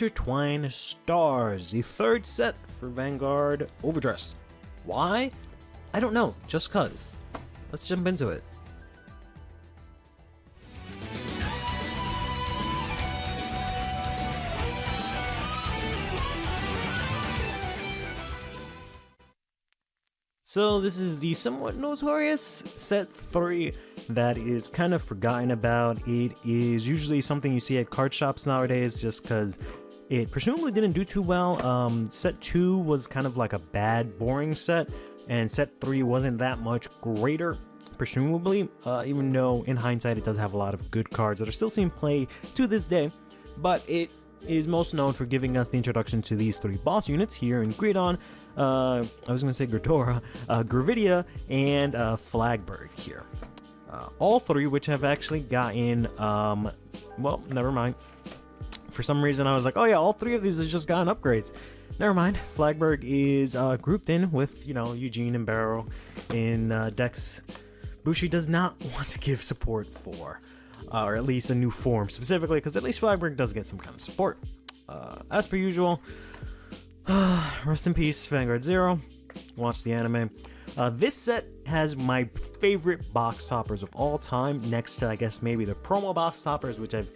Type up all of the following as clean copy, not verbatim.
Intertwine Stars, the third set for Vanguard Overdress. Why? I don't know, just cuz. Let's jump into it. So this is the somewhat notorious set 3 that is kind of forgotten about. It is usually something you see at card shops nowadays just because it presumably didn't do too well. Set 2 was kind of like a bad, boring set, and set 3 wasn't that much greater, presumably, even though in hindsight it does have a lot of good cards that are still seen play to this day. But it is most known for giving us the introduction to these 3 boss units here in Gridon. I was going to say Gridora, Gravidia, and Flagberg here. All 3 which have actually gotten, well, never mind. For some reason I was like, oh yeah, all 3 of these have just gotten upgrades. Never mind. Flagberg is grouped in with, you know, Eugene and Barrow in decks Bushi does not want to give support for. Or at least a new form specifically, because at least Flagberg does get some kind of support. As per usual, rest in peace, Vanguard Zero. Watch the anime. This set has my favorite box toppers of all time, next to, I guess, maybe the promo box toppers, which have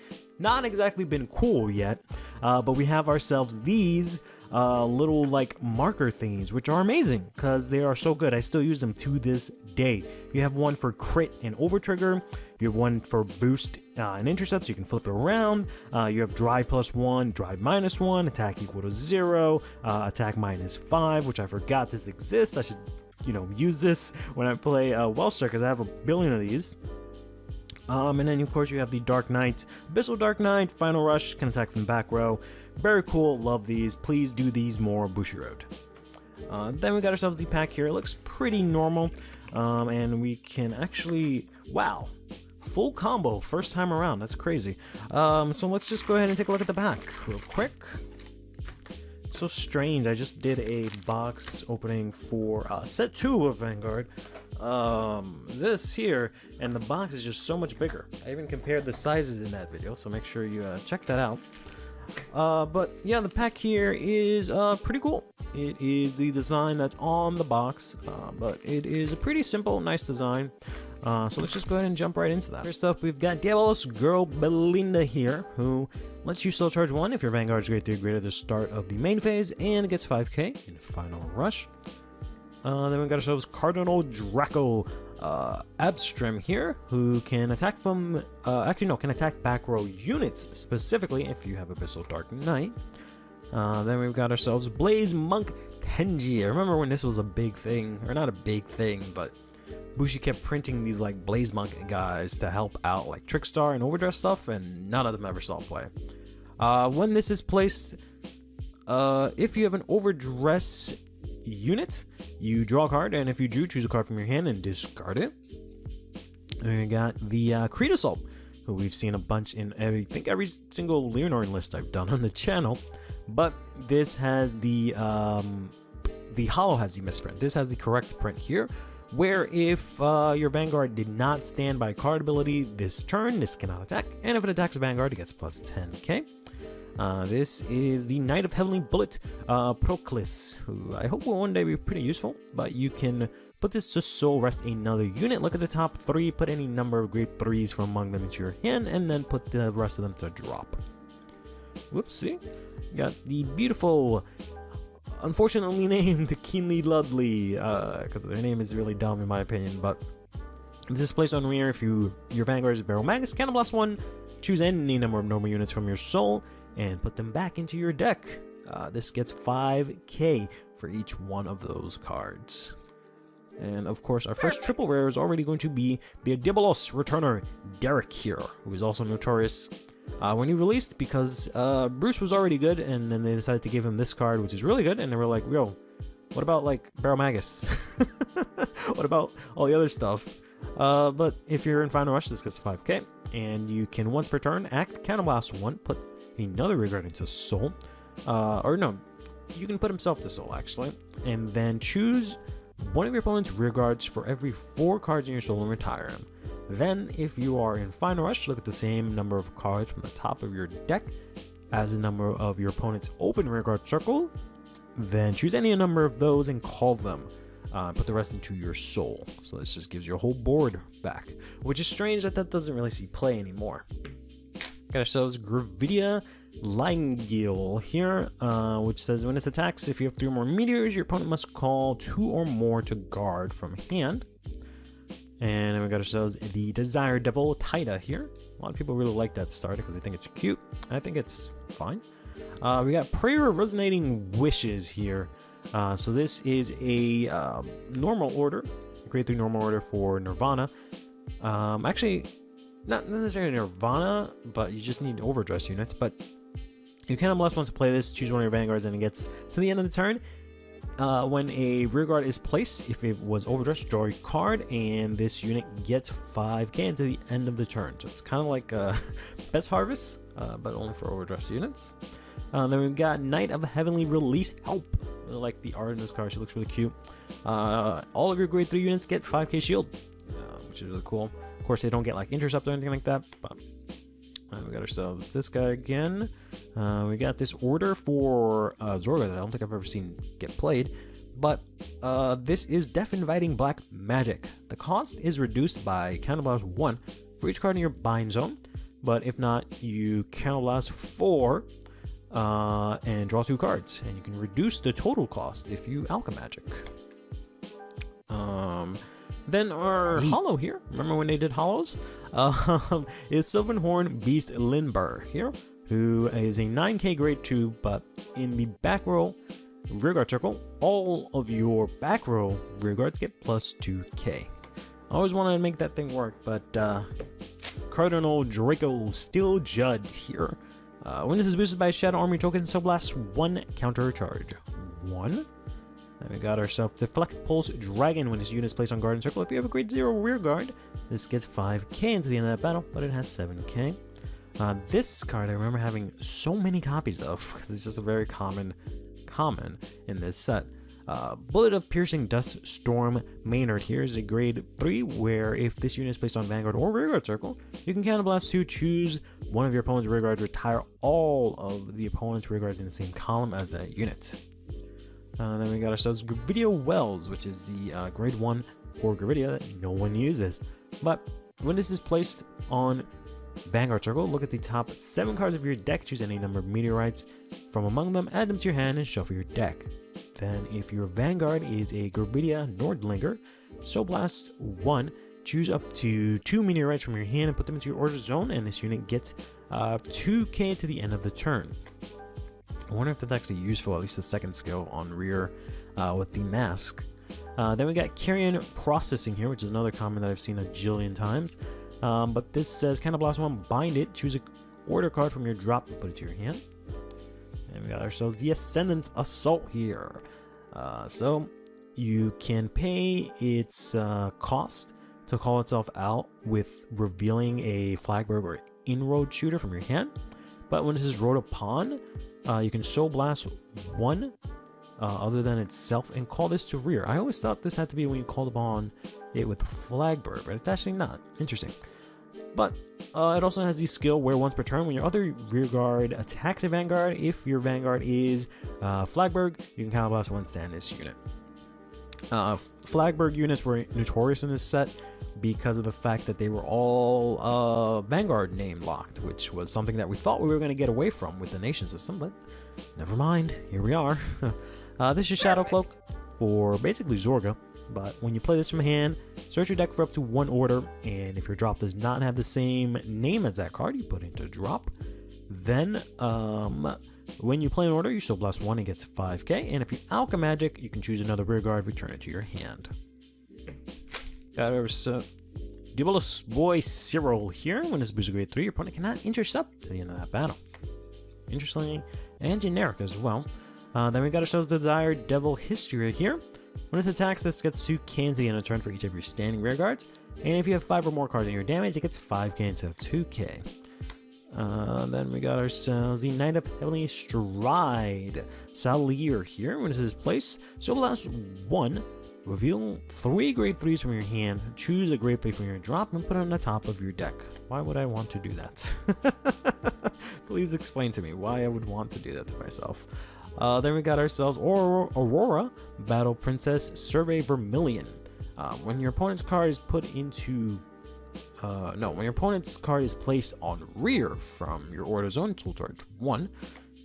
not exactly been cool yet. But we have ourselves these little, like, marker thingies, which are amazing, because they are so good. I still use them to this day. You have one for crit and over trigger. You have one for boost and intercept, so you can flip it around. You have drive +1, drive -1, attack equal to 0, attack -5, which I forgot this exists. I should, you know, use this when I play Wellstar, because I have a billion of these. And then of course you have the Dark Knight, Abyssal Dark Knight, Final Rush, can attack from the back row. Very cool, love these. Please do these more, Bushiroad. Then we got ourselves the pack here. It looks pretty normal, and we can actually, wow, full combo first time around. That's crazy. So let's just go ahead and take a look at the back real quick. It's so strange. I just did a box opening for set 2 of Vanguard. This here, and the box is just so much bigger. I even compared the sizes in that video, so make sure you check that out. But yeah, the pack here is pretty cool. It is the design that's on the box, but it is a pretty simple, nice design. So let's just go ahead and jump right into that. First up, we've got Diabolos Girl Belinda here, who lets you still charge 1 if your Vanguard's grade 3 or greater at the start of the main phase, and gets 5k in Final Rush. Then we got ourselves Cardinal Draco Abstrom here, who can attack from, actually no, can attack back row units, specifically if you have Abyssal Dark Knight. Then we've got ourselves Blaze Monk Tenji. I remember when this was a big thing, or not a big thing, but Bushi kept printing these like Blaze Monk guys to help out like Trickstar and Overdress stuff, and none of them ever saw play. When this is placed, if you have an Overdress unit, you draw a card, and if you do, choose a card from your hand and discard it. And we got the Creed Assault, who we've seen a bunch in I think every single Leonore list I've done on the channel. But this has the Hollow has the misprint. This has the correct print here, where if your Vanguard did not stand by card ability this turn, this cannot attack, and if it attacks a Vanguard, it gets plus 10k. This is the Knight of Heavenly Bullet, Proclus, who I hope will one day be pretty useful, but you can put this to soul rest another unit. Look at the top 3, put any number of grade 3s from among them into your hand, and then put the rest of them to drop. Whoopsie. Got the beautiful, unfortunately named Keenly Ludley, because their name is really dumb in my opinion, but this is placed on rear if your Vanguard is Barrel Magus, Cannon Blast 1, choose any number of normal units from your soul, and put them back into your deck. This gets 5k for each one of those cards. And of course, our first triple rare is already going to be the Diabolos Returner Derek here, who is also notorious when he released, because Bruce was already good, and then they decided to give him this card, which is really good, and they were like, yo, what about like Barrel Magus? What about all the other stuff? But if you're in Final Rush, this gets 5k, and you can once per turn act Cannon Blast 1, put another Regard into Soul, or no, you can put himself to Soul actually, and then choose one of your opponent's rear guards for every 4 cards in your soul and retire him. Then, if you are in Final Rush, look at the same number of cards from the top of your deck, as the number of your opponent's open rearguard circle. Then choose any number of those and call them. Put the rest into your soul. So this just gives your whole board back, which is strange that doesn't really see play anymore. Got ourselves Gravidia Langil here, which says when it attacks, if you have 3 or more meteors, your opponent must call 2 or more to guard from hand. And then we got ourselves the Desire Devil Taida here. A lot of people really like that starter because they think it's cute. I think it's fine. We got Prayer of Resonating Wishes here. So this is a normal order, grade 3 normal order for Nirvana. Actually, not necessarily Nirvana, but you just need overdress units. But you can unless wants to play this, choose one of your vanguards, and it gets to the end of the turn. When a rearguard is placed, if it was overdressed, draw a card, and this unit gets 5k until the end of the turn. So it's kind of like Best Harvest, but only for overdressed units. Then we've got Knight of Heavenly Release Help. I really like the art in this card. She looks really cute. All of your grade 3 units get 5k shield, which is really cool. Of course, they don't get like intercept or anything like that, but we got ourselves this guy again. We got this order for Zorga that I don't think I've ever seen get played, but this is Death Inviting Black Magic. The cost is reduced by Counterblast 1 for each card in your bind zone, but if not, you Counterblast 4 and draw 2 cards, and you can reduce the total cost if you Alchemagic. Then our hollow here, remember when they did hollows? Is Sylvanhorn Beast Lindbar here, who is a 9k grade 2, but in the back row rearguard circle, all of your back row rearguards get plus 2k. I always wanted to make that thing work, but Cardinal Draco Steel Judd here. When this is boosted by a Shadow Army token, so blast 1 counter charge. 1. And we got ourselves Deflect Pulse Dragon. When this unit is placed on guard and circle, if you have a grade 0 rear guard, this gets 5k into the end of that battle, but it has 7k. This card I remember having so many copies of because it's just a very common in this set. Bullet of Piercing Dust Storm Maynard here is a grade 3 where if this unit is placed on Vanguard or rearguard circle, you can counterblast 2, choose one of your opponent's rearguards, retire all of the opponent's rearguards in the same column as that unit. Then we got ourselves Gravidia Wells, which is the grade 1 for Gravidia that no one uses. But when this is placed on Vanguard Circle, look at the top 7 cards of your deck, choose any number of meteorites from among them, add them to your hand, and shuffle your deck. Then if your Vanguard is a Gravidia Nordlinger, so blast 1, choose up to 2 meteorites from your hand and put them into your order zone, and this unit gets 2k to the end of the turn. I wonder if that's actually useful, at least the second skill on rear with the mask. Then we got Carrion Processing here, which is another comment that I've seen a jillion times. But this says, Counterblast 1, bind it, choose a order card from your drop and put it to your hand. And we got ourselves the Ascendant Assault here. So you can pay its cost to call itself out with revealing a Flagberg or Inroad Shooter from your hand. But when this is rolled upon, you can Soul Blast 1 other than itself and call this to rear. I always thought this had to be when you called upon it with Flagberg, but it's actually not. Interesting. But it also has the skill where once per turn, when your other rearguard attacks a Vanguard, if your Vanguard is Flagberg, you can counterblast 1 stand this unit. Flagberg units were notorious in this set because of the fact that they were all Vanguard name locked, which was something that we thought we were going to get away from with the nation system, but never mind, here we are. This is Shadow Cloak for basically Zorga, but when you play this from hand, search your deck for up to 1 order, and if your drop does not have the same name as that card, you put it into drop. Then when you play an order, you still blast 1 and gets 5k, and if you Alchemagic, you can choose another rearguard, return it to your hand. Got our Dubulus Boy Cyril here. When it's boosted grade 3, your opponent cannot intercept to the end of that battle. Interesting and generic as well. Then we got ourselves the Desire Devil Hysteria here. When this attacks, this gets 2k into the end of turn for each of your standing rearguards, and if you have 5 or more cards in your damage, it gets 5k instead of 2k. Then we got ourselves the Knight of Heavenly Stride Salir here. When this is placed, so blast 1, reveal 3 grade 3s from your hand, choose a grade 3 from your drop, and put it on the top of your deck. Why would I want to do that? Please explain to me why I would want to do that to myself. Then we got ourselves Aurora, Battle Princess, Survey Vermilion. When your opponent's card is put into... when your opponent's card is placed on rear from your order zone, tool charge 1.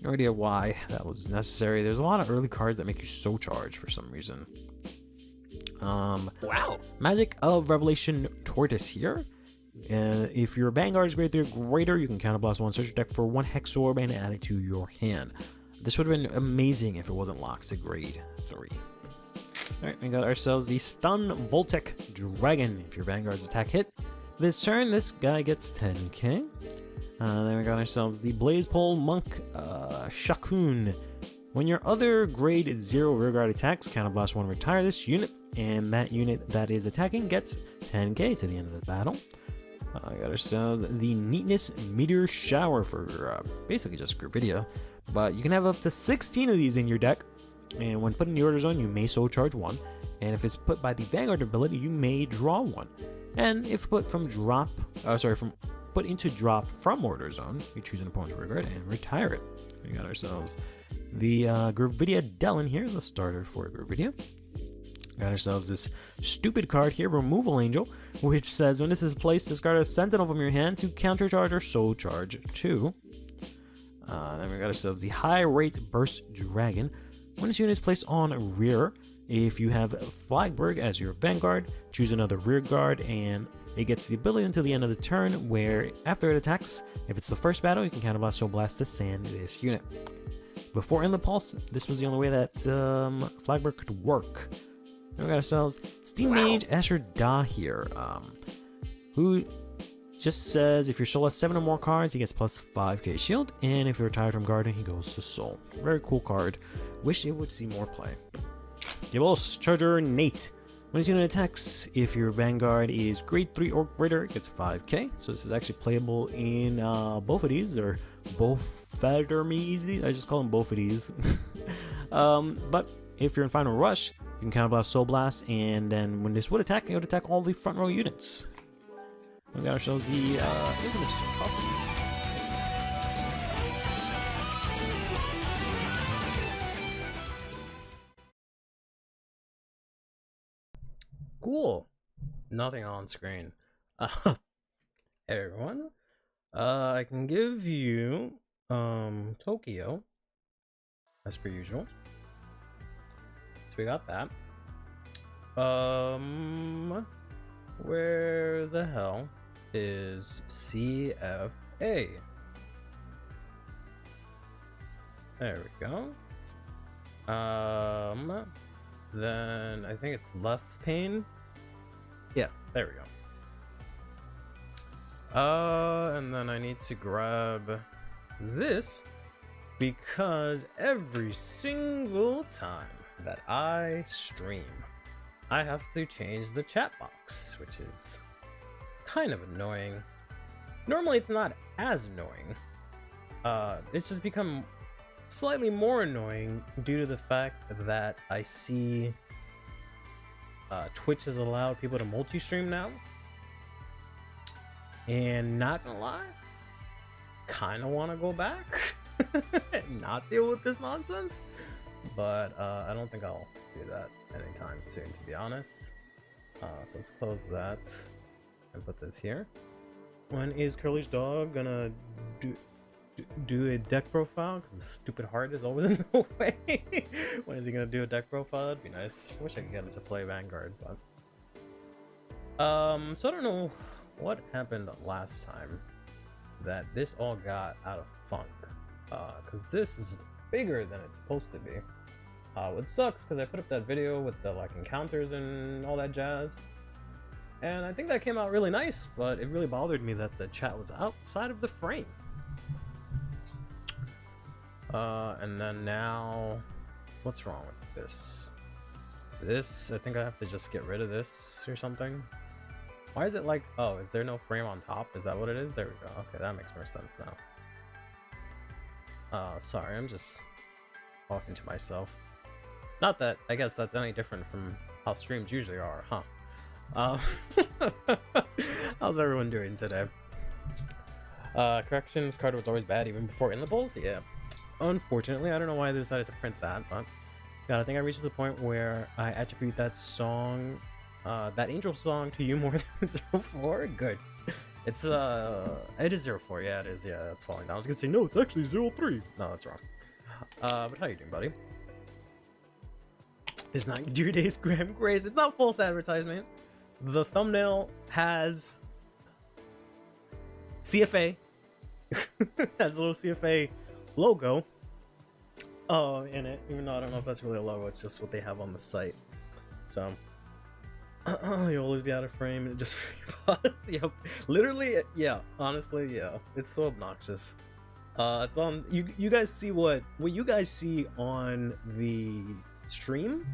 No idea why that was necessary. There's a lot of early cards that make you so charged for some reason. Wow. Magic of Revelation Tortoise here. If your Vanguard is grade 3 or greater, you can counterblast 1, search your deck for 1 Hex Orb and add it to your hand. This would have been amazing if it wasn't locked to grade 3. Alright, we got ourselves the Stun Voltec Dragon. If your Vanguard's attack hit this turn, this guy gets 10k. Then we got ourselves the Blaze Pole Monk Shakun. When your other grade 0 rearguard attacks, counterblast 1, retire this unit, and that unit that is attacking gets 10k to the end of the battle. We got ourselves the Neatness Meteor Shower for basically just group video, but you can have up to 16 of these in your deck, and when put in the order zone, you may soul charge 1, and if it's put by the Vanguard ability, you may draw 1, and if put from put into drop from order zone, you choose an opponent's rearguard and retire it. We got ourselves the Gravidia Dellen here, the starter for Gravidia. Got ourselves this stupid card here, Removal Angel, which says when this is placed, discard a Sentinel from your hand to countercharge or soul charge 2. Then we got ourselves the High Rate Burst Dragon. When this unit is placed on rear, if you have Flagberg as your Vanguard, choose another rear guard, and it gets the ability until the end of the turn where after it attacks, if it's the first battle, you can counterblast Soul Blast to sand this unit. Before Endless Pulse, this was the only way that Flagberg could work. Then we got ourselves Steam Mage Asher Da here, who just says if your soul has 7 or more cards, he gets plus 5k shield, and if you're retired from Garden, he goes to soul. Very cool card. Wish it would see more play. Diablos Charger Nate. When this unit attacks, if your Vanguard is grade 3 or greater, it gets 5k. So this is actually playable in both of these, or both Federmees. I just call them both of these. But if you're in Final Rush, you can counterblast Soul Blast, and then when this would attack, it would attack all the front row units. We got ourselves the Infamous Pup. Cool. Nothing on screen. Hey everyone. I can give you Tokyo as per usual. So we got that. Where the hell is CFA? There we go. Then I think it's left pane. Yeah, there we go. And then I need to grab this because every single time that I stream, I have to change the chat box, which is kind of annoying. Normally it's not as annoying. It's just become slightly more annoying due to the fact that I see Twitch has allowed people to multi-stream now. And not gonna lie, kind of want to go back and not deal with this nonsense. But I don't think I'll do that anytime soon, to be honest. So let's close that and put this here. When is Curly's dog gonna do a deck profile? Because the stupid heart is always in the way. When is he gonna do a deck profile? That'd be nice. I wish I could get him to play Vanguard, but so I don't know what happened last time that this all got out of funk, because this is bigger than it's supposed to be. What sucks because I put up that video with the like encounters and all that jazz, and I think that came out really nice, but it really bothered me that the chat was outside of the frame. And then now, what's wrong with this? This, I think I have to just get rid of this or something. Why is it like, oh, is there no frame on top? Is that what it is? There we go. Okay, that makes more sense now. Sorry, I'm just talking to myself. Not that, I guess that's any different from how streams usually are, huh? How's everyone doing today? Corrections card was always bad even before in the polls. Yeah, unfortunately, I don't know why they decided to print that, but God, I think I reached the point where I attribute that song, that Angel song, to you more than 04. Good. It's it is 04. Yeah, it is. Yeah, that's falling down. I was gonna say no, it's actually 03. No, that's wrong. But how you doing, buddy? It's not your day's GramGrace. It's not false advertisement. The thumbnail has CFA. Has a little CFA logo in it, even though I don't know if that's really a logo, it's just what they have on the site. So you'll always be out of frame just for your pause. Yep, literally, yeah, honestly, yeah, it's so obnoxious. It's on you guys see what you guys see on the stream,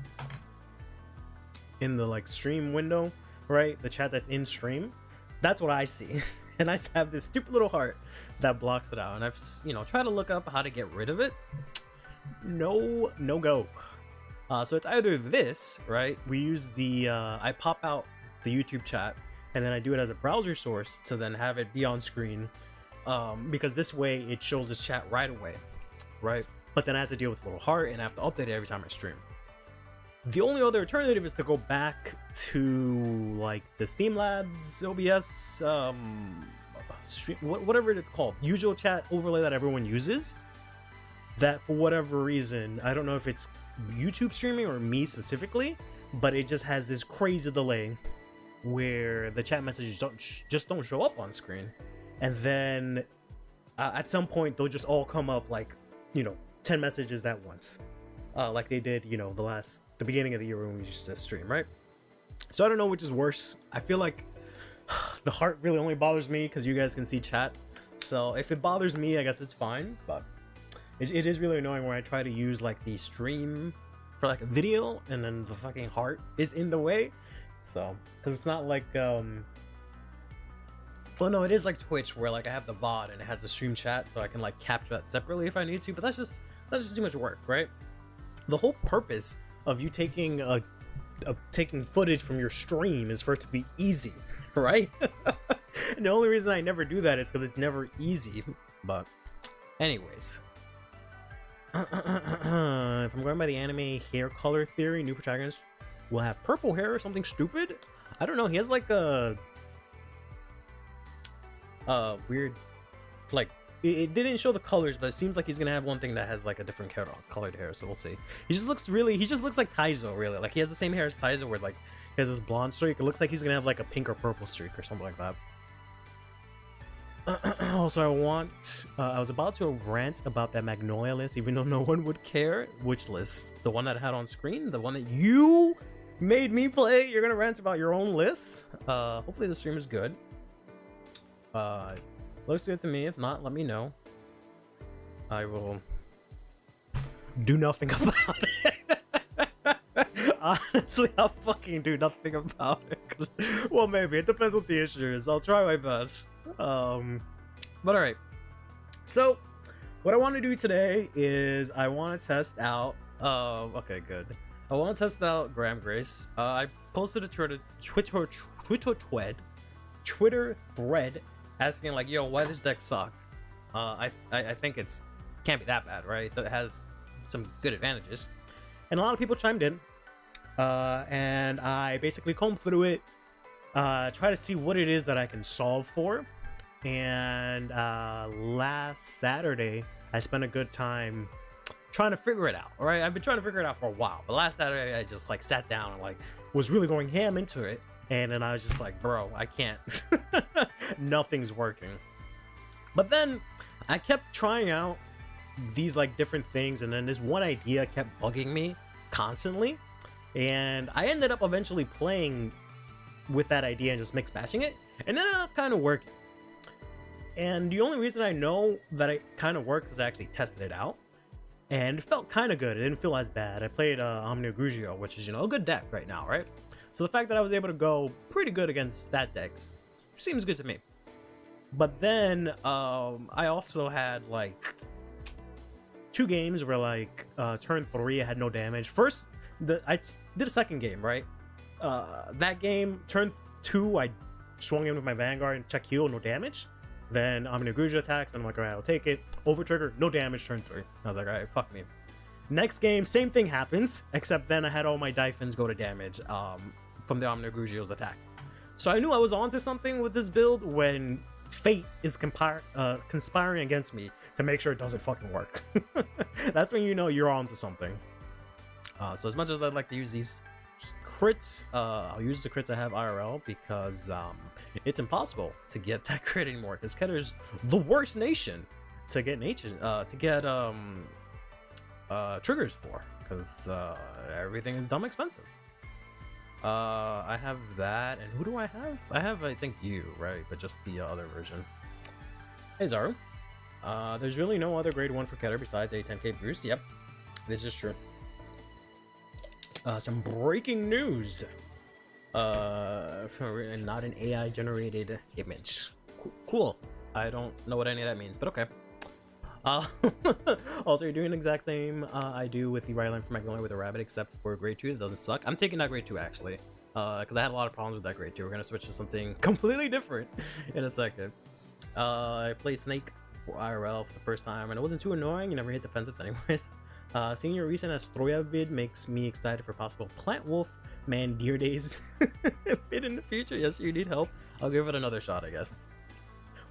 in the like stream window, right? The chat that's in stream, that's what I see. And I just have this stupid little heart that blocks it out, and I've tried to look up how to get rid of it. No go. So it's either this, right? We use the I pop out the YouTube chat, and then I do it as a browser source to then have it be on screen, because this way it shows the chat right away, right? But then I have to deal with a little heart, and I have to update it every time I stream. The only other alternative is to go back to like the Steam Labs OBS, whatever it's called, usual chat overlay that everyone uses. That for whatever reason, I don't know if it's YouTube streaming or me specifically, but it just has this crazy delay where the chat messages just don't show up on screen, and then at some point they'll just all come up like 10 messages at once, like they did the beginning of the year when we used to stream, right? So I don't know which is worse. I feel like the heart really only bothers me because you guys can see chat. So if it bothers me, I guess it's fine, but it is really annoying where I try to use like the stream for like a video and then the fucking heart is in the way. So because it's not like well, no, it is like Twitch where like I have the VOD and it has the stream chat, so I can like capture that separately if I need to, but that's just too much work, right? The whole purpose of you taking taking footage from your stream is for it to be easy, right? And the only reason I never do that is because it's never easy. But anyways, if I'm going by the anime hair color theory, new protagonist will have purple hair or something stupid. I don't know, he has like a weird, like, it didn't show the colors, but it seems like he's gonna have one thing that has like a different colored hair, so we'll see. He just looks like Taizo, really. Like he has the same hair as Taizo, where like he has this blonde streak. It looks like he's gonna have like a pink or purple streak or something like that. Also, I was about to rant about that Magnolia list, even though no one would care. Which list? The one that I had on screen? The one that you made me play? You're gonna rant about your own list? Hopefully the stream is good. Looks good to me. If not, let me know. I will do nothing about it. Honestly, I'll fucking do nothing about it. Well, maybe. It depends what the issue is. I'll try my best. But alright. So, what I want to do today is I want to test out... okay, good. I want to test out GramGrace. I posted a Twitter thread asking like, yo, why does deck suck? I think it's can't be that bad, right? It has some good advantages, and a lot of people chimed in, and I basically combed through it, try to see what it is that I can solve for. And last Saturday I spent a good time trying to figure it out. All right, I've been trying to figure it out for a while, but last Saturday I just like sat down and like was really going ham into it. And then I was just like, bro, I can't. Nothing's working. But then I kept trying out these like different things, and then this one idea kept bugging me constantly. And I ended up eventually playing with that idea and just mix matching it. And then it kind of worked. And the only reason I know that it kind of worked is I actually tested it out. And it felt kind of good. It didn't feel as bad. I played Omnia Grugio, which is, a good deck right now, right? So the fact that I was able to go pretty good against that deck seems good to me. But then I also had like 2 games where like turn 3 I had no damage. First, I did a second game, right? That game, turn 2 I swung in with my Vanguard and check heal, no damage. Then Omniguja attacks, and I'm like, all right, I'll take it. Over trigger, no damage, turn 3. I was like, all right, fuck me. Next game, same thing happens, except then I had all my Dyphons go to damage from the Omniguja's attack. So I knew I was onto something with this build when fate is conspiring against me to make sure it doesn't fucking work. That's when you know you're onto something. So as much as I'd like to use these crits, I'll use the crits I have IRL because it's impossible to get that crit anymore, because Ketter's the worst nation to get triggers for, because everything is dumb expensive. I have that, and who do I have? I have, I think, you, right? But just the other version. Hey, Zaru. There's really no other grade 1 for Keter besides a 10k boost. Yep, this is true. Some breaking news. Not an AI generated image. Cool. I don't know what any of that means, but okay. Also, you're doing the exact same I do with the right line for Magnolia with a rabbit, except for grade 2. That doesn't suck. I'm taking that grade 2 actually, because I had a lot of problems with that grade 2. We're gonna switch to something completely different in a second. I played Snake for IRL for the first time, and it wasn't too annoying. You never hit defensives anyways. Seeing your recent Astroya vid makes me excited for possible Plant Wolf Man Gear Days vid in the future. Yes, you need help. I'll give it another shot, I guess.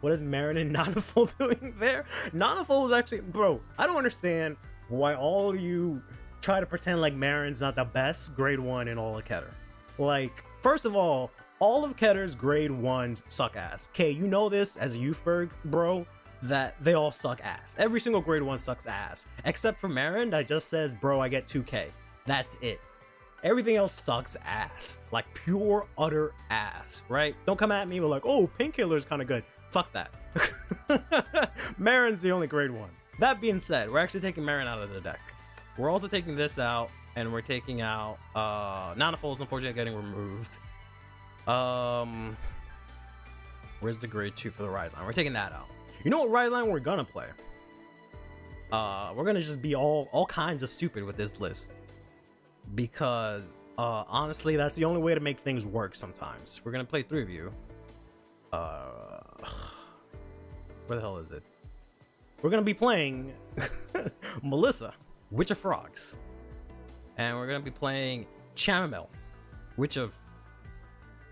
What is Marin and Nanaful doing there? Nanaful was actually... Bro, I don't understand why all of you try to pretend like Marin's not the best grade 1 in all of Keter. Like, first of all of Ketter's grade 1s suck ass. Okay, you know this as a Youthberg, bro, that they all suck ass. Every single grade 1 sucks ass. Except for Marin that just says, bro, I get 2k. That's it. Everything else sucks ass. Like, pure, utter ass, right? Don't come at me with like, oh, Painkiller's kind of good. Fuck that. Marin's the only grade 1. That being said, we're actually taking Marin out of the deck. We're also taking this out, and we're taking out Nanaful is unfortunately getting removed. Where's the grade 2 for the ride line? We're taking that out. You know what ride line we're gonna play? We're gonna just be all kinds of stupid with this list, because honestly, that's the only way to make things work sometimes. We're gonna play 3 of you. Where the hell is it? We're gonna be playing Melissa, Witch of Frogs, and we're gonna be playing Chamomile, Witch of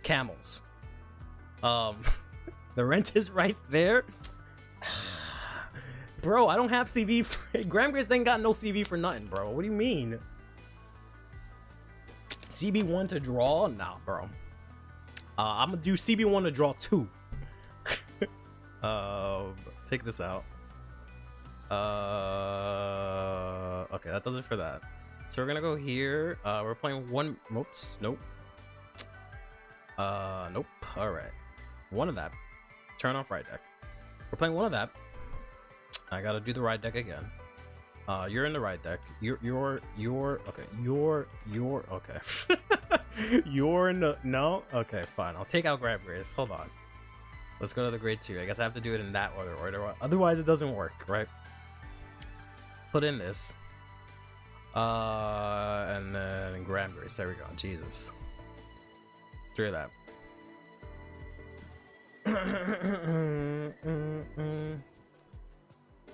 Camels. The rent is right there. Bro, I don't have CV for GramGrace ain't got no CV for nothing, bro. What do you mean? CB1 to draw? Nah, bro. I'm gonna do CB1 to draw 2. Take this out. Okay, that does it for that. So we're gonna go here. We're playing one. Oops, nope. Nope. All right, one of that. Turn off right deck. We're playing one of that. I gotta do the right deck again. You're in the right deck. You're okay. You're okay. You're in the no. Okay, fine. I'll take out GramGrace. Hold on. Let's go to the grade 2. I guess I have to do it in that order. Otherwise, it doesn't work, right? Put in this. And then GramGrace. There we go. Jesus. 3 of that.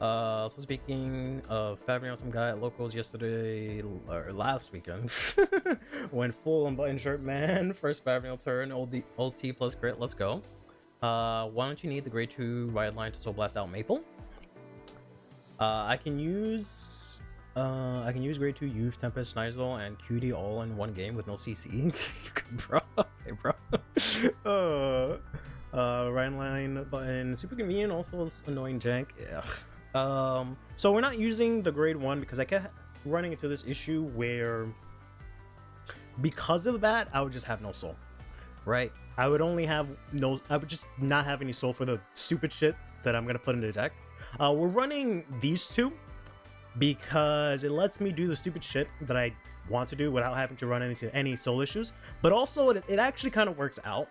So speaking of fabbing out some guy at locals yesterday or last weekend, went full on button shirt man. First fabbing turn, old T plus crit. Let's go. Why don't you need the grade 2 ride line to soul blast out Maple? I can use grade 2 Youth, Tempest, Snizel, and Cutie all in one game with no CC. Bro, okay, bro. Ride line button, super convenient, also is annoying jank. Yeah. So we're not using the grade 1 because I kept running into this issue where, because of that, I would just have no soul, right? I would just not have any soul for the stupid shit that I'm gonna put in the deck. We're running these 2 because it lets me do the stupid shit that I want to do without having to run into any soul issues, but also it actually kind of works out.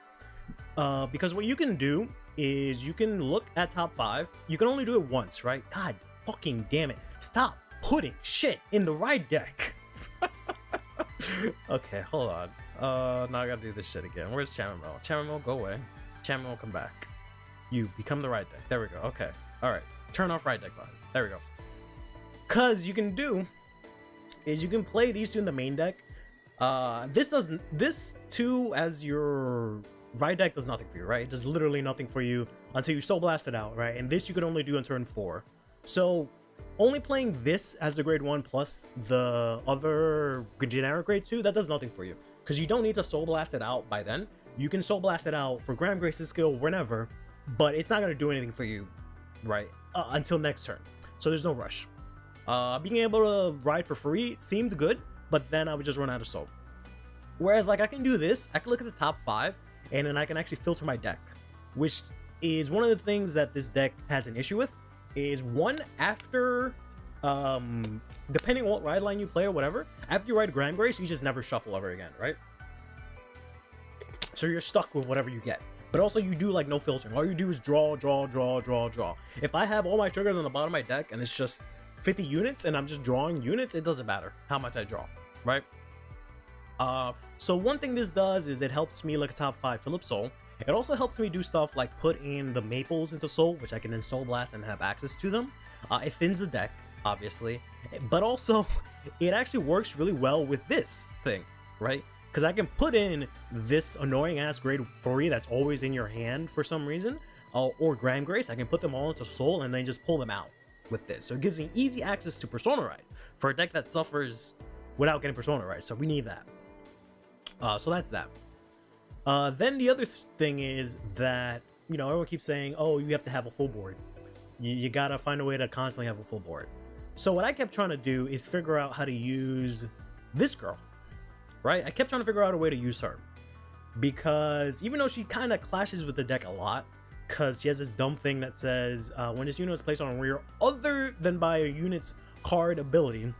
Because what you can do is you can look at top 5. You can only do it once, right? God fucking damn it. Stop putting shit in the right deck. Okay, hold on. Now I gotta do this shit again. Where's Chamomile? Chamomile, go away. Chamomile, come back. You become the right deck. There we go. Okay. All right. Turn off right deck button. There we go. Cause you can do is you can play these two in the main deck. This two as your right deck does nothing for you, right? It does literally nothing for you until you Soul Blast it out, right? And this you can only do on turn 4. So only playing this as the grade 1 plus the other generic grade 2, that does nothing for you. Because you don't need to Soul Blast it out by then. You can Soul Blast it out for GramGrace's skill whenever, but it's not going to do anything for you, right? Until next turn. So there's no rush. Being able to ride for free seemed good, but then I would just run out of soul. Whereas, like, I can do this, I can look at the top 5, and then I can actually filter my deck, which is one of the things that this deck has an issue with, is one, after, depending on what ride line you play or whatever, after you ride GramGrace, you just never shuffle ever again, right? So you're stuck with whatever you get. But also you do, like, no filtering. All you do is draw, draw, draw, draw, draw. If I have all my triggers on the bottom of my deck, and it's just 50 units, and I'm just drawing units, it doesn't matter how much I draw, right? So one thing this does is it helps me look at top 5 Philip Soul. It also helps me do stuff like put in the maples into Soul, which I can then Soul Blast and have access to them. It thins the deck, obviously, but also it actually works really well with this thing, right? Because I can put in this annoying ass grade 3 that's always in your hand for some reason, or GramGrace. I can put them all into Soul and then just pull them out with this. So it gives me easy access to Persona Ride for a deck that suffers without getting Persona Ride. So we need that. So that's that. Then the other thing is that, you know, everyone keeps saying, oh, you have to have a full board. You gotta find a way to constantly have a full board. So what I kept trying to do is figure out how to use this girl, right? I kept trying to figure out a way to use her. Because even though she kind of clashes with the deck a lot, because she has this dumb thing that says, when this unit is placed on rear other than by a unit's card ability,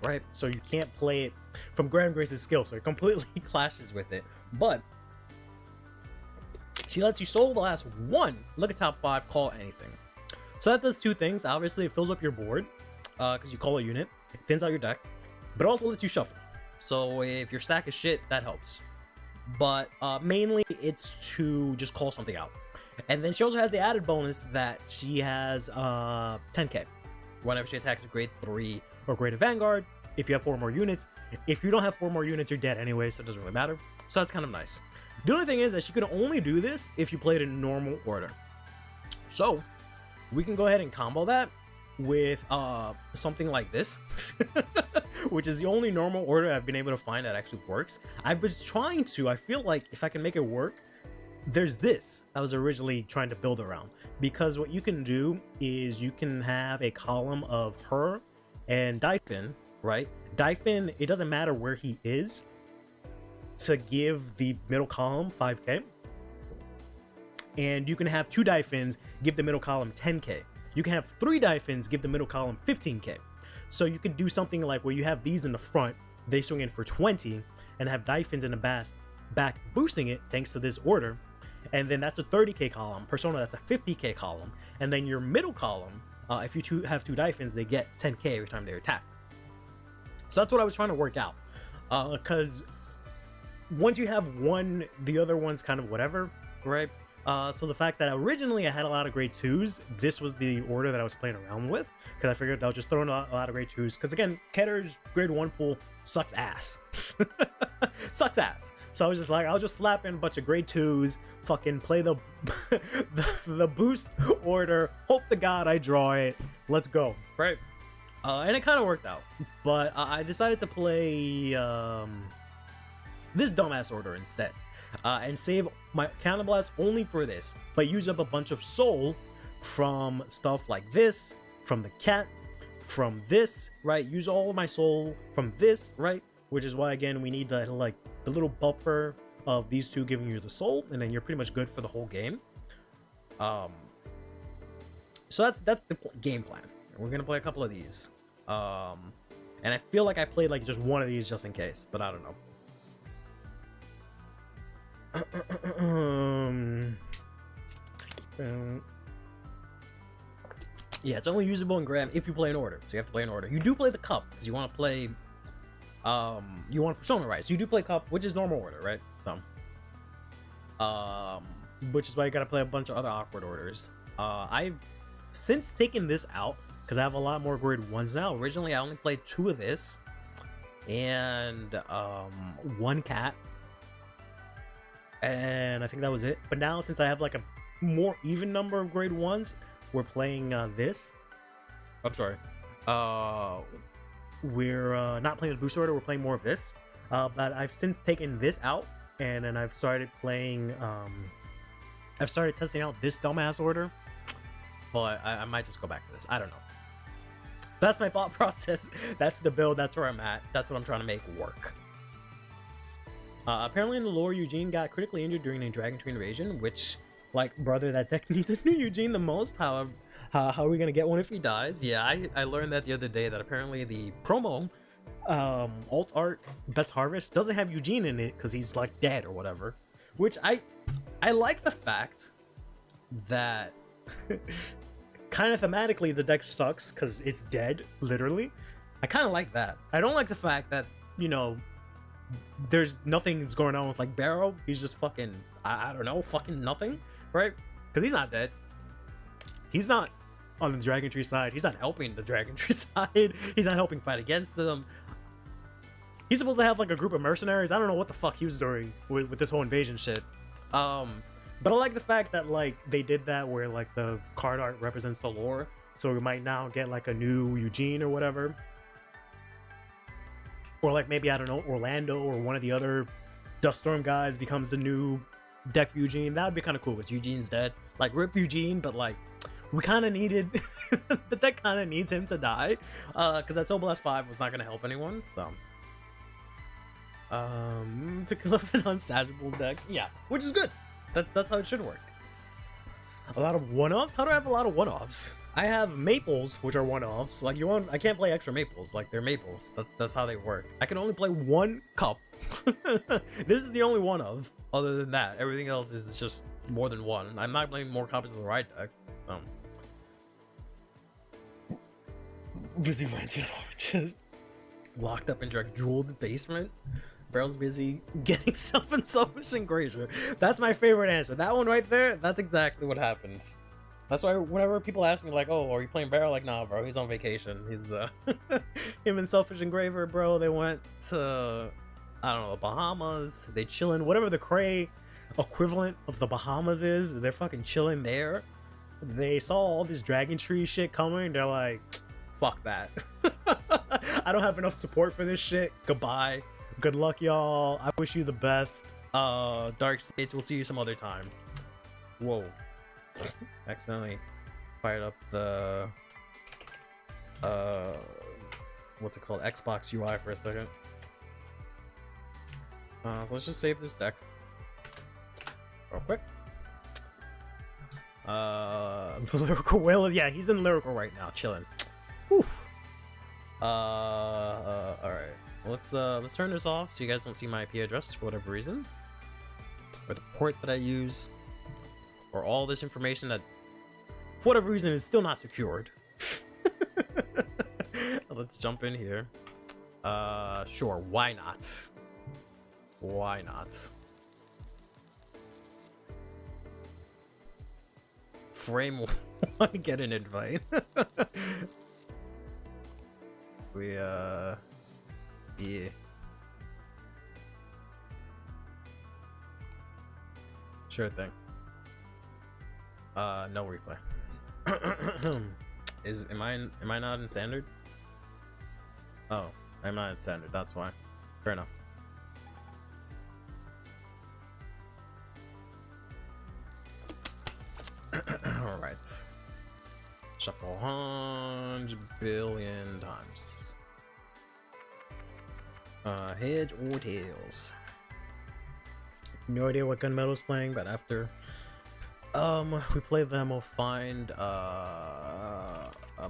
right? So you can't play it from GramGrace's skill, so it completely clashes with it. But she lets you Soul Blast 1, look at top 5, call anything. So that does 2 things. Obviously, it fills up your board, because you call a unit, it thins out your deck, but also lets you shuffle. So if your stack is shit, that helps. But mainly it's to just call something out. And then she also has the added bonus that she has 10k whenever she attacks a grade 3 or greater Vanguard. If you have 4 more units, if you don't have 4 more units, you're dead anyway, so it doesn't really matter. So that's kind of nice. The only thing is that she can only do this if you play it in normal order. So we can go ahead and combo that with something like this, which is the only normal order I've been able to find that actually works. I was trying to, I feel like if I can make it work, there's this I was originally trying to build around, because what you can do is you can have a column of her and Daifin, right? Daifin, it doesn't matter where he is, to give the middle column 5k, and you can have 2 Daifins give the middle column 10k. You can have 3 Daifins give the middle column 15k. So you could do something like where you have these in the front, they swing in for 20, and have Daifins in the back boosting it thanks to this order. And then that's a 30k column. Persona, that's a 50k column. And then your middle column, if you have 2 Daifins, they get 10k every time they attack. So that's what I was trying to work out. Because once you have one, the other one's kind of whatever, right? So the fact that originally I had a lot of grade 2s, this was the order that I was playing around with, because I figured I was just throwing a lot of grade 2s, because again, Ketter's grade 1 pool sucks ass. Sucks ass. So I was just like, I'll just slap in a bunch of grade 2s, fucking play the the boost order, hope to God I draw it, let's go, right? And it kind of worked out, but I decided to play this dumbass order instead. And save my counterblast only for this, but use up a bunch of soul from stuff like this, from the cat, from this, right? Use all of my soul from this, right? Which is why, again, we need the, like, the little buffer of these 2 giving you the soul, and then you're pretty much good for the whole game. So that's the game plan. We're gonna play a couple of these, and I feel like I played like just one of these just in case, but I don't know. Yeah, it's only usable in Gram if you play in order, so you have to play in order. You do play the cup because you want to play you want Persona, right? So you do play cup, which is normal order, right? So which is why you gotta play a bunch of other awkward orders. I've since taken this out because I have a lot more grade 1s now. Originally, I only played 2 of this and 1 cat, and I think that was it. But now, since I have like a more even number of grade 1s, we're playing this. I'm sorry. We're not playing the boost order. We're playing more of this. But I've since taken this out, and then I've started playing. I've started testing out this dumbass order. But I might just go back to this. I don't know. That's my thought process. That's the build. That's where I'm at. That's what I'm trying to make work. Apparently in the lore, Eugene got critically injured during a Dragon Tree invasion, which, like, brother, that deck needs a new Eugene the most. How are we gonna get one if he dies? Yeah, I learned that the other day, that apparently the promo alt art Best Harvest doesn't have Eugene in it because he's like dead or whatever. Which I like the fact that kind of thematically the deck sucks because it's dead, literally. I kind of like that. I don't like the fact that, you know, there's nothing's going on with like Barrow. He's just fucking, I don't know, fucking nothing, right? Because he's not dead. He's not on the Dragon Tree side. He's not helping the Dragon Tree side. He's not helping fight against them. He's supposed to have like a group of mercenaries. I don't know what the fuck he was doing with this whole invasion shit. But I like the fact that like they did that where like the card art represents the lore. So we might now get like a new Eugene or whatever. Or like maybe, I don't know, Orlando or one of the other Duststorm guys becomes the new deck for Eugene. That would be kind of cool because Eugene's dead. Like, rip Eugene, but like, we kind of needed, the deck kind of needs him to die. Because that Soul Blast 5 was not going to help anyone, so. To kill up an unsagable deck. Yeah, which is good. That's how it should work. A lot of one-offs? How do I have a lot of one-offs? I have maples, which are one-offs. Like, I can't play extra maples. Like, they're maples. That's how they work. I can only play 1 cup. This is the only one of. Other than that, everything else is just more than 1. I'm not playing more copies of the right deck. Busy rented just locked up in Direct Jewel's basement. Barrel's busy getting selfish and gracious. That's my favorite answer. That one right there, that's exactly what happens. That's why whenever people ask me like, oh, are you playing Barrel? Like, nah, bro, he's on vacation. He's him and Selfish Engraver, bro, they went to, I don't know, the Bahamas. They chilling, whatever the cray equivalent of the Bahamas is, they're fucking chilling there. They saw all this Dragon Tree shit coming. They're like, fuck that. I don't have enough support for this shit. Goodbye. Good luck, y'all. I wish you the best. Dark States, we'll see you some other time. Whoa. Accidentally fired up the what's it called, Xbox UI for a second. Let's just save this deck real quick. The Lyrical Whale, yeah, he's in Lyrical right now, chilling. Whew. All right, let's turn this off so you guys don't see my IP address for whatever reason, or the port that I use, or all this information that for whatever reason is still not secured. Let's jump in here. Sure, why not? Why not? Frame one, get an invite. We yeah. Sure thing. No replay. Am I not in standard? Oh, I'm not in standard, that's why. Fair enough. Alright. Shuffle 100 billion times. Heads or tails? No idea what Gunmetal's playing, but after we play them, we'll find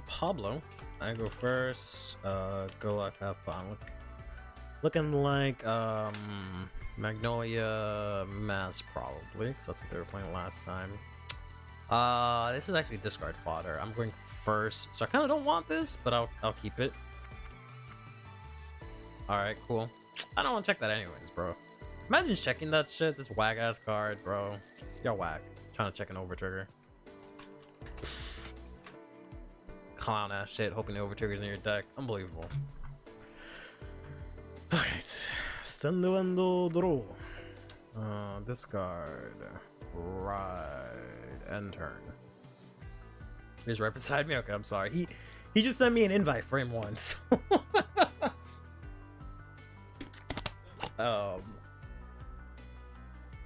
Pablo. I go first. Go like have fun. Looking like Magnolia Mass probably, because that's what they were playing last time. This is actually discard fodder. I'm going first, so I kind of don't want this, but I'll keep it. All right, cool. I don't want to check that anyways, bro. Imagine checking that shit. This whack ass card, bro. Y'all whack. Trying to check an over trigger. Clown ass shit. Hoping the over triggers in your deck. Unbelievable. Alright. Stenduendo draw. Discard. Ride. End turn. He's right beside me. Okay, I'm sorry. He just sent me an invite frame once.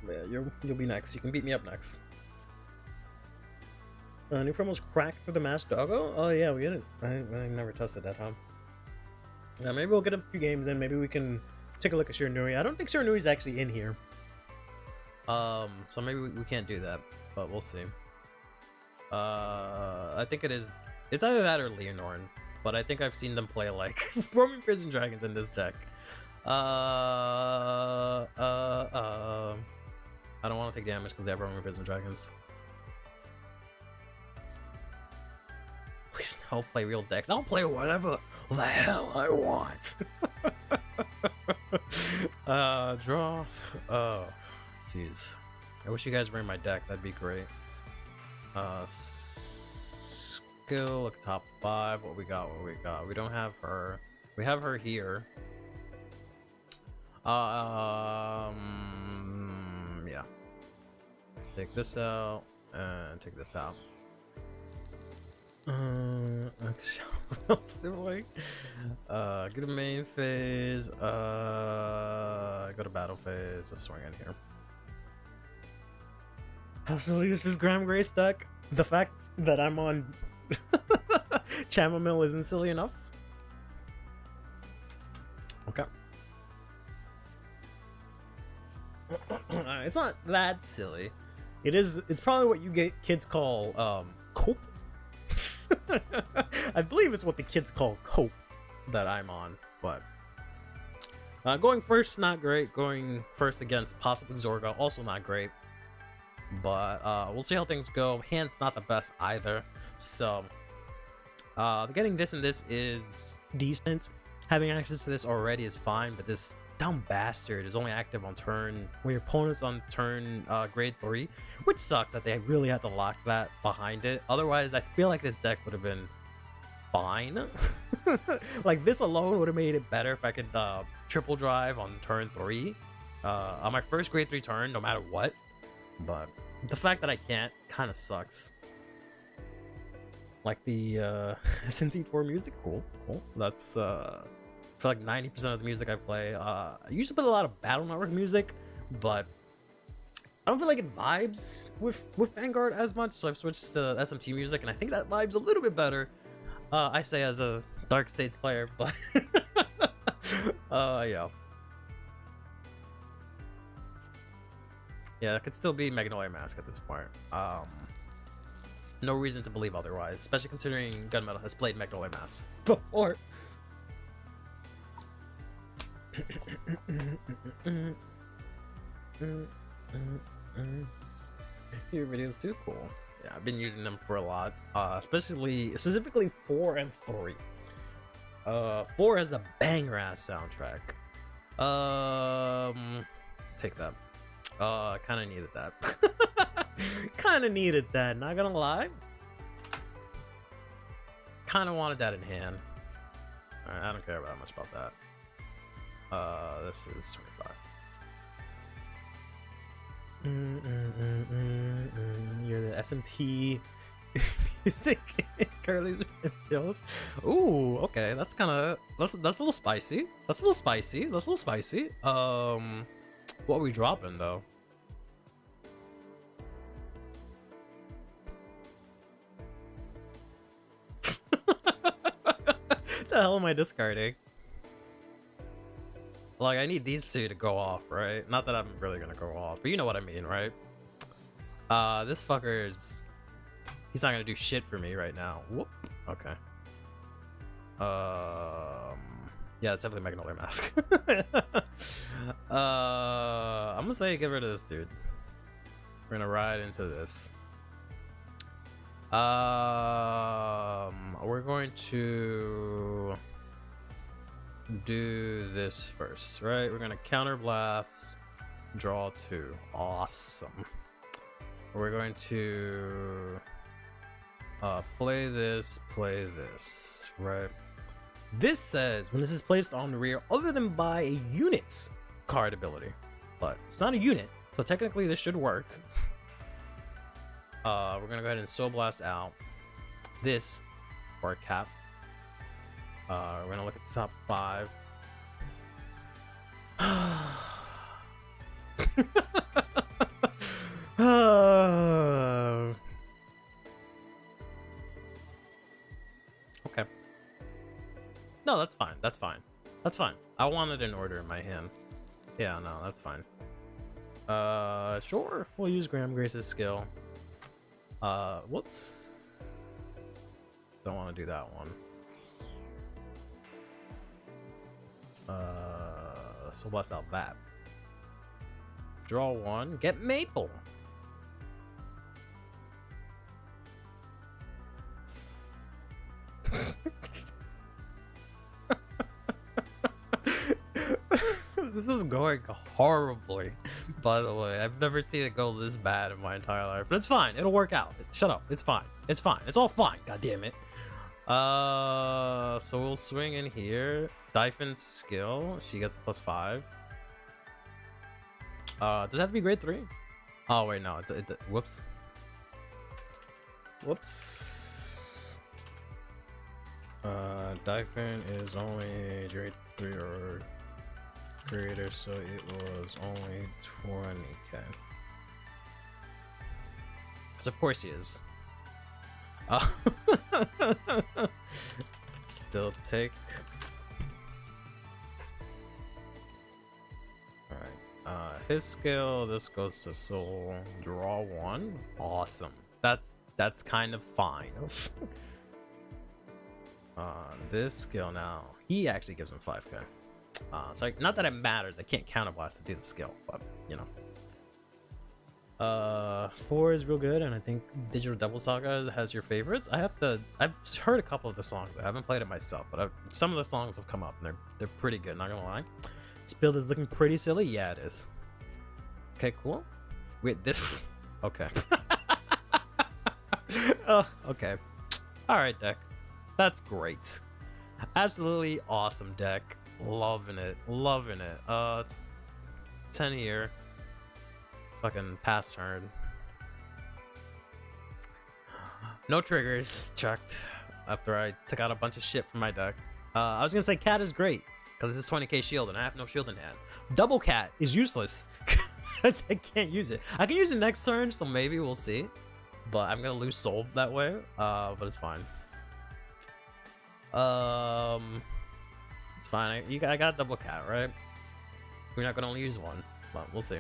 Yeah, you'll be next. You can beat me up next. New promos cracked for the masked doggo. Oh yeah, we didn't. I never tested that, huh? Yeah, maybe we'll get a few games in. Maybe we can take a look at Shiranui. I don't think Shiranui's actually in here. So maybe we can't do that, but we'll see. I think it's either that or Leonorn, but I think I've seen them play like Roman Prison Dragons in this deck. I don't want to take damage because they have Roman Prison Dragons. Please don't play real decks. I'll play whatever the hell I want. Draw. Oh, jeez. I wish you guys were in my deck. That'd be great. Skill, look, top 5. What we got? We don't have her. We have her here. Yeah. Take this out and take this out. What else do I get a main phase, go to battle phase, just swing in here. Hopefully this is GramGrace deck. The fact that I'm on Chamomile isn't silly enough. Okay. It's not that silly. It's probably what you kids call cope. I believe it's what the kids call cope that I'm on, but going first, not great. Going first against possibly Zorga, also not great. But we'll see how things go. Hand's not the best either, so getting this and this is decent. Having access to this already is fine, but this dumb bastard is only active on turn when your opponent's on turn grade 3, which sucks that they really had to lock that behind it. Otherwise, I feel like this deck would have been fine. Like, this alone would have made it better if I could triple drive on turn 3 on my first grade 3 turn, no matter what. But the fact that I can't kind of sucks. Like the SMT4 music, cool. That's I feel like 90% of the music I play. I usually play a lot of Battle Network music, but I don't feel like it vibes with Vanguard as much, so I've switched to SMT music, and I think that vibes a little bit better. I say as a Dark States player, but yeah. Yeah, it could still be Magnolia Mask at this point. No reason to believe otherwise, especially considering Gunmetal has played Magnolia Mask before. Your videos too, cool. Yeah, I've been using them for a lot, specifically 4 and 3. 4 has a banger ass soundtrack. Take that. I kind of needed that. Kind of needed that, not gonna lie. Kind of wanted that in hand. Alright, I don't care about much about that. This is 25. You're the SMT music Curly's videos. Ooh, okay, that's a little spicy. That's a little spicy. What are we dropping though? The hell am I discarding? Like, I need these two to go off, right? Not that I'm really gonna go off, but you know what I mean, right? This fucker's... He's not gonna do shit for me right now. Whoop. Okay. Yeah, it's definitely Magnolia Mask. I'm gonna say get rid of this dude. We're gonna ride into this. We're going to do this first, right? We're gonna counter blast Draw 2. Awesome. We're going to play this, right? This says when this is placed on the rear other than by a unit's card ability, but it's not a unit, so technically this should work. We're gonna go ahead and Soul Blast out this for a cap. We're gonna look at the top 5. Okay. No, that's fine. That's fine. That's fine. I wanted an order in my hand. Yeah, no, that's fine. Sure. We'll use GramGrace's skill. Whoops. Don't want to do that one. So blast out that. Draw 1. Get Maple. This is going horribly, by the way. I've never seen it go this bad in my entire life. But it's fine. It'll work out. Shut up. It's fine. It's fine. It's all fine. God damn it. So we'll swing in here. Dyphon's skill. She gets +5. Does it have to be grade 3? Oh, wait, no. Whoops. Whoops. Dyphon is only grade 3 or greater, so it was only 20k. Because of course he is. Still take. Alright. His skill, this goes to Soul. Draw 1. Awesome. That's kind of fine. This skill now, he actually gives him 5k. So not that it matters, I can't counterblast to do the skill, but you know. 4 is real good, and I think Digital Devil Saga has your favorites. I've heard a couple of the songs. I haven't played it myself, but some of the songs have come up, and they're pretty good, not gonna lie. This build is looking pretty silly. Yeah, it is. Okay, cool. Wait, this. Okay. Oh, okay. All right, deck. That's great. Absolutely awesome deck. Loving it. Loving it. 10 here. Fucking pass turn. No triggers checked after I took out a bunch of shit from my deck. I was gonna say cat is great because this is 20k shield and I have no shield in hand. Double cat is useless because I can't use it. I can use it next turn, so maybe we'll see. But I'm gonna lose soul that way. But it's fine. It's fine. I got double cat, right? We're not gonna only use one, but we'll see.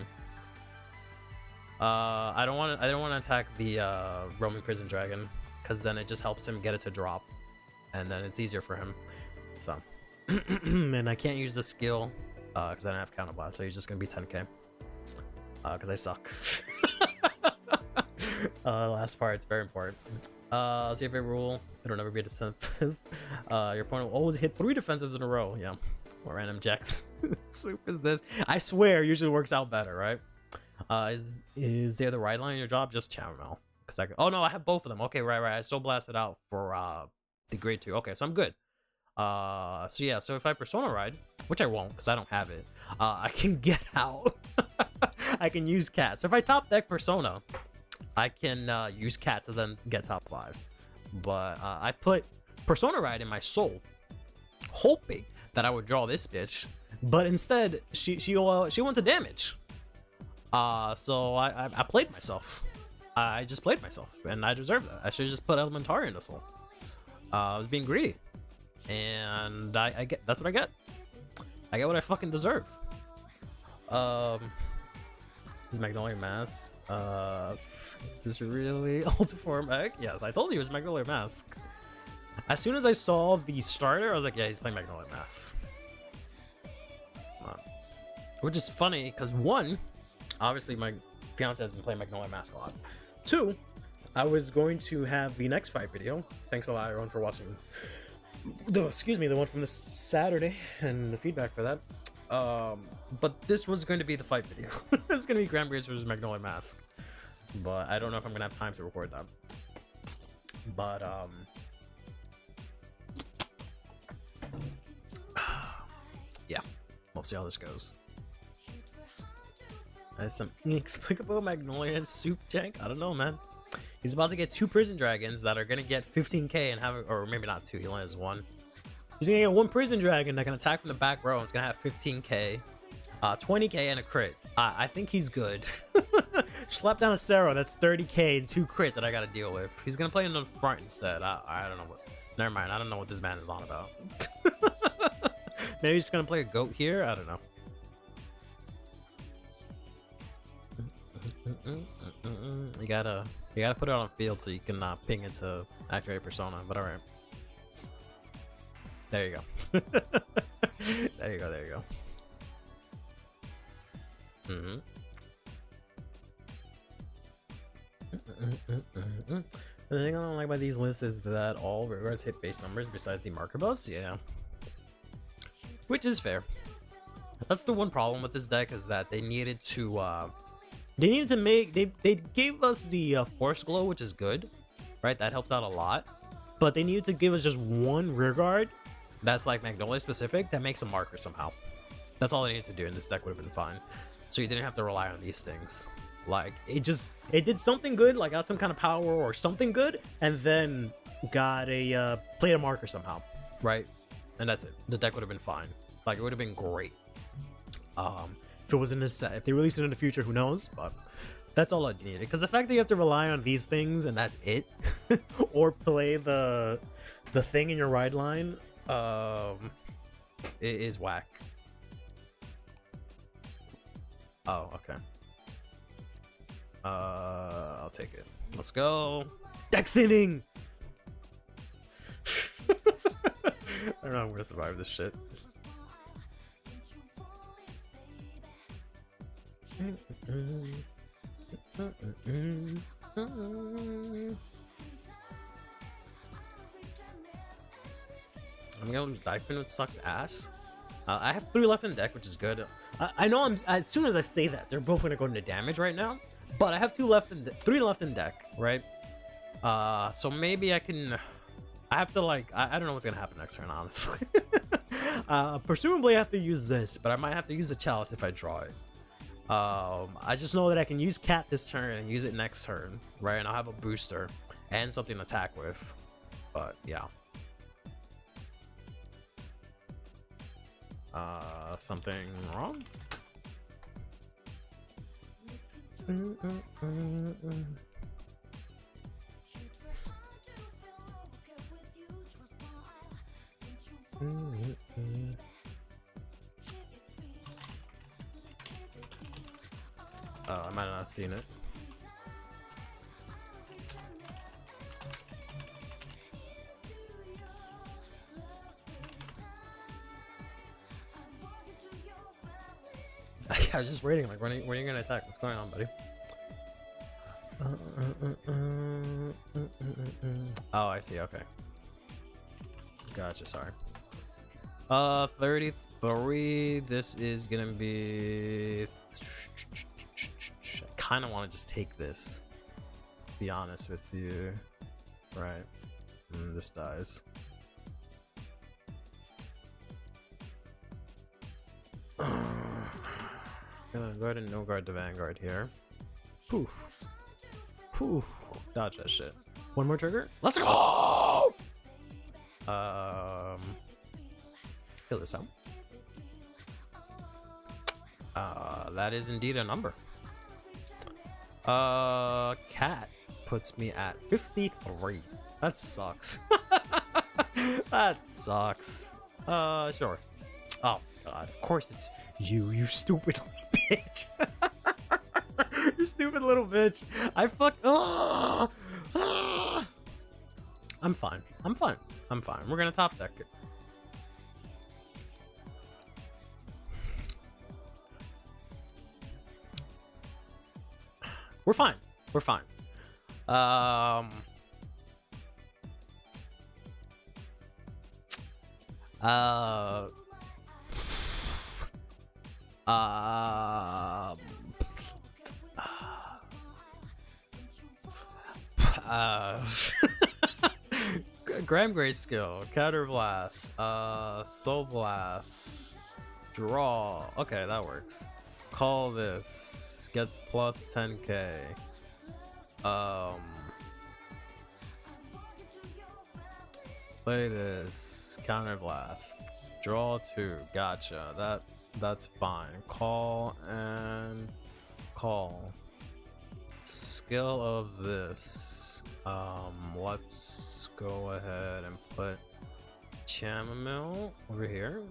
I don't want to attack the Roman Prison Dragon because then it just helps him get it to drop, and then it's easier for him. So, and I can't use the skill because I don't have counterblast, so he's just gonna be 10k. Because I suck. Last part, it's very important. Let's see if I rule. It'll never be a defensive. Your opponent will always hit 3 defensives in a row. Yeah. What random jacks soup is this? I swear, usually works out better, right? Is there the right line in your job? Just Chamomile. Oh no, I have both of them. Okay, right. I still blasted out for the grade 2. Okay, so I'm good. So yeah, so if I Persona Ride, which I won't because I don't have it, I can get out. I can use Cat. So if I top deck Persona, I can use Cat to then get top 5. But I put Persona Ride in my soul, hoping that I would draw this bitch. But instead, she went to damage. So I played myself. I just played myself, and I deserve that. I should just put Elementary into soul. I was being greedy, and that's what I get. I get what I fucking deserve. Is Magnolia Mask? Is this really Ultiform Egg? Yes, I told you it was Magnolia Mask. As soon as I saw the starter, I was like, yeah, he's playing Magnolia Mask. Which is funny, because 1, obviously my fiance has been playing Magnolia Mask a lot. 2, I was going to have the next fight video. Thanks a lot, everyone, for watching. Excuse me, the one from this Saturday and the feedback for that. But this was going to be the fight video. It was going to be GramGrace versus Magnolia Mask. But I don't know if I'm going to have time to record that. But, yeah, we'll see how this goes. That's some inexplicable Magnolia soup tank. I don't know, man. He's about to get 2 prison dragons that are going to get 15k and have, or maybe not 2, he only has 1. He's going to get 1 prison dragon that can attack from the back row and it's going to have 15k, 20k, and a crit. I think he's good. Slap down a Sero, that's 30k and 2 crit that I got to deal with. He's going to play in the front instead. I don't know what. Never mind, I don't know what this man is on about. Maybe he's going to play a goat here? I don't know. You gotta put it on field so you can ping into activate persona, but alright. There you go. There you go. The thing I don't like about these lists is that all regards hit base numbers besides the marker buffs, yeah. Which is fair. That's the one problem with this deck, is that they needed to make they gave us the force glow, which is good, right? That helps out a lot, but they needed to give us just one rear guard that's like Magnolia specific that makes a marker somehow. That's all they needed to do, and this deck would have been fine. So you didn't have to rely on these things. Like it did something good, like got some kind of power or something good, and then got a played a marker somehow, right? And that's it. The deck would have been fine. Like it would have been great. If it was in this set, if they released it in the future, who knows? But that's all I needed. Because the fact that you have to rely on these things and that's it, or play the thing in your ride line, it is whack. Oh, okay. I'll take it. Let's go. Deck thinning. I don't know how I'm gonna survive this shit. I'm gonna lose Dyphon, which sucks ass. I have 3 left in the deck, which is good. I know as soon as I say that, they're both gonna go into damage right now. But I have 3 left in deck, right? So maybe I can. I have to like. I don't know what's gonna happen next turn, honestly. Presumably I have to use this, but I might have to use a chalice if I draw it. I just know that I can use Cat this turn and use it next turn, right? And I'll have a booster and something to attack with. But yeah. Something wrong? I might not have seen it. I was just waiting, like, when are you gonna attack? What's going on, buddy? Oh, I see, okay. Gotcha, sorry. 33, this is gonna be... I kinda wanna just take this, to be honest with you. Right. This dies. Gonna go ahead and no guard the Vanguard here. Poof. Poof. Dodge that shit. One more trigger. Let's go! Fill this out. That is indeed a number. Cat puts me at 53. That sucks. That sucks. Sure. Oh god, of course it's you stupid bitch. You stupid little bitch. I fucked. Oh! Ah! I'm fine. I'm fine. I'm fine. We're gonna top deck it. We're fine. We're fine. Uh, GramGrace skill, Counter Blast, Soul Blast, Draw. Okay, that works. Call this, gets plus 10k. Play this, Counter Blast, Draw 2. Gotcha. That's fine. Call and call. Skill of this. Let's go ahead and put Chamomile over here,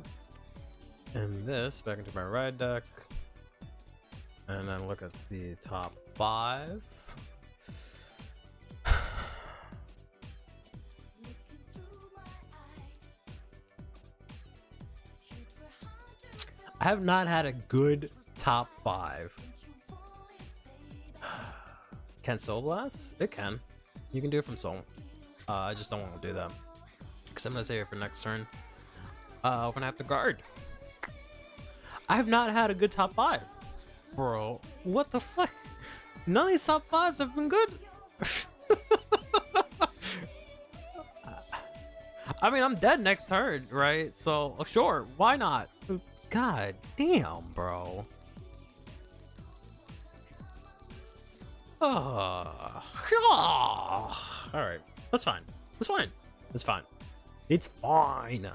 and this back into my ride deck, and then look at the top 5. I have not had a good top 5. Can Soul Blast? It can. You can do it from Soul. I just don't want to do that, because I'm gonna save it for next turn. I'm gonna have to guard. I have not had a good top 5, bro. What the fuck? None of these top 5s have been good. I mean, I'm dead next turn, right? So sure, why not? God damn, bro. All right, that's fine. That's fine. It's fine. It's fine.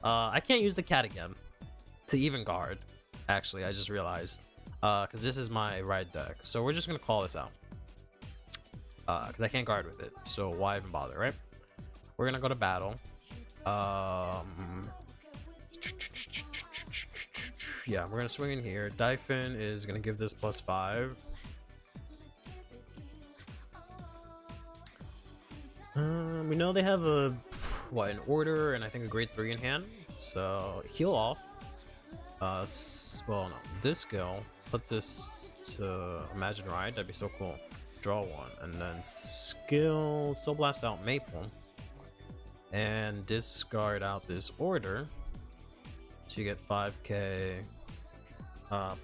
I can't use the cat again to even guard. Actually, I just realized, because this is my ride deck. So we're just gonna call this out, because I can't guard with it. So why even bother, right? We're gonna go to battle. Yeah, we're gonna swing in here. Dyphon is gonna give this plus 5. We know they have an order and I think a grade 3 in hand. So heal off. Well, no, this skill. Put this to Imagine Ride. That'd be so cool. Draw 1, and then skill Soul Blast out Maple, and discard out this order. So you get 5k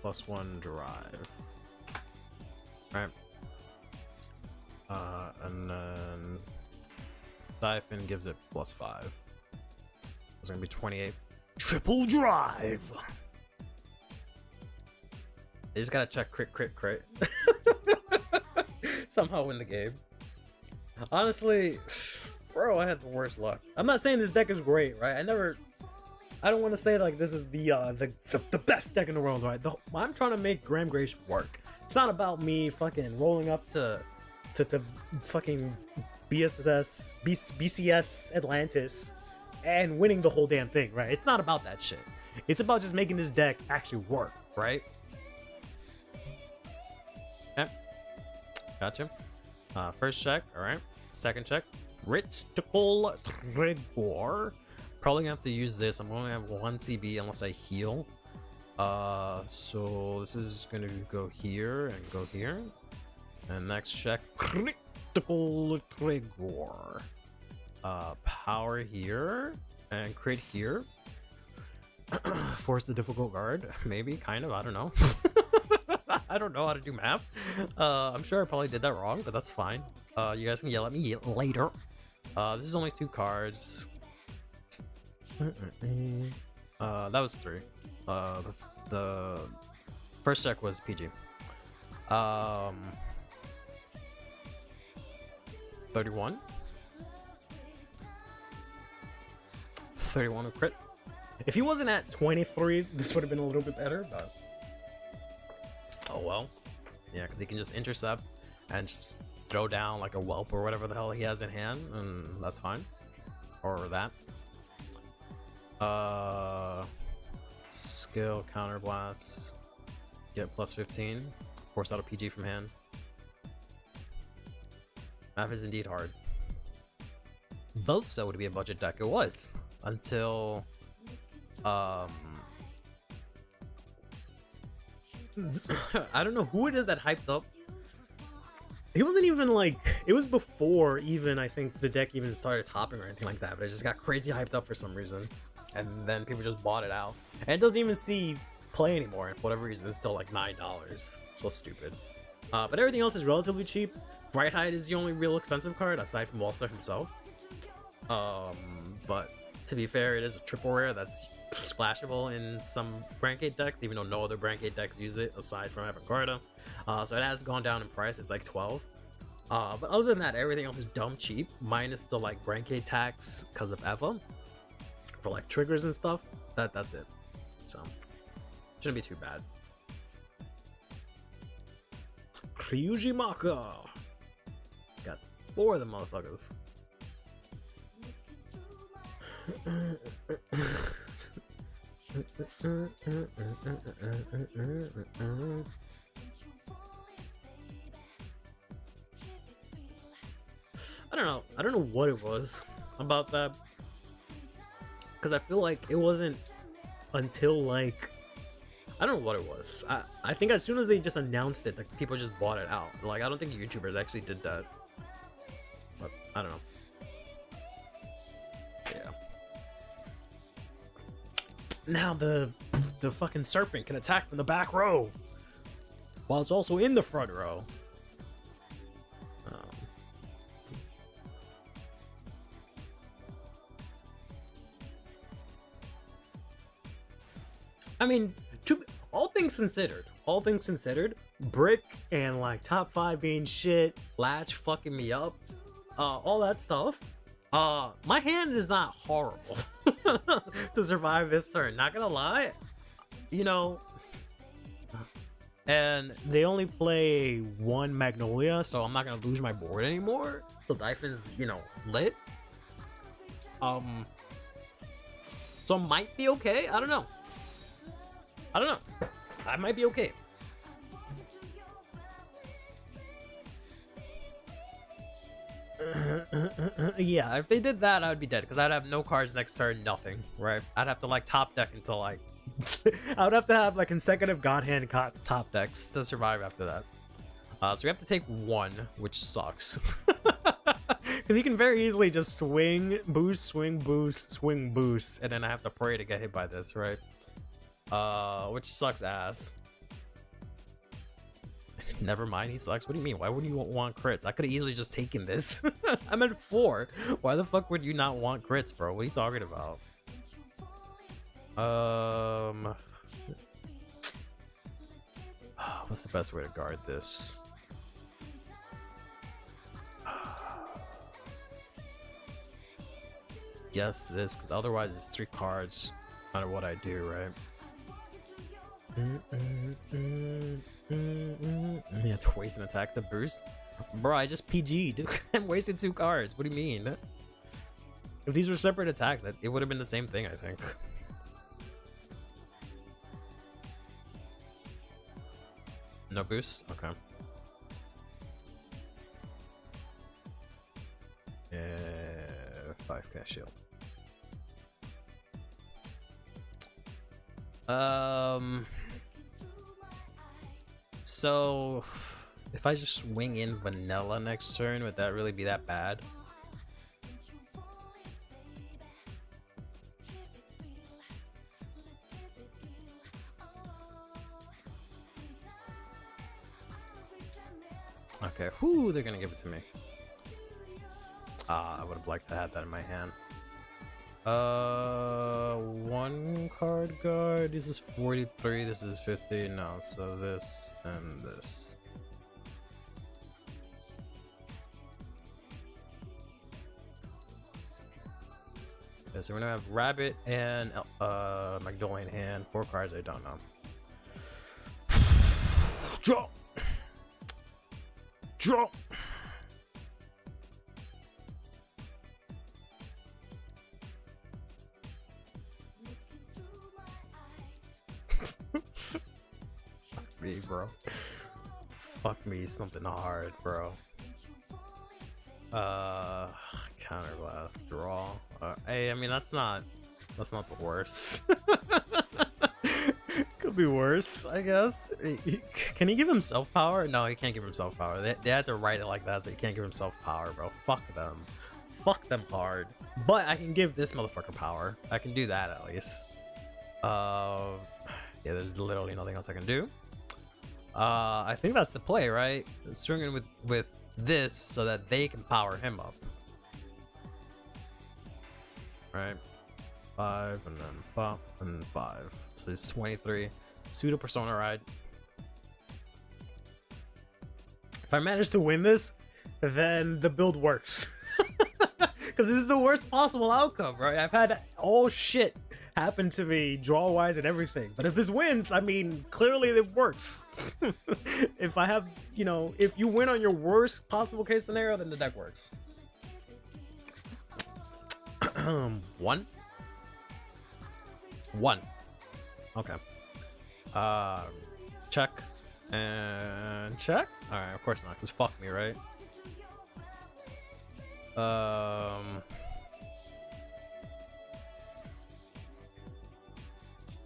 plus 1 drive. Right. And then Dyphon gives it plus 5. It's gonna be 28. Triple drive! You just gotta check crit. Somehow win the game. Honestly, bro, I had the worst luck. I'm not saying this deck is great, right? I don't want to say like this is the best deck in the world, right? I'm trying to make GramGrace work. It's not about me fucking rolling up to fucking BCS Atlantis and winning the whole damn thing, right? It's not about that shit. It's about just making this deck actually work, right? Yeah. Gotcha. First check, alright. Second check. Ritual Trigor. Probably gonna have to use this. I'm gonna have 1 CB unless I heal. So this is gonna go here and go here. And next check. Critical Trigor. Power here and crit here. Force the difficult guard, maybe, kind of, I don't know. I don't know how to do math. I'm sure I probably did that wrong, but that's fine. You guys can yell at me later. This is only 2 cards. That was 3. The first check was PG. 31. 31 of crit. If he wasn't at 23, this would have been a little bit better, but oh well. Yeah, because he can just intercept and just throw down like a whelp or whatever the hell he has in hand, and that's fine. Or that. Skill Counter Blast. Get plus 15. Force out a PG from hand. Math is indeed hard. Vosa would be a budget deck. It was until I don't know who it is that hyped up. It wasn't even like, it was before even I think the deck even started topping or anything like that, but it just got crazy hyped up for some reason, and then people just bought it out, and it doesn't even see play anymore, and for whatever reason it's still like $9. So stupid. But everything else is relatively cheap. Brighthide is the only real expensive card aside from Wallstar himself. But to be fair, it is a triple rare that's splashable in some Brandgate decks, even though no other Brandgate decks use it aside from Vanguard. So it has gone down in price. It's like 12. But other than that, everything else is dumb cheap, minus the like Brandgate tax because of Eva for like triggers and stuff. That's it. So shouldn't be too bad. Ryuji Maka. Got 4 of them motherfuckers. I don't know what it was about that, because I feel like it wasn't until like, I don't know what it was. I think as soon as they just announced it, like people just bought it out. Like I don't think YouTubers actually did that, but I don't know. Yeah. Now the fucking serpent can attack from the back row, while it's also in the front row. I mean, all things considered, Brick and like top 5 being shit, Latch fucking me up, all that stuff. My hand is not horrible to survive this turn. Not gonna lie, you know. And they only play 1 Magnolia, so I'm not gonna lose my board anymore. So Dyphon's, you know, lit. So it might be okay. I don't know. I might be okay. Yeah, if they did that, I would be dead, because I'd have no cards next turn, nothing, right? I'd have to like top deck until like I would have to have like consecutive God Hand top decks to survive after that. So we have to take 1, which sucks. Because you can very easily just swing, boost, swing, boost, swing, boost, and then I have to pray to get hit by this, right? Which sucks ass. Never mind, he sucks. What do you mean? Why wouldn't you want crits? I could have easily just taken this. I'm at 4. Why the fuck would you not want crits, bro? What are you talking about? What's the best way to guard this? Guess this, because otherwise it's 3 cards no matter what I do, right? You have to waste an attack to boost? Bro, I just PG'd. I'm wasting 2 cards. What do you mean? If these were separate attacks, it would have been the same thing, I think. No boost? Okay. 5k shield. So if I just swing in vanilla next turn, would that really be that bad? Okay, whoo, they're gonna give it to me. I would have liked to have that in my hand. 1 card guard. This is 43. This is 50. No, so this and this. Okay, so we're gonna have Rabbit and Magnolia in hand. 4 cards I don't know. Draw. Draw. Fuck me, bro. Fuck me, something hard, bro. Counterblast, draw. Hey, I mean that's not the worst. Could be worse, I guess. Can he give himself power? No, he can't give himself power. They had to write it like that, so he can't give himself power, bro. Fuck them. Fuck them hard. But I can give this motherfucker power. I can do that at least. Yeah, there's literally nothing else I can do. I think that's the play, right? Swinging with this so that they can power him up. Right? 5 and then pop and 5. So it's 23. Pseudo Persona ride. If I manage to win this, then the build works. Because this is the worst possible outcome, right? I've had all shit happen to me draw-wise and everything. But if this wins, I mean, clearly it works. If I have, you know, if you win on your worst possible case scenario, then the deck works. 1. Okay. Check and check. All right, of course not, because fuck me, right?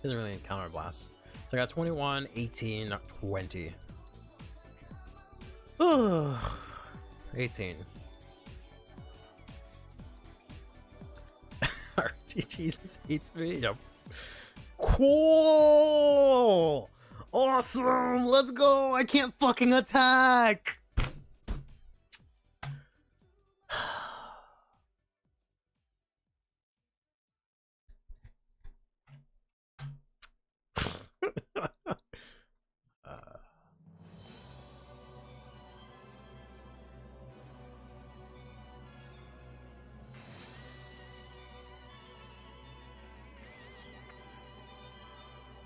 Doesn't really encounter blast. So I got 21, 18, 20. 18. Jesus hates me. Yep. Cool. Awesome. Let's go. I can't fucking attack.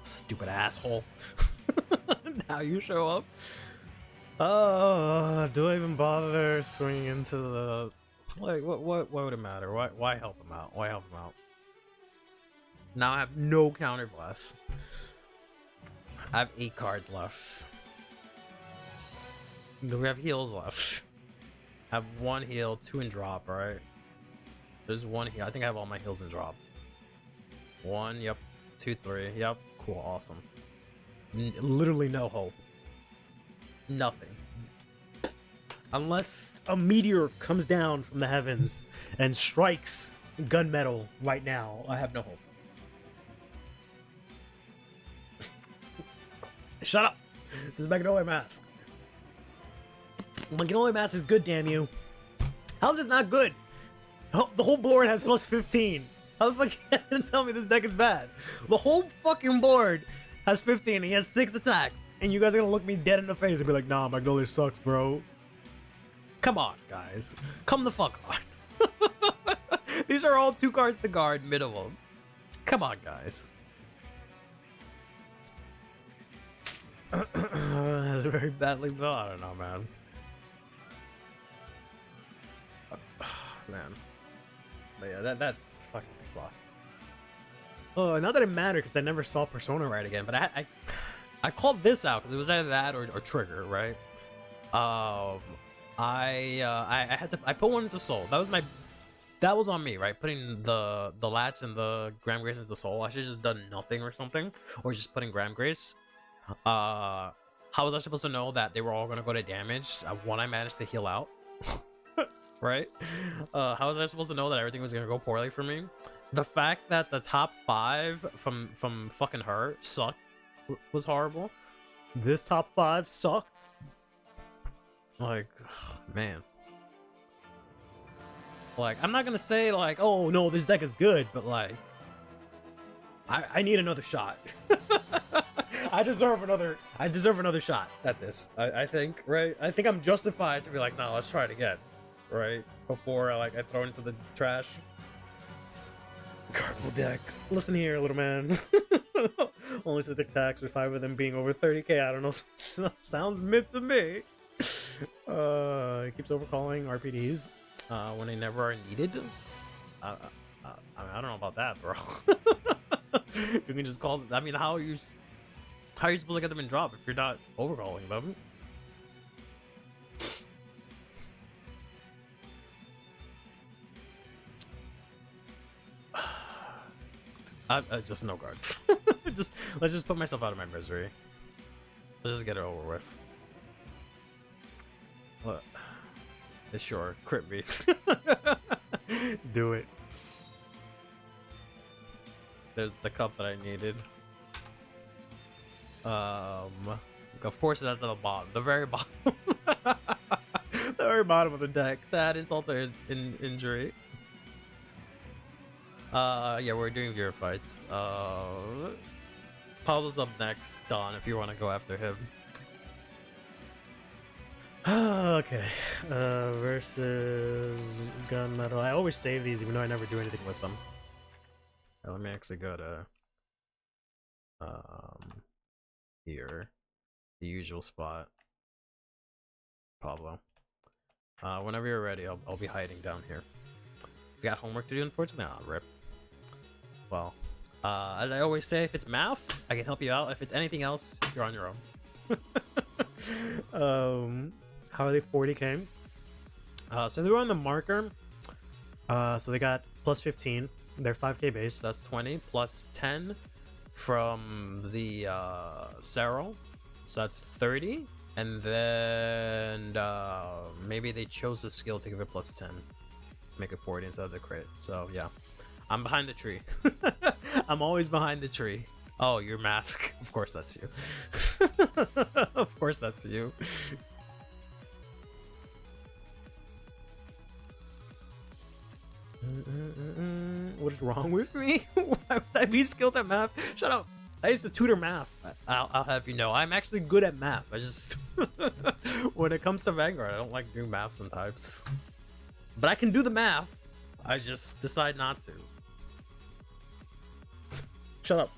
Stupid asshole. Now you show up. Oh, do I even bother swinging into the... Like, what would it matter? Why help him out? Why help him out? Now I have no counter blast. I have 8 cards left. Do we have heals left? I have 1 heal, 2 in drop, right? There's 1 heal. I think I have all my heals in drop. 1, yep. 2, 3, yep. Cool, awesome. Literally no hope. Nothing. Unless a meteor comes down from the heavens and strikes gunmetal right now, I have no hope. Shut up! This is Magnolia Mask. Magnolia Mask is good, damn you. How's this not good? Oh, the whole board has plus 15. How the fuck you can tell me this deck is bad? The whole fucking board has 15 and he has 6 attacks. And you guys are gonna look me dead in the face and be like, nah, Magnolia sucks, bro. Come on, guys. Come the fuck on. These are all 2 cards to guard minimum. Come on, guys. That's very badly built. I don't know, man. Man. But yeah, that's fucking sucked. Oh, not that it mattered because I never saw Persona right again, but I called this out because it was either that or Trigger, right? I put 1 into Soul. That was on me, right? Putting the latch and the GramGrace into Soul. I should have just done nothing or something, or just putting GramGrace. How was I supposed to know that they were all gonna go to damage? One, I managed to heal out. Right? How was I supposed to know that everything was gonna go poorly for me? The fact that the top 5 from fucking her sucked was horrible. This top 5 sucked. Like, man. Like, I'm not gonna say like, Oh no, this deck is good, but like, I need another shot. I deserve another shot at this. I think, right? I think I'm justified to be like, no, let's try it again, right? Before I throw it into the trash. Garble deck. Listen here, little man. Only 6 attacks with 5 of them being over 30k. I don't know. Sounds mid to me. It keeps overcalling RPDs when they never are needed. I don't know about that, bro. You can just call them. I mean, how are you supposed to get them in drop if you're not overcalling them? Just no guard. Let's just put myself out of my misery. Let's just get it over with. What? Sure, crit me. do it. There's the cup that I needed. Of course, it's at the bottom, the very bottom, the very bottom of the deck. To add insult to injury. Yeah, we're doing viewer fights. Pablo's up next. Don, if you want to go after him. Okay. Versus Gunmetal. I always save these, even though I never do anything with them. Let me actually go to here, the usual spot. Pablo. Whenever you're ready, I'll be hiding down here. We got homework to do, unfortunately. Ah, rip. Well, as I always say, if it's math, I can help you out. If it's anything else, you're on your own. How are they 40k? So they were on the marker. So they got plus 15. They're 5k base. That's 20 plus 10 from the Serral. So that's 30. And then maybe they chose a skill to give it plus 10. Make it 40 instead of the crit. So yeah, I'm behind the tree. I'm always behind the tree. Oh, your mask. Of course that's you. Of course that's you. What is wrong with me? Why would I be skilled at math? Shut up. I used to tutor math. I'll have you know, I'm actually good at math. I just when it comes to Vanguard, I don't like doing math sometimes. But I can do the math. I just decide not to. Shut up.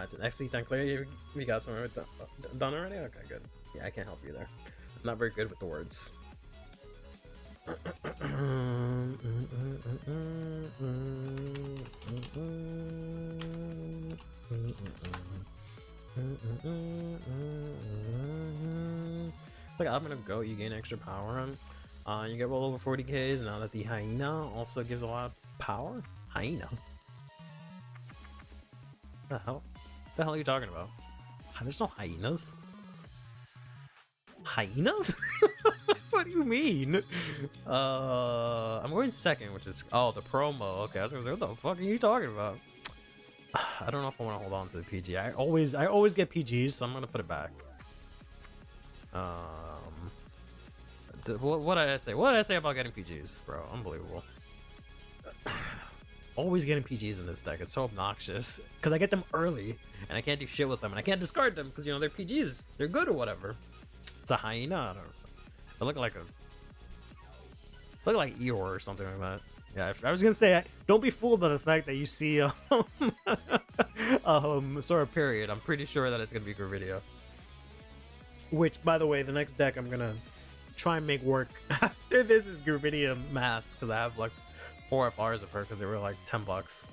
It's an XC thank you. We got somewhere done already? Okay, good. Yeah, I can't help you there. I'm not very good with the words. Like, I'm gonna go. You gain extra power. You get well over 40Ks now that the hyena also gives a lot of power. Hyena. The hell? What the hell are you talking about? There's no hyenas. Hyenas? What do you mean? I'm going second, which is the promo. Okay, I was gonna say, what the fuck are you talking about? I don't know if I want to hold on to the PG. I always get PGs, so I'm gonna put it back. What did I say? What did I say about getting PGs, bro? Unbelievable. Always getting PGs in this deck. It's so obnoxious because I get them early and I can't do shit with them and I can't discard them because, you know, they're PGs. They're good or whatever. It's a hyena. I don't know. I look like Eeyore or something like that. Yeah, I was gonna say, don't be fooled by the fact that you see Sora period. I'm pretty sure that it's gonna be Gravidia. Which, by the way, the next deck I'm gonna try and make work after this is Gravidia Mask, because I have like 4 FRs of her because they were like $10.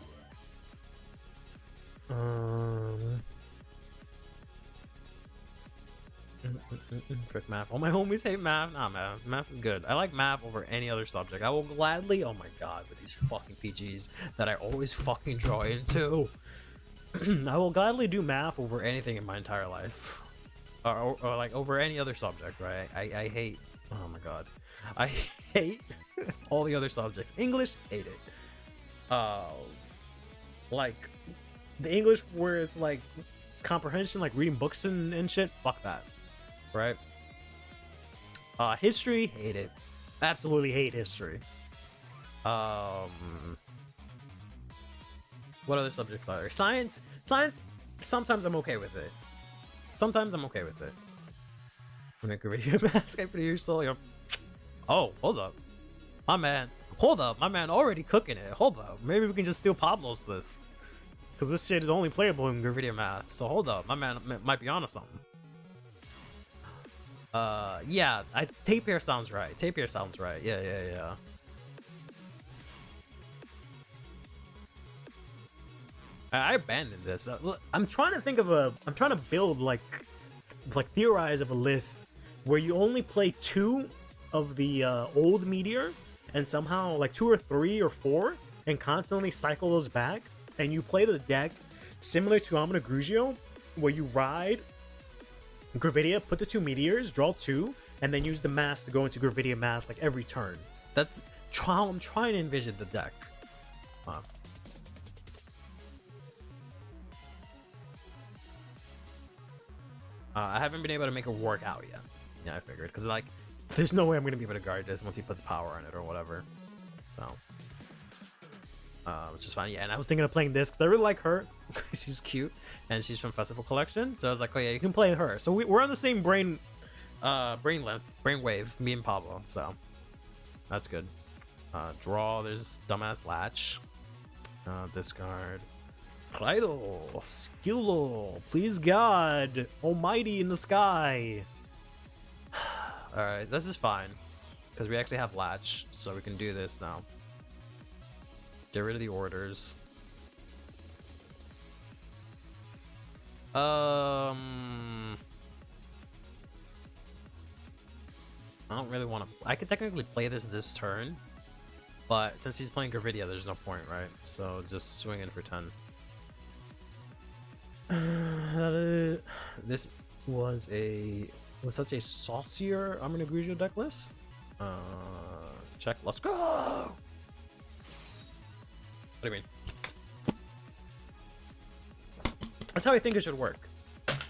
Frick math. All my homies hate math. Nah, man. Math is good. I like math over any other subject. I will gladly, oh my god, with these fucking PGs that I always fucking draw into. I will gladly do math over anything in my entire life. Or like over any other subject, right? I hate, oh my god. I hate all the other subjects. English, hate it. Like, the English where it's like comprehension, like reading books and shit, fuck that. Right? History, hate it. Absolutely hate history. What other subjects are there? Science, sometimes I'm okay with it. Sometimes I'm okay with it. I'm gonna create a mask for your soul. Oh, hold up. My man. Hold up. My man already cooking it. Hold up. Maybe we can just steal Pablo's list. Because this shit is only playable in Gravidia Mask. So hold up. My man might be onto something. Yeah. Tapier sounds right. Tapier sounds right. Yeah. I abandoned this. I'm trying to think of I'm trying to build like theorize of a list where you only play 2 of the old meteor and somehow like 2 or 3 or 4 and constantly cycle those back, and you play the deck similar to Amina Grugio where you ride Gravidia, put the 2 meteors, draw 2, and then use the mask to go into Gravidia Mask like every turn. That's how I'm trying to envision the deck. I haven't been able to make it work out yet. Yeah, I figured, because like, there's no way I'm gonna be able to guard this once he puts power on it or whatever. So, which is fine. Yeah, and I was thinking of playing this because I really like her. She's cute, and she's from Festival Collection. So I was like, oh yeah, you can play her. So we're on the same brain wave, me and Pablo. So that's good. Draw. There's dumbass Latch. Discard. Clydo, Skillo, please God, Almighty in the sky. Alright, this is fine. Because we actually have Latch, so we can do this now. Get rid of the orders. I don't really want to... I could technically play this turn. But since he's playing Gravidia, there's no point, right? So just swing in for 10. This was such a saucier Armor Grigio deck list. Check. Let's go. What do you mean? That's how I think it should work,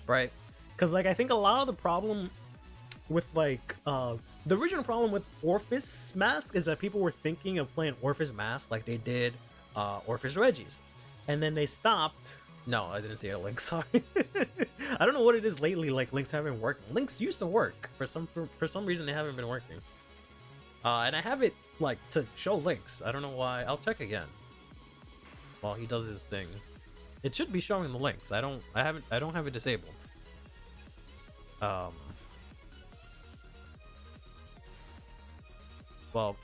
right? Because like I think a lot of the problem with like the original problem with Orphis Mask is that people were thinking of playing Orphis Mask like they did Orphis Regis, and then they stopped. No, I didn't see a link. Sorry. I don't know what it is lately. Like links haven't been working. Links used to work for some reason. They haven't been working. And I have it like to show links. I don't know why. I'll check again while he does his thing. It should be showing the links. I don't have it disabled. Well.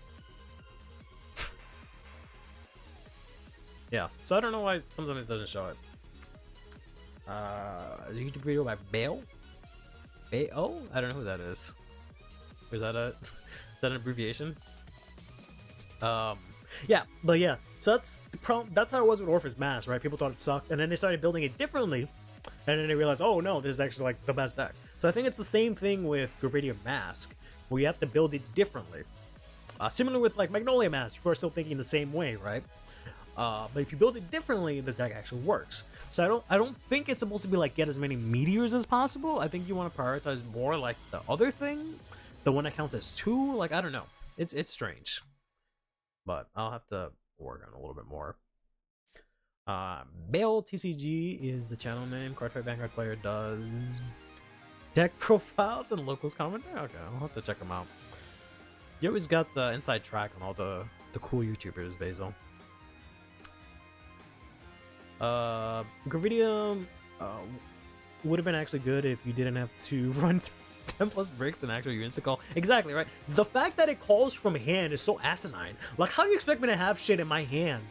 Yeah. So I don't know why sometimes it doesn't show it. YouTube video by Bail? Bayo? I don't know who that is. Is that an abbreviation? Yeah, but yeah. So that's the problem. That's how it was with Orphis Mask, right? People thought it sucked, and then they started building it differently, and then they realized, oh no, this is actually like the best deck. So I think it's the same thing with Gravidia Mask, where you have to build it differently. Similar with like Magnolia Mask, people are still thinking the same way, right? But if you build it differently, the deck actually works. So I don't think it's supposed to be like get as many meteors as possible. I think you want to prioritize more like the other thing, the one that counts as 2. Like I don't know, it's strange, but I'll have to work on a little bit more. Bail TCG is the channel name. CurlyHairedVanguard player does deck profiles and locals commentary. Okay, I'll have to check them out. You always got the inside track on all the cool YouTubers, Basil. Gravidia would have been actually good if you didn't have to run 10 plus bricks and actually insta-call. Exactly, right? The fact that it calls from hand is so asinine. Like, how do you expect me to have shit in my hand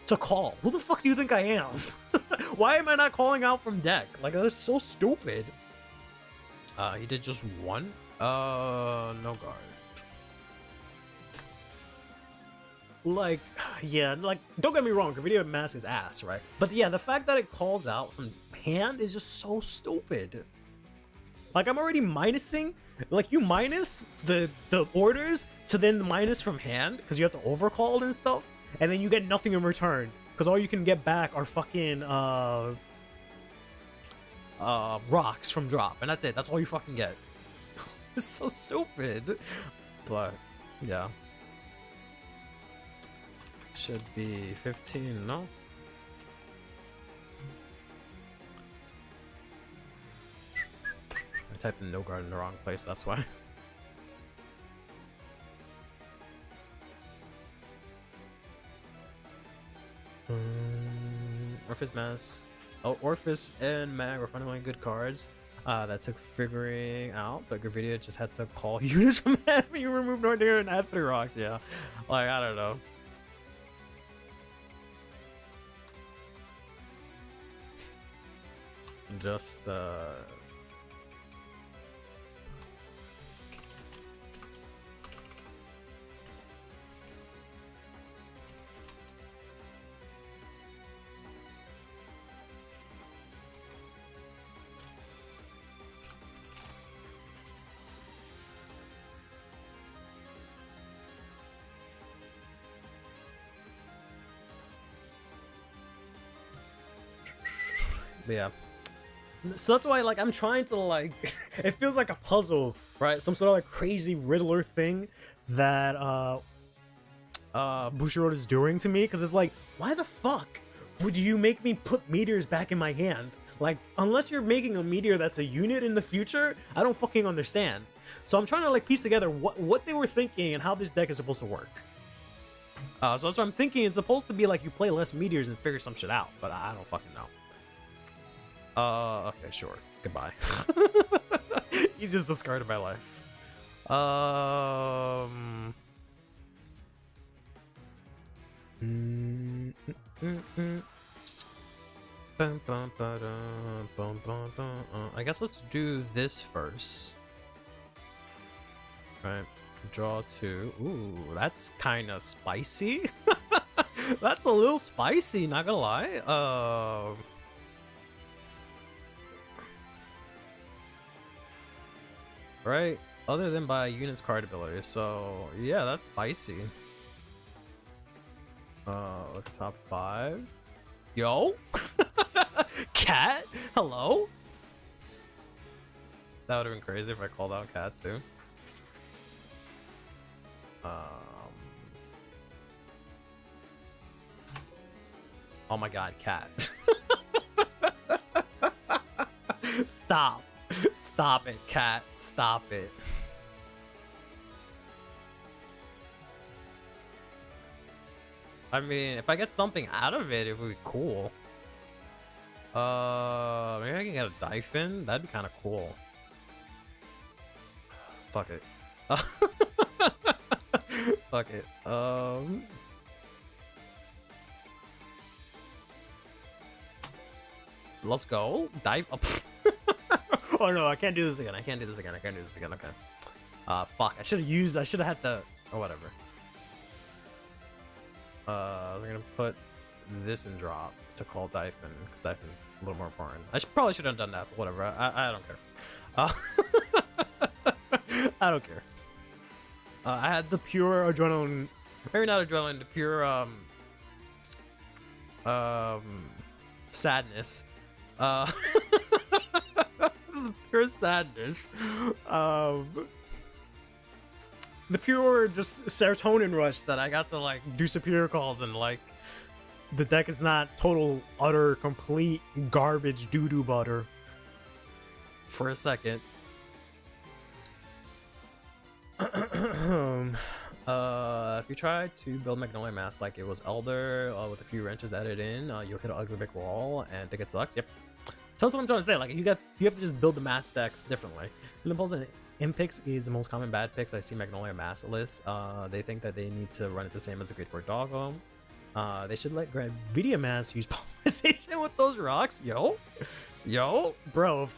to call? Who the fuck do you think I am? Why am I not calling out from deck? Like, that is so stupid. He did just 1? No guard. Like, yeah, like, don't get me wrong, Gravidia Mask is ass, right? But yeah, the fact that it calls out from hand is just so stupid. Like, I'm already minusing, like, you minus the orders to then minus from hand, because you have to overcall and stuff, and then you get nothing in return, because all you can get back are fucking, rocks from drop, and that's it. That's all you fucking get. It's so stupid. But, yeah. Should be 15, no? I typed in no guard in the wrong place, that's why. Orphis Mask. Oh, Orphis and Mag were fundamentally good cards. That took figuring out, but Gravidia just had to call units from hand. You removed Nordier and add 3 rocks, yeah. Like, I don't know. Just but yeah. So that's why, like, I'm trying to, like, it feels like a puzzle, right? Some sort of, like, crazy Riddler thing that, Bushiroad is doing to me, because it's like, why the fuck would you make me put meteors back in my hand? Like, unless you're making a meteor that's a unit in the future, I don't fucking understand. So I'm trying to, like, piece together what they were thinking and how this deck is supposed to work. So that's what I'm thinking. It's supposed to be like you play less meteors and figure some shit out, but I don't fucking know. Okay, sure. Goodbye. He's just discarded my life. I guess let's do this first. Right. Draw 2. Ooh, that's kind of spicy. That's a little spicy, not gonna lie. Right, other than by units card ability, so yeah, that's spicy. Top 5. Yo, cat. Hello. That would have been crazy if I called out cat too. Oh my god, cat. Stop. Stop it, cat. Stop it. I mean, if I get something out of it, it would be cool. Maybe I can get a Dyphon? That'd be kind of cool. Fuck it. Fuck it. Let's go. Dive up. Oh no, I can't do this again. I can't do this again. I can't do this again. Okay. Fuck. I should have had the. Oh, whatever. We're gonna put this in drop to call Dyphon, because Dyphon's a little more important. Probably should have done that, but whatever. I don't care. I don't care. I had the pure adrenaline, maybe not adrenaline, the pure sadness. The pure sadness. The pure just serotonin rush that I got to like do superior calls, and like the deck is not total, utter, complete garbage doo-doo butter for a second. If you try to build Magnolia Mask like it was Elder with a few wrenches added in, you'll hit an ugly brick wall and think it sucks. Yep. So that's what I'm trying to say. Like you have to just build the mask decks differently. Impulse and Impix is the most common bad picks I see Magnolia Mask list. They think that they need to run it the same as a Great for Doggo. They should let Gravidia Mask use polarization with those rocks. Yo, bro.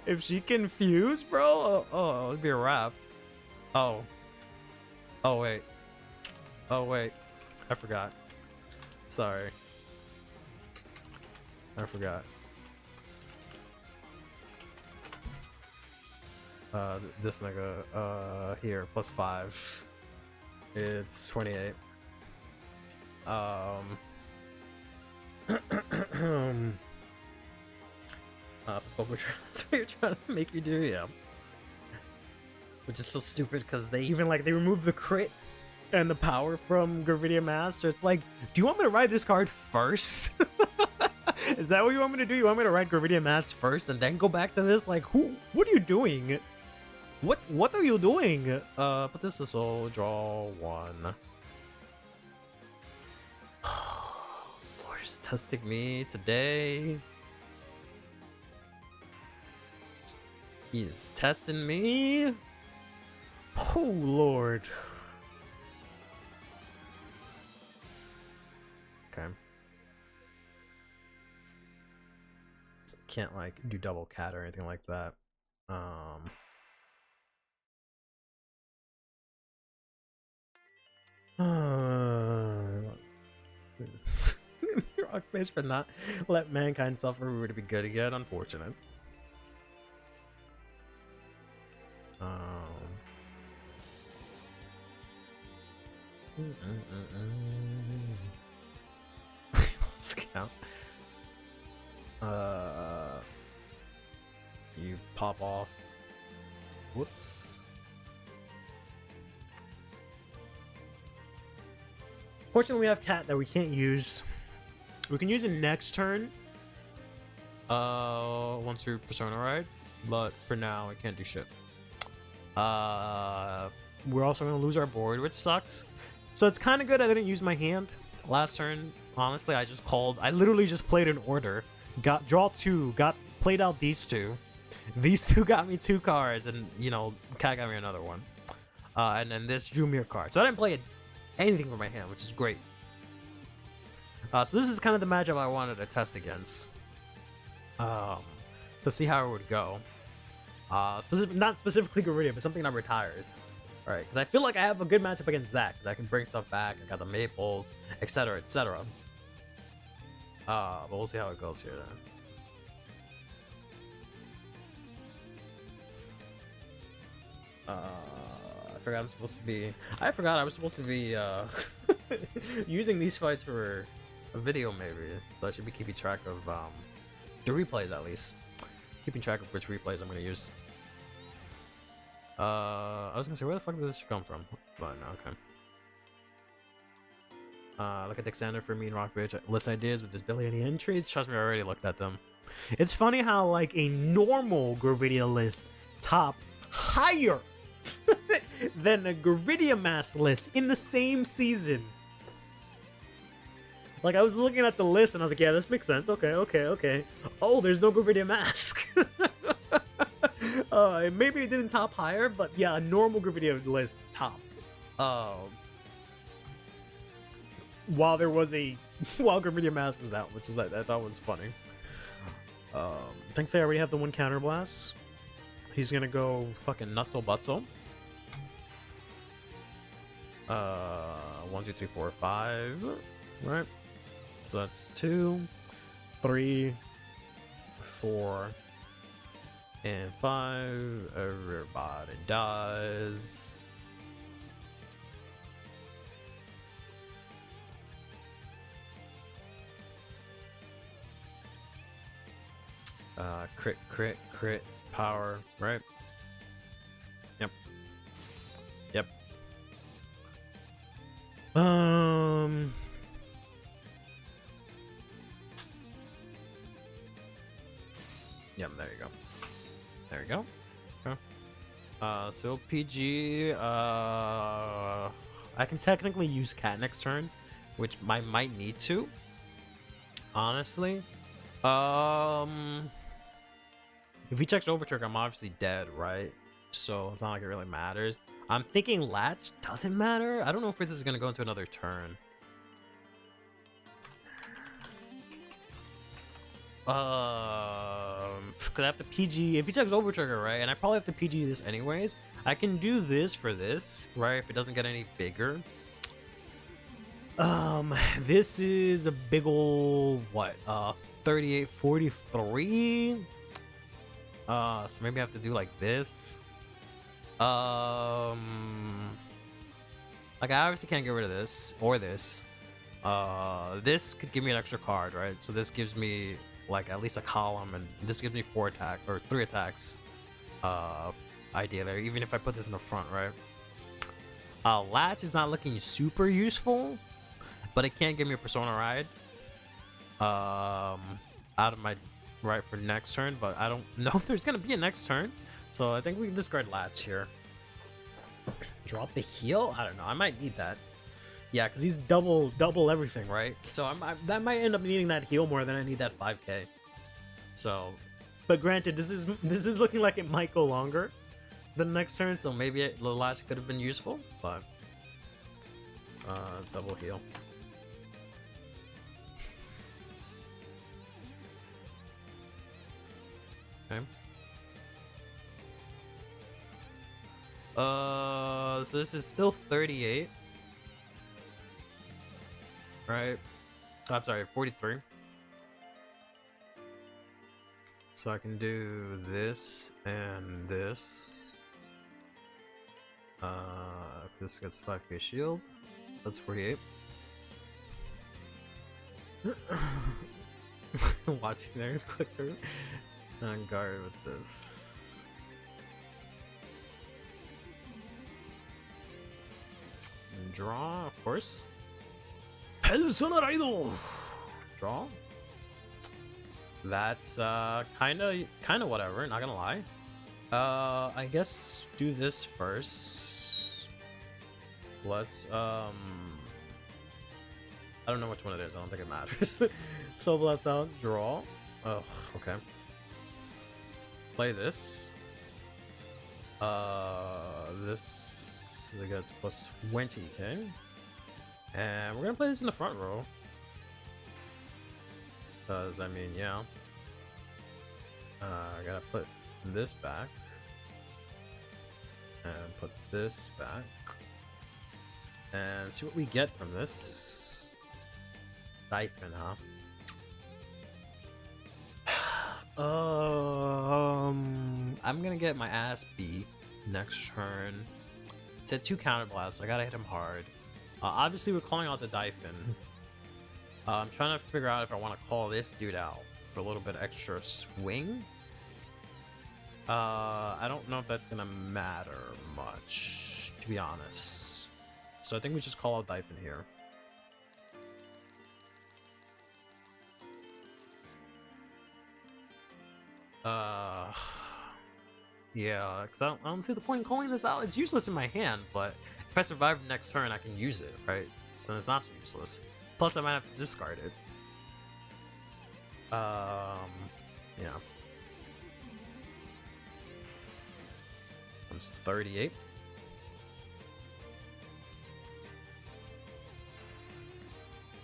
If she can fuse, bro, it'd be a wrap. Oh wait, I forgot. Sorry, I forgot. This nigga, here, +5. It's 28. That's what you're trying to make you do, yeah. Which is so stupid because they even they remove the crit and the power from Gravidia Mask. So it's like, do you want me to ride this card first? Is that what you want me to do? You want me to ride Gravidia Mask first and then go back to this? Like, what are you doing? What are you doing? Put this to soul, draw 1. Lord is testing me today. He is testing me. Oh, Lord. Okay. Can't, do double cat or anything like that. Rock Mage for not let mankind suffer. We were to be good again. Unfortunate. Scout. You pop off. Whoops. Fortunately, we have cat that we can't use. We can use it next turn. Once we persona ride, but for now I can't do shit. We're also gonna lose our board, which sucks. So it's kind of good I didn't use my hand. Last turn, honestly, I literally just played an order, got draw 2, played out these 2. These 2 got me 2 cards, and you know, cat got me another one. And then this drew me a card. So I didn't play anything from my hand, which is great. So this is kind of the matchup I wanted to test against. To see how it would go. Not specifically Garidia, but something that retires. Right, because I feel like I have a good matchup against that, because I can bring stuff back, I got the maples, etc, etc. But we'll see how it goes here then. I forgot I was supposed to be using these fights for a video maybe. So I should be keeping track of the replays at least. Keeping track of which replays I'm gonna use. I was gonna say, where the fuck did this come from? But no, okay. Look at Dexander for me and Rockbridge. List ideas with this billion entries. Trust me, I already looked at them. It's funny how like a normal Gravidia list top higher than a Gravidia mask list in the same season. Like, I was looking at the list and I was like, yeah, this makes sense. Okay. Oh, there's no Gravidia mask. Maybe it didn't top higher, but yeah, a normal Gravidia list topped. While Gravidia mask was out, which is I thought was funny. Thankfully, I already have the 1 counter blast. He's gonna go Fucking nutso butso. 1, 2, 3, 4, 5. Right. So that's 2, 3, 4, and 5. Everybody dies. Crit, power, right? Yep. Yep, there you go. There we go. Okay. So PG, I can technically use cat next turn, which I might need to. Honestly. If he checks Overturk, I'm obviously dead, right? So it's not like it really matters. I'm thinking Latch doesn't matter. I don't know if this is gonna go into another turn. Cause I have to PG if he checks Overtrigger, right? And I probably have to PG this anyways. I can do this for this, right? If it doesn't get any bigger. This is a big ol' what? 3843. So maybe I have to do like this. Like I obviously can't get rid of this or this. This could give me an extra card, right? So this gives me like at least a column, and this gives me 4 attack or 3 attacks. Ideally, even if I put this in the front, right? Latch is not looking super useful, but it can't give me a Persona Ride. Out of my right for next turn, but I don't know if there's gonna be a next turn, so I think we can discard Latch here. Drop the heal? I don't know. I might need that. Yeah, because he's double everything, right? So that might end up needing that heal more than I need that 5k. So, but granted, this is looking like it might go longer than the next turn, so maybe the Latch could have been useful, but double heal. Okay. So this is still 38. Right? I'm sorry, 43. So I can do this and this. This gets 5k shield. That's 48. Watch there, click through. And guard with this. And draw, of course. Draw. That's kind of whatever. Not gonna lie. I guess do this first. Let's I don't know which one it is. I don't think it matters. So blast out. Draw. Oh, okay. Play this. This gets plus 20, okay? And we're gonna play this in the front row. Because, I mean, yeah. I gotta put this back. And put this back. And see what we get from this. Siphon, huh? I'm gonna get my ass beat next turn. It's at 2 counterblasts, so I gotta hit him hard. Obviously, we're calling out the Dyphon. I'm trying to figure out if I want to call this dude out for a little bit extra swing. I don't know if that's gonna matter much, to be honest. So I think we just call out Dyphon here. Yeah, because I don't see the point in calling this out. It's useless in my hand, but if I survive next turn, I can use it, right? So it's not so useless. Plus, I might have to discard it. Yeah. Comes 38.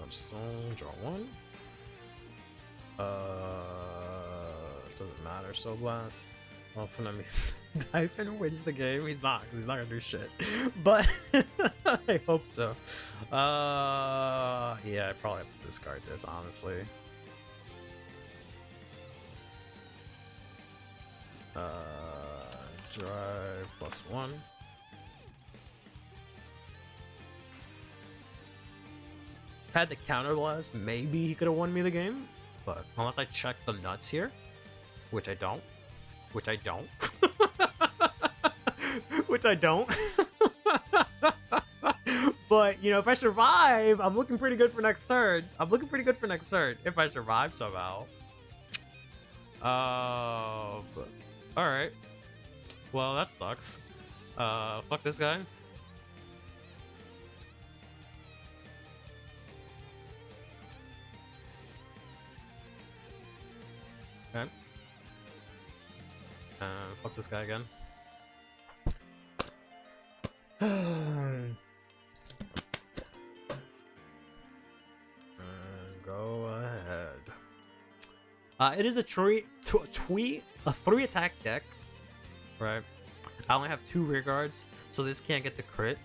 Soul, draw 1. Doesn't matter. So blast. Well, I mean, Dyphon wins the game. He's not gonna do shit. But I hope so. Yeah, I probably have to discard this, honestly. Drive plus 1. If I had the counter blast, maybe he could have won me the game. But unless I check the nuts here, which I don't. Which I don't. Which I don't. But, you know, if I survive, I'm looking pretty good for next turn. If I survive somehow. Alright. Well, that sucks. Fuck this guy. Okay. Fuck this guy again. Go ahead. It is a 3 attack deck, right? I only have 2 rear guards, so this can't get the crit.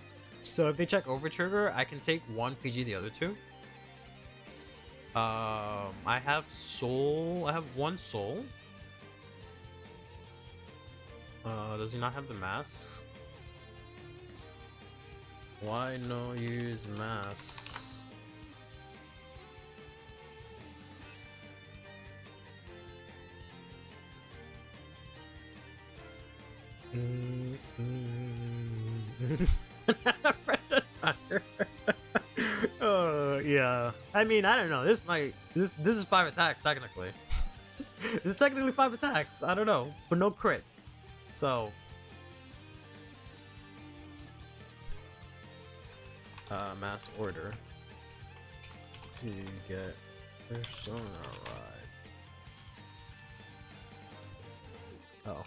So if they check over trigger, I can take 1 PG the other 2. I have soul. I have 1 soul. Does he not have the mass? Why no use mass? Oh yeah. I mean, I don't know. This is 5 attacks technically. This is technically 5 attacks. I don't know, but no crit. So, mass order to get persona ride. Oh.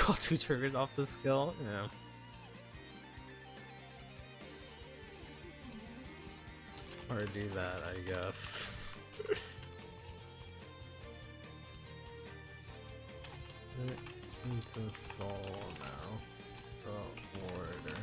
Call 2 triggers off the skill. Yeah. Or do that, I guess. Into soul now. Draw order.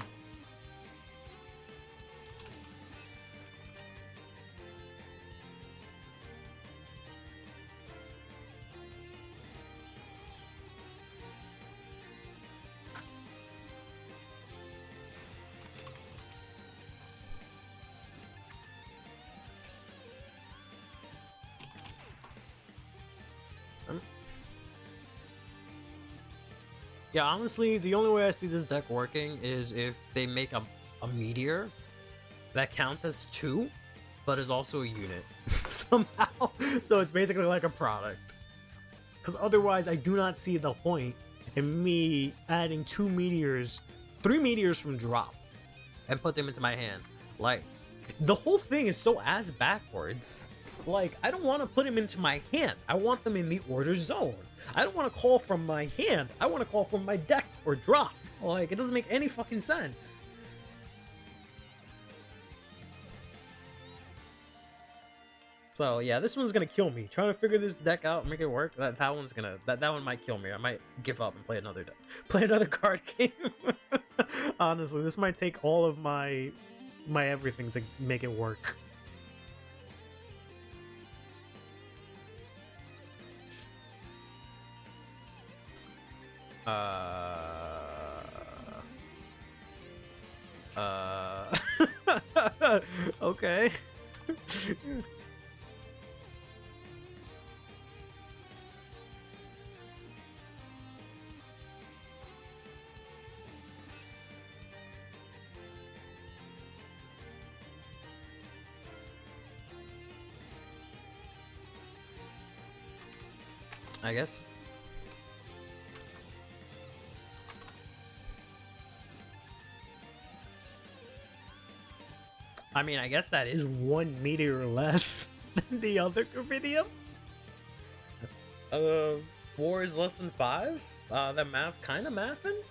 Yeah, honestly, the only way I see this deck working is if they make a meteor that counts as 2, but is also a unit somehow. So it's basically like a product. Because otherwise, I do not see the point in me adding 2 meteors, 3 meteors from drop, and put them into my hand. Like, the whole thing is so ass backwards. Like, I don't want to put them into my hand. I want them in the order zone. I don't want to call from my hand. I want to call from my deck or drop. Like, it doesn't make any fucking sense. So yeah, this one's gonna kill me. Trying to figure this deck out and make it work. That one's gonna that one might kill me. I might give up and play another deck. Play another card game. Honestly, this might take all of my everything to make it work. Okay. I guess. I mean, I guess that is 1 meteor less than the other Gravidium. 4 is less than 5? That math kinda mathin'?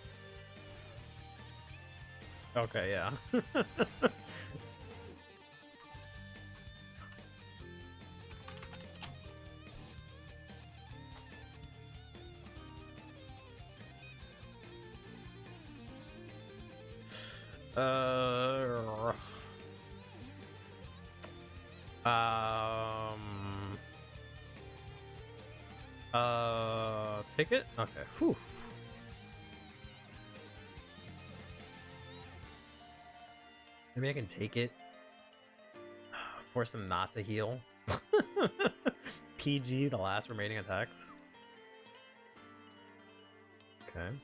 Okay, yeah. Ticket? Okay. Whew. Maybe I can take it. Force him not to heal. PG, the last remaining attacks. Okay.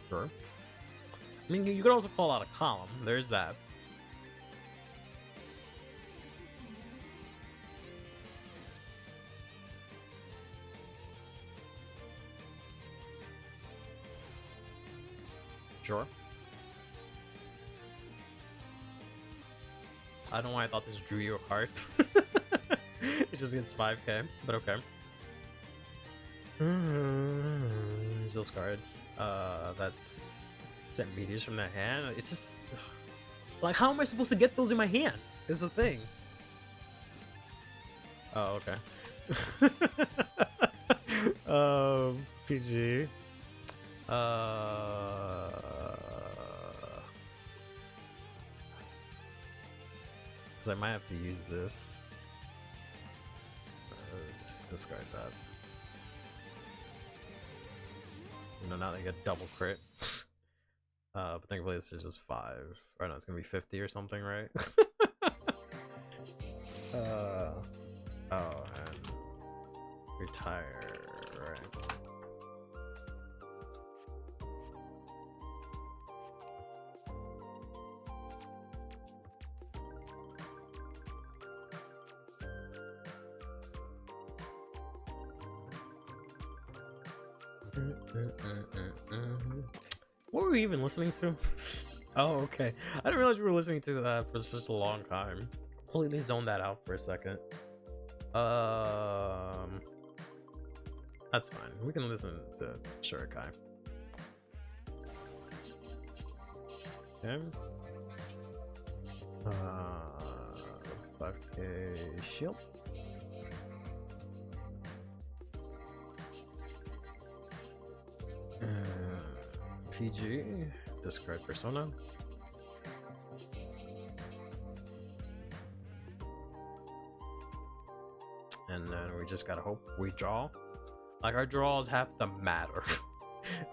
Sure. I mean, you could also call out a column. There's that. Sure. I don't know why I thought this drew you a card. It just gets 5k, but okay. There's those cards. That's sent meteors from their hand. It's just like, how am I supposed to get those in my hand? Is the thing. Oh, okay. PG. I might have to use this. Just discard that. No, now they get double crit. But thankfully this is just 5. Or no, it's gonna be 50 or something, right? Oh, and retire, right? What were we even listening to? Oh, okay. I didn't realize we were listening to that for such a long time. Completely zoned that out for a second. That's fine. We can listen to Shurikai. Okay. 5k shield. PG, discard persona. And then we just gotta hope we draw. Like, our draws have to matter.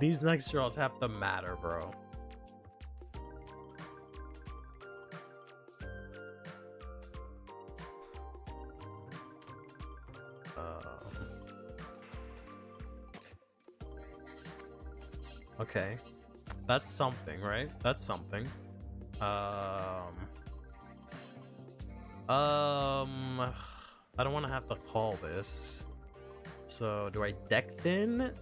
These next draws have to matter, bro. Okay, that's something, right? That's something. I don't want to have to call this. So do I deck thin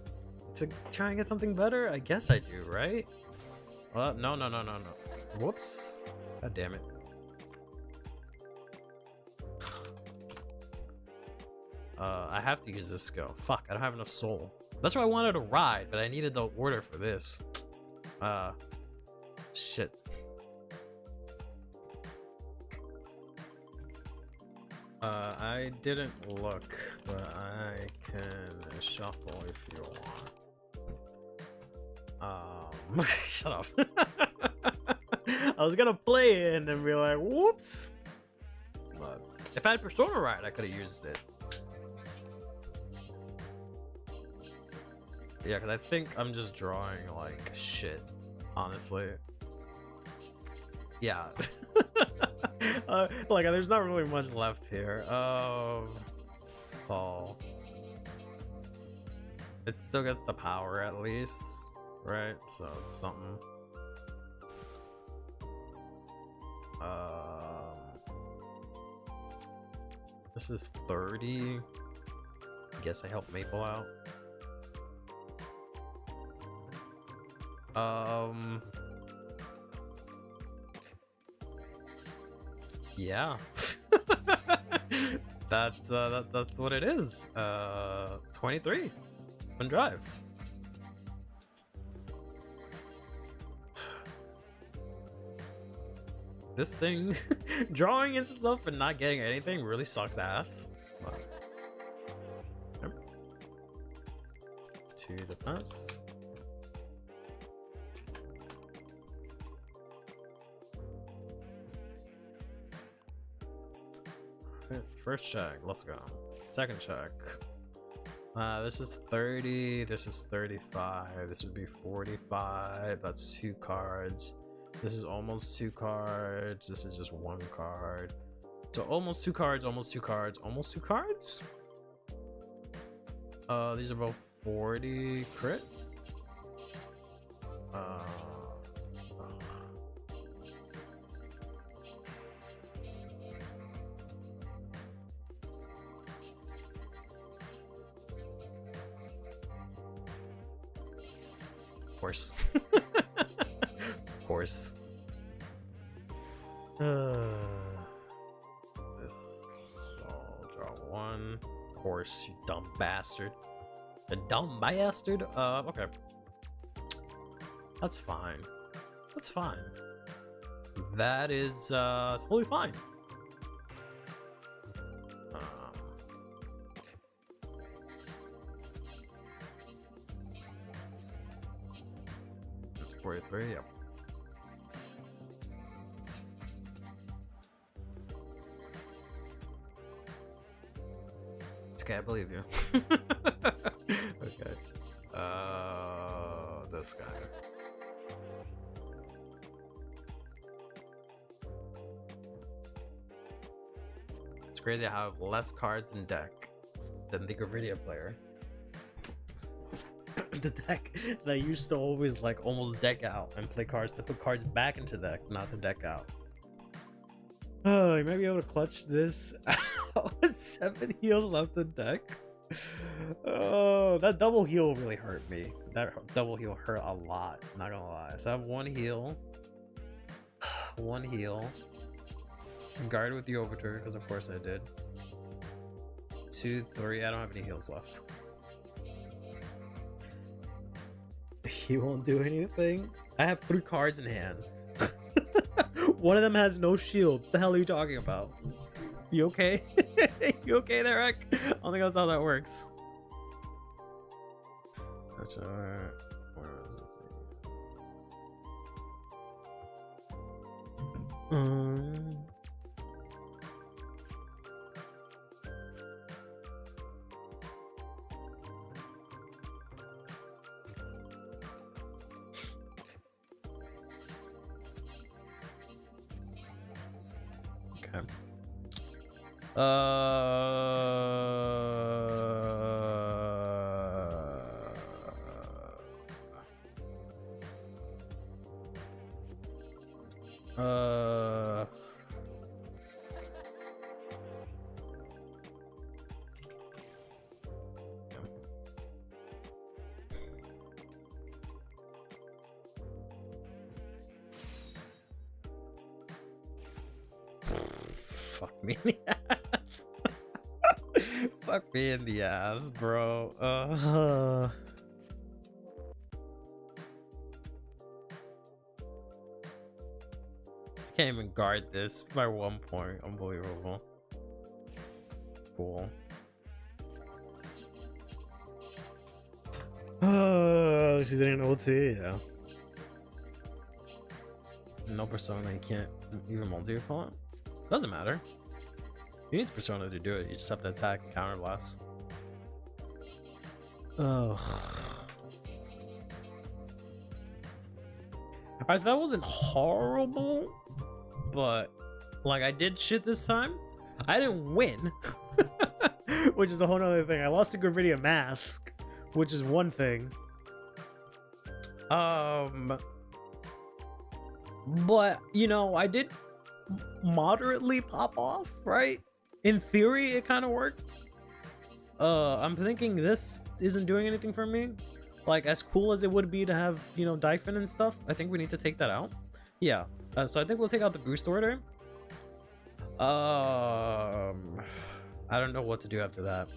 to try and get something better? I guess I do, right? No. Whoops. God damn it. I have to use this skill. Fuck, I don't have enough soul. That's why I wanted to ride, but I needed the order for this. Shit. I didn't look, but I can shuffle if you want. Shut up. I was gonna play it and then be like, whoops. But if I had Persona Ride, I could have used it. Yeah, because I think I'm just drawing like shit, honestly. Yeah. Like, there's not really much left here. Fall. It still gets the power at least, right? So it's something. This is 30. Guess I helped Maple out. Yeah. That's what it is. 23 on drive. This thing, drawing into stuff and not getting anything really sucks ass. Wow. Yep. To the pass. First check, let's go. Second check. This is 30, this is 35, this would be 45, that's 2 cards. This is almost 2 cards, this is just 1 card. So almost 2 cards, almost 2 cards, almost 2 cards? These are both 40 crit. Of course. Of course. This, so I'll draw 1. Of course, you dumb bastard. A dumb bastard? Okay. That's fine. That's fine. That is, totally fine. 43, yep. It's okay, I believe you. Okay. This guy. It's crazy how I have less cards in deck than the Gravidia player. The deck that I used to always like almost deck out and play cards to put cards back into deck, not to deck out. Oh, you might be able to clutch this. 7 heals left in deck. Oh, that double heal really hurt me. That double heal hurt a lot, not gonna lie. So I have 1 heal. 1 heal. Guard with the overture, because of course I did. 2, 3. I don't have any heals left. He won't do anything. I have 3 cards in hand. One of them has no shield. What the hell are you talking about? You okay? You okay there, Rick? I don't think that's how that works. Where is this? Okay. Fuck me in the ass. Fuck me in the ass, bro. I can't even guard this by 1 point. Unbelievable. Cool. Oh, she's in an OT, yeah. No persona, you can't even multi-opponent. Doesn't matter. You need persona to do it. You just have to attack and counter blast. Oh. Alright, so that wasn't horrible, but like I did shit this time. I didn't win, which is a whole other thing. I lost a Gravidia mask, which is one thing. But you know, I did moderately pop off, right? In theory, it kind of worked. I'm thinking this isn't doing anything for me. Like, as cool as it would be to have, you know, Dyphon and stuff, I think we need to take that out. Yeah, so I think we'll take out the boost order. I don't know what to do after that.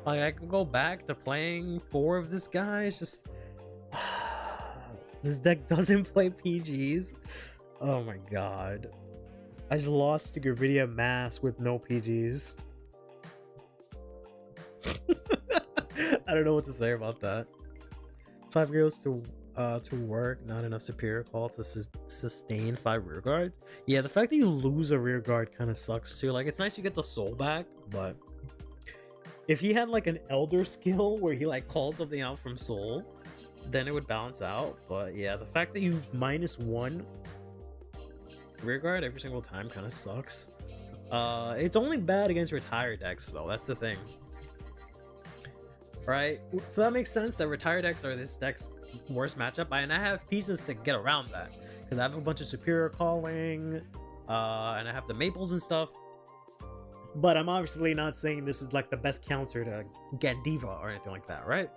Like, I can go back to playing 4 of this guy. It's just this deck doesn't play PGs. Oh my god. I just lost to Gravidia Mask with no PGs. I don't know what to say about that. 5 girls to work, not enough superior call to sustain 5 rear guards. Yeah, the fact that you lose a rear guard kind of sucks too. Like, it's nice you get the soul back, but if he had like an elder skill where he like calls something out from soul, then it would balance out. But yeah, the fact that you -1 rear guard every single time kind of sucks. It's only bad against retired decks though. That's the thing, right? So that makes sense that retired decks are this deck's worst matchup, and I have pieces to get around that because I have a bunch of superior calling, and I have the maples and stuff. But I'm obviously not saying this is like the best counter to get Diva or anything like that, right?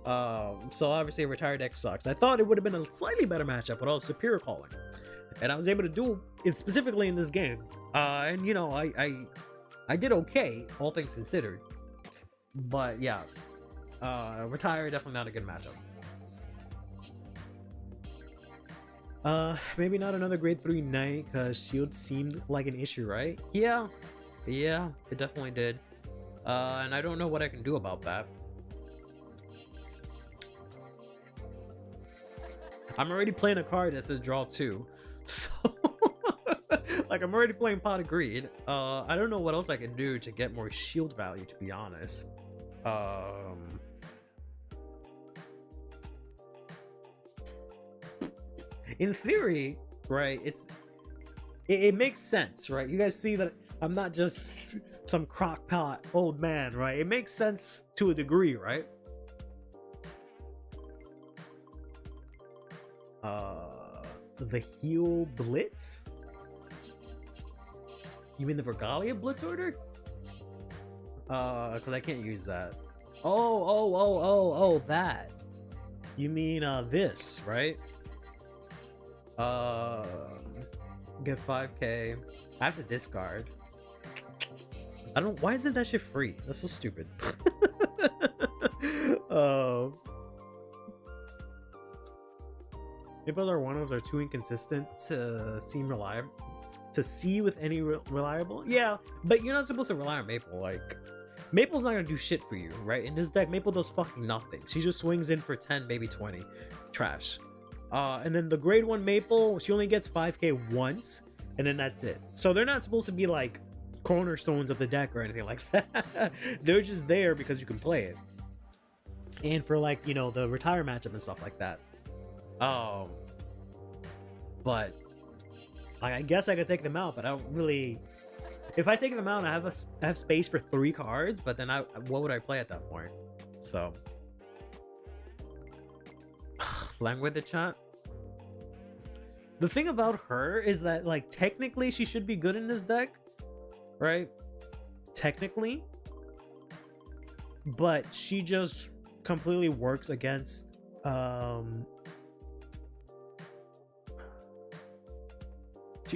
So obviously a retired deck sucks. I thought it would have been a slightly better matchup with all superior calling, and I was able to do it specifically in this game. And you know, I did okay, all things considered. But yeah, retired, definitely not a good matchup. Maybe not another grade 3 knight because shield seemed like an issue, right? Yeah, it definitely did. And I don't know what I can do about that. I'm already playing a card that says draw 2, so like I'm already playing Pot of Greed. I don't know what else I can do to get more shield value, to be honest. In theory, right, it makes sense, right? You guys see that I'm not just some crockpot old man, right? It makes sense to a degree, right? The heal blitz? You mean the Regalia blitz order? Because I can't use that. Oh, that. You mean this, right? get 5k. I have to discard. I don't. Why isn't that shit free? That's so stupid. Maybe other one-offs are too inconsistent to seem reliable. To see with any reliable. Yeah, but you're not supposed to rely on Maple. Like, Maple's not gonna do shit for you, right? In this deck, Maple does fucking nothing. She just swings in for 10, maybe 20. Trash. And then the grade 1 Maple, she only gets 5k once, and then that's it. So they're not supposed to be like cornerstones of the deck or anything like that. They're just there because you can play it. And for, like, you know, the retire matchup and stuff like that. But like, I guess I could take them out, but I don't really. If I take them out, I have space for 3 cards, but then what would I play at that point? So, Lemme with the chat. The thing about her is that, like, technically she should be good in this deck, right? Technically, but she just completely works against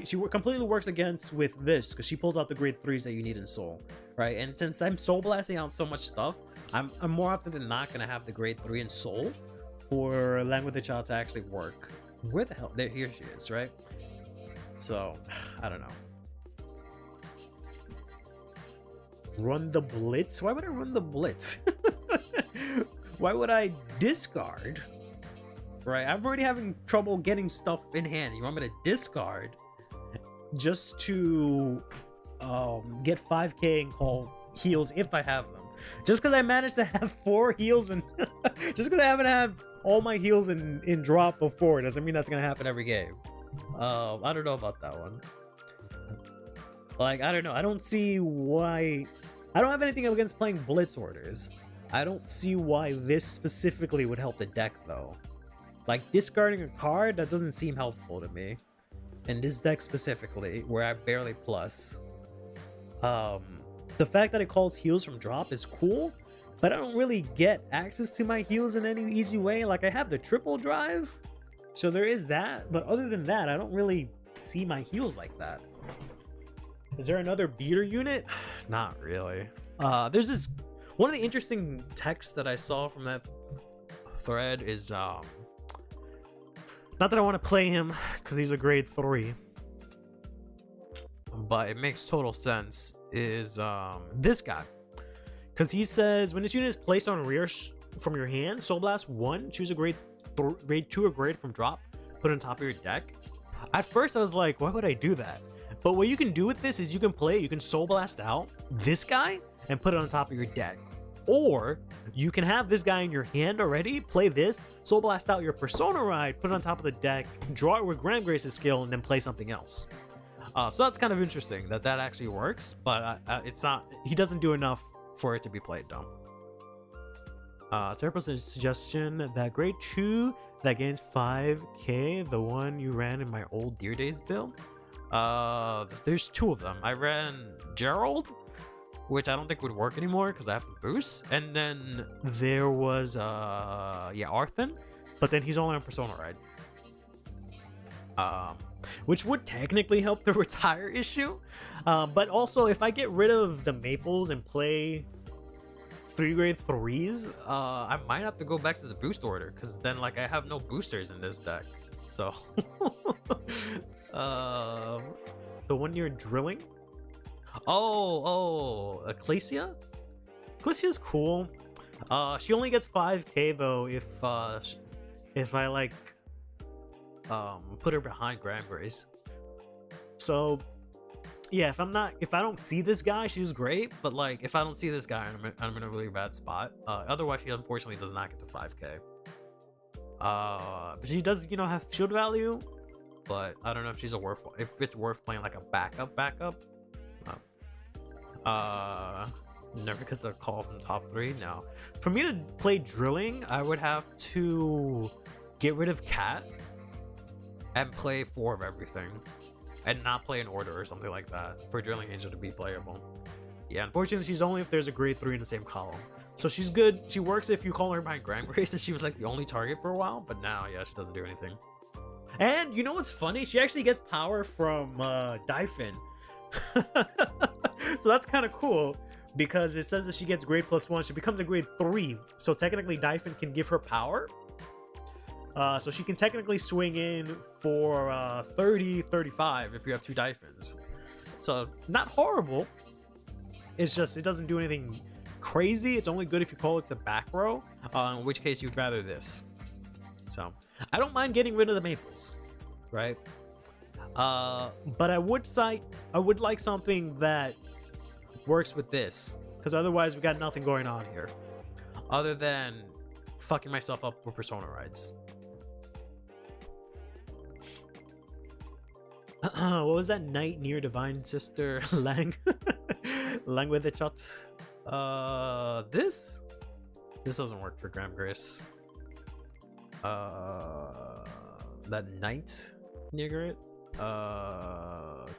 She completely works against with this because she pulls out the grade 3s that you need in Soul, right? And since I'm Soul blasting out so much stuff, I'm more often than not gonna have the grade 3 in Soul for Lemme with the Child to actually work. Where the hell? There, here she is, right? So, I don't know. Run the Blitz? Why would I run the Blitz? Why would I discard? Right, I'm already having trouble getting stuff in hand. You want me to discard just to get 5k and call heals if I have them? Just because I managed to have 4 heals and just because I haven't had all my heals in drop before doesn't mean that's gonna happen every game. I don't know about that one. Like, I don't know. I don't see why. I don't have anything against playing Blitz orders. I don't see why this specifically would help the deck though. Like, discarding a card, that doesn't seem helpful to me. In this deck specifically, where I barely plus. The fact that it calls heals from drop is cool, but I don't really get access to my heals in any easy way. Like, I have the triple drive, so there is that, but other than that, I don't really see my heals like that. Is there another beater unit? Not really. There's this... One of the interesting texts that I saw from that thread is... Not that I want to play him, because he's a grade 3. But it makes total sense, is this guy. Because he says, when this unit is placed on rear from your hand, Soul Blast 1, choose a grade 2 or grade from drop, put it on top of your deck. At first I was like, why would I do that? But what you can do with this is you can Soul Blast out this guy and put it on top of your deck. Or you can have this guy in your hand already, play this, Soul Blast out your Persona Ride, put it on top of the deck, draw it with GramGrace's skill, and then play something else. So that's kind of interesting that actually works, but it's not. He doesn't do enough for it to be played dumb. Terrible suggestion, that grade 2 that gains 5k, the one you ran in my old Deer Days build. There's 2 of them. I ran Gerald, which I don't think would work anymore because I have to boost. And then there was Arthur, but then he's only on Persona Ride. Which would technically help the retire issue. But also, if I get rid of the Maples and play 3 grade 3s, I might have to go back to the boost order, because then, like, I have no boosters in this deck. So the one you're drilling. Ecclesia? Ecclesia's cool. She only gets 5k though if I like put her behind GramGrace. So yeah, if I don't see this guy, she's great, but like if I don't see this guy, I'm in a really bad spot. Otherwise she unfortunately does not get to 5k. But she does, you know, have shield value, but I don't know if if it's worth playing like a backup. Never gets a call from top 3. No. For me to play drilling, I would have to get rid of Cat and play 4 of everything, and not play an order or something like that for Drilling Angel to be playable. Yeah, unfortunately, she's only if there's a grade 3 in the same column. So she's good. She works if you call her behind GramGrace, and she was like the only target for a while. But now, yeah, she doesn't do anything. And you know what's funny? She actually gets power from Dyphon. So that's kind of cool because it says that she gets grade +1. She becomes a grade 3. So technically Dyphon can give her power. So she can technically swing in for 30, 35 if you have 2 Dyphons. So not horrible. It's just it doesn't do anything crazy. It's only good if you call it to back row, in which case you'd rather this. So I don't mind getting rid of the maples, right? But I would like something that works with this, because otherwise we got nothing going on here other than fucking myself up with persona rides. What was that knight near divine sister Lang? Lang with the shots. This doesn't work for GramGrace. That knight near it.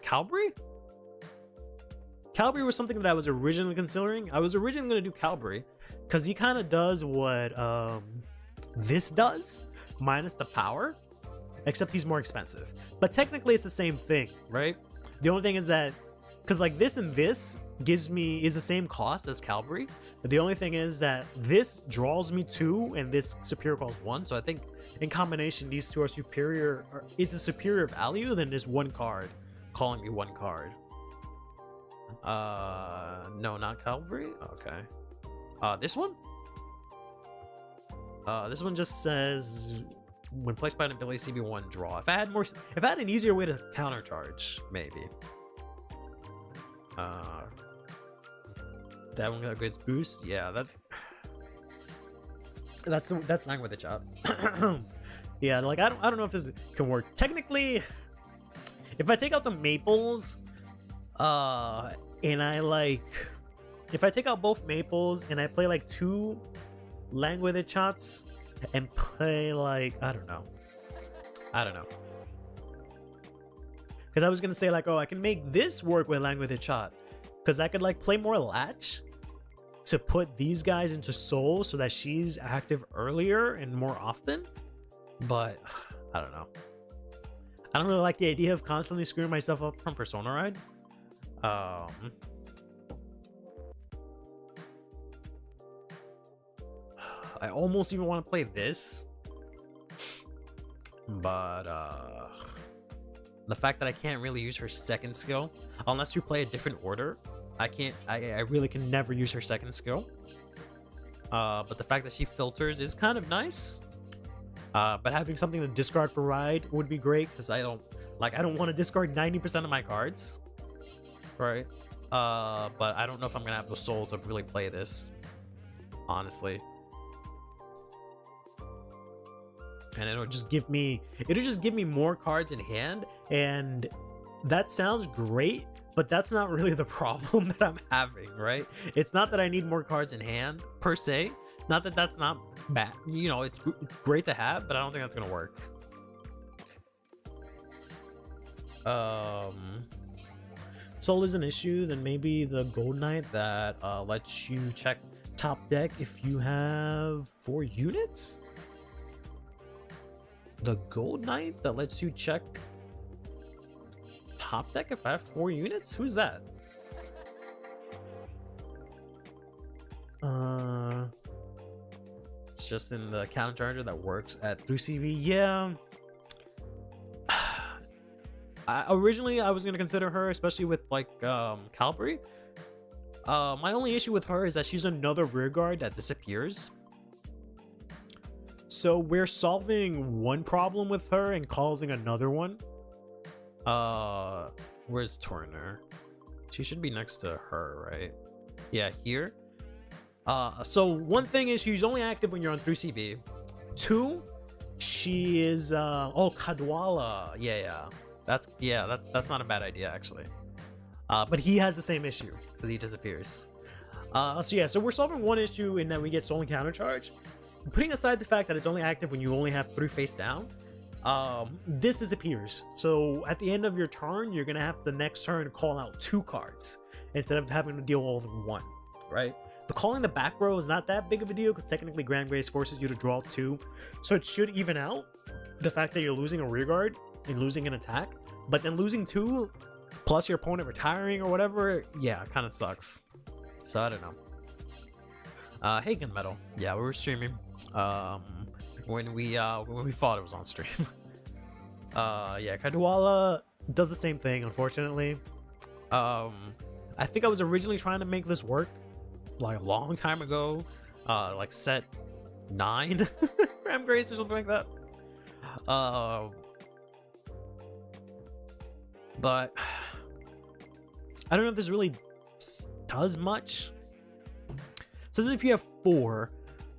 Calbury was something that I was originally considering. I was originally going to do Calbury because he kind of does what this does, minus the power, except he's more expensive. But technically it's the same thing, right? The only thing is that because like this and this is the same cost as Calbury, but the only thing is that this draws me 2 and this superior calls 1. So I think in combination these two are superior, or it's a superior value than this one card calling me 1 card. No, not Calvary. Okay. This one just says when placed by an ability CB1 draw. If I had an easier way to counter charge, maybe. That one got good boost. Yeah, that's Lang with the chop. Yeah, like I don't know if this can work. Technically, if I take out the maples, and if I take out both maples and I play like 2 Lang with the shots and play like I don't know. Because I was gonna say like, oh, I can make this work with Lang with a shot, because I could like play more latch to put these guys into soul so that she's active earlier and more often. But I don't know. I don't really like the idea of constantly screwing myself up from Persona Ride. I almost even want to play this, but the fact that I can't really use her second skill unless we play a different order, I really can never use her second skill. But the fact that she filters is kind of nice. But having something to discard for ride would be great, because I don't want to discard 90% of my cards, right? But I don't know if I'm gonna have the soul to really play this, honestly. And it'll just give me more cards in hand, and that sounds great, but that's not really the problem that I'm having, right? It's not that I need more cards in hand per se. Not that that's not bad, you know, it's great to have, but I don't think that's gonna work. Soul is an issue, then maybe the Gold Knight that lets you check top deck if you have 4 units? The Gold Knight that lets you check top deck if I have 4 units? Who's that? It's just in the counter charger that works at 3CV. Yeah. Originally, I was going to consider her, especially with like Calvary. My only issue with her is that she's another rear guard that disappears. So we're solving one problem with her and causing another one. Where's Turner? She should be next to her, right? Yeah, here. So one thing is she's only active when you're on 3CV. 2, she is oh, Kadwala. Yeah. That's not a bad idea actually. But he has the same issue because he disappears. So we're solving one issue in that we get stolen counter charge. Putting aside the fact that it's only active when you only have 3 face down, this disappears. So at the end of your turn, you're gonna have the next turn call out 2 cards instead of having to deal all with 1, right? But calling the back row is not that big of a deal because technically GramGrace forces you to draw 2, so it should even out. the fact that you're losing a rear guard and losing an attack, but then losing 2 plus your opponent retiring or whatever, yeah, kind of sucks. So I don't know. Hey Gunmetal, yeah, we were streaming when we thought it was on stream. Yeah, Kadwala does the same thing, unfortunately. I think I was originally trying to make this work like a long time ago, like set 9 GramGrace or something like that. But I don't know if this really does much. It says if you have 4,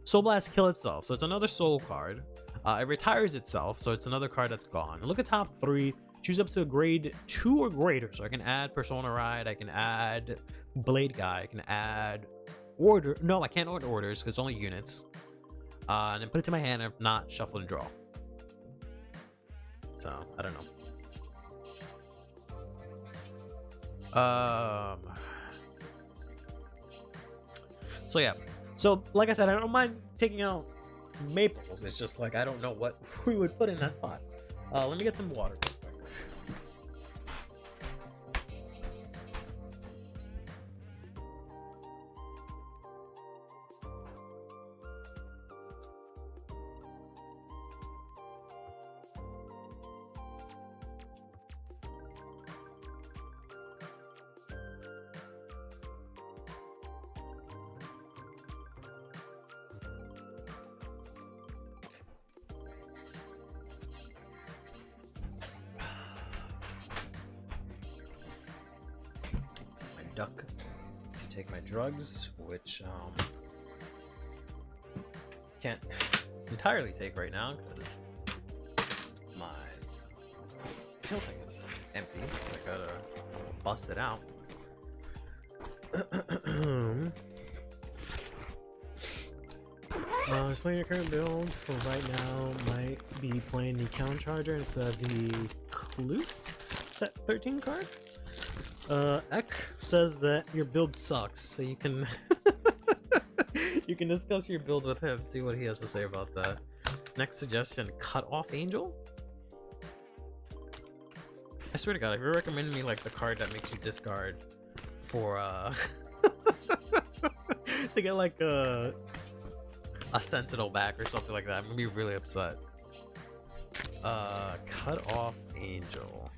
Soul Blast kill itself, so it's another soul card. It retires itself, so it's another card that's gone. Look at top 3. Choose up to a grade 2 or greater. So I can add Persona Ride, I can add Blade Guy, I can add Order. No, I can't order orders because it's only units. And then put it to my hand and if not, shuffle and draw. So I don't know. So yeah. So like I said, I don't mind taking out Maples. It's just like I don't know what we would put in that spot. Let me get some water. Duck to take my drugs, which can't entirely take right now because my pill thing is empty, so I gotta bust it out. Explain your current build for right now. Might be playing the Count Charger instead of the Clue set 13 card. Ek says that your build sucks, so you can you can discuss your build with him, see what he has to say about that. Next suggestion, Cut Off Angel. I swear to God, if you're recommending me like the card that makes you discard for to get like a Sentinel back or something like that, I'm gonna be really upset. Cut Off Angel.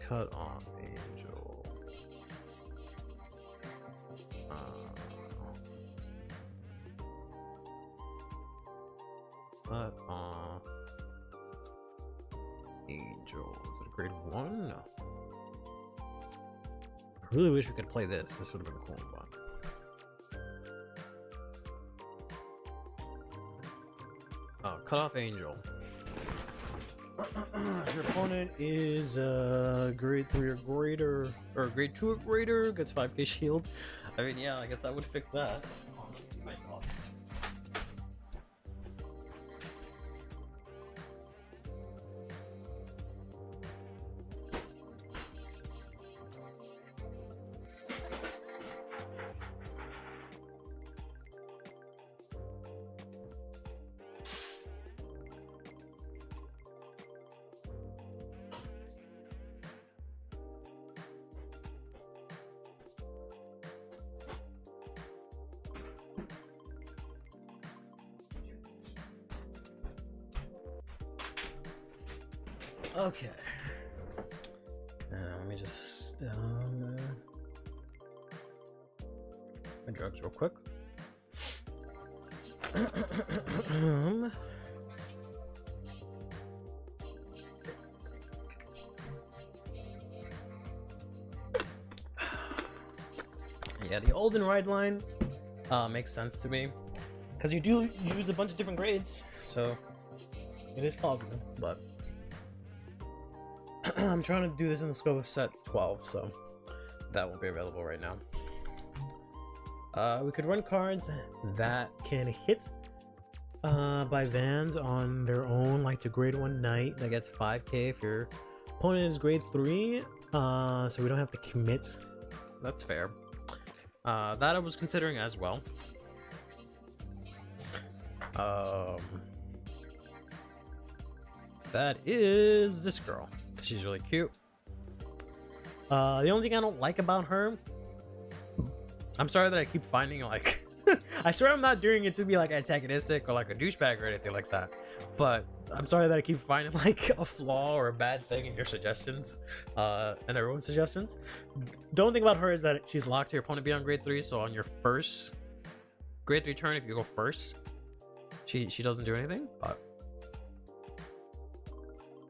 Cut Off Angel. Cut Off Angel. Is it a grade 1? No. I really wish we could play this. This would have been a cool one. Cut Off Angel. Your opponent is grade 3 or greater, or grade 2 or greater, gets 5k shield. I mean, yeah, I guess that would fix that. Okay. Let me just my drugs real quick. Yeah, the old and ride line makes sense to me because you do use a bunch of different grades, so it is plausible, but I'm trying to do this in the scope of set 12, so that won't be available right now. We could run cards that can hit by Vans on their own, like the grade 1 Knight that gets 5k if your opponent is grade 3, so we don't have to commit. That's fair. That I was considering as well. That is this girl. She's really cute. The only thing I don't like about her, I'm sorry that I keep finding like I swear I'm not doing it to be like antagonistic or like a douchebag or anything like that, but I'm sorry that I keep finding like a flaw or a bad thing in your suggestions, and everyone's suggestions. The only thing about her is that she's locked to your opponent beyond grade 3, so on your first grade 3 turn, if you go first, she doesn't do anything. But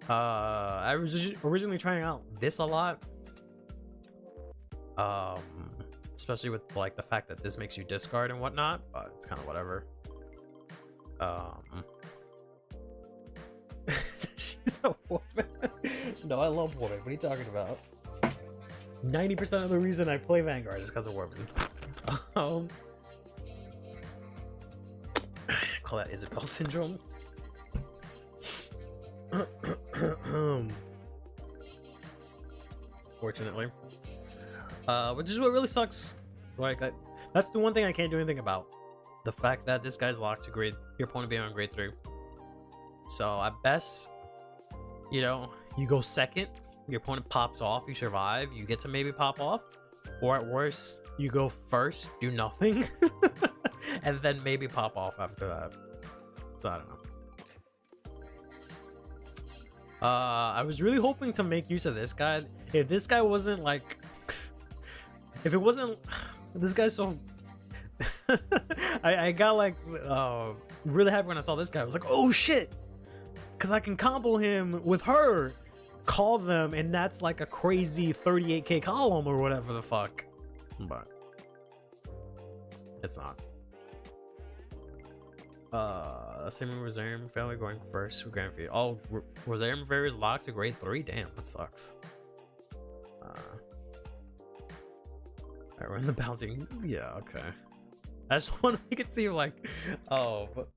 I was originally trying out this a lot, especially with like the fact that this makes you discard and whatnot, but it's kind of whatever. She's a woman. No, I love women. What are you talking about? 90% of the reason I play Vanguard is because of women. Call that Isabel syndrome. Fortunately. Which is what really sucks. Like that's the one thing I can't do anything about. The fact that this guy's locked to grade your opponent being on grade 3. So at best, you know, you go second, your opponent pops off, you survive, you get to maybe pop off. Or at worst, you go first, do nothing, and then maybe pop off after that. So I don't know. I was really hoping to make use of this guy. If this guy wasn't like, if it wasn't, this guy's so. I got like really happy when I saw this guy. I was like, oh shit, because I can combo him with her, call them, and that's like a crazy 38k column or whatever the fuck. But it's not. Same Rosarium family going first with Grand Feed. Oh, Rosarium Fairy is locked to grade 3. Damn, that sucks. Alright, we're in the bouncing. Yeah, okay. I just want to make it seem like, oh, but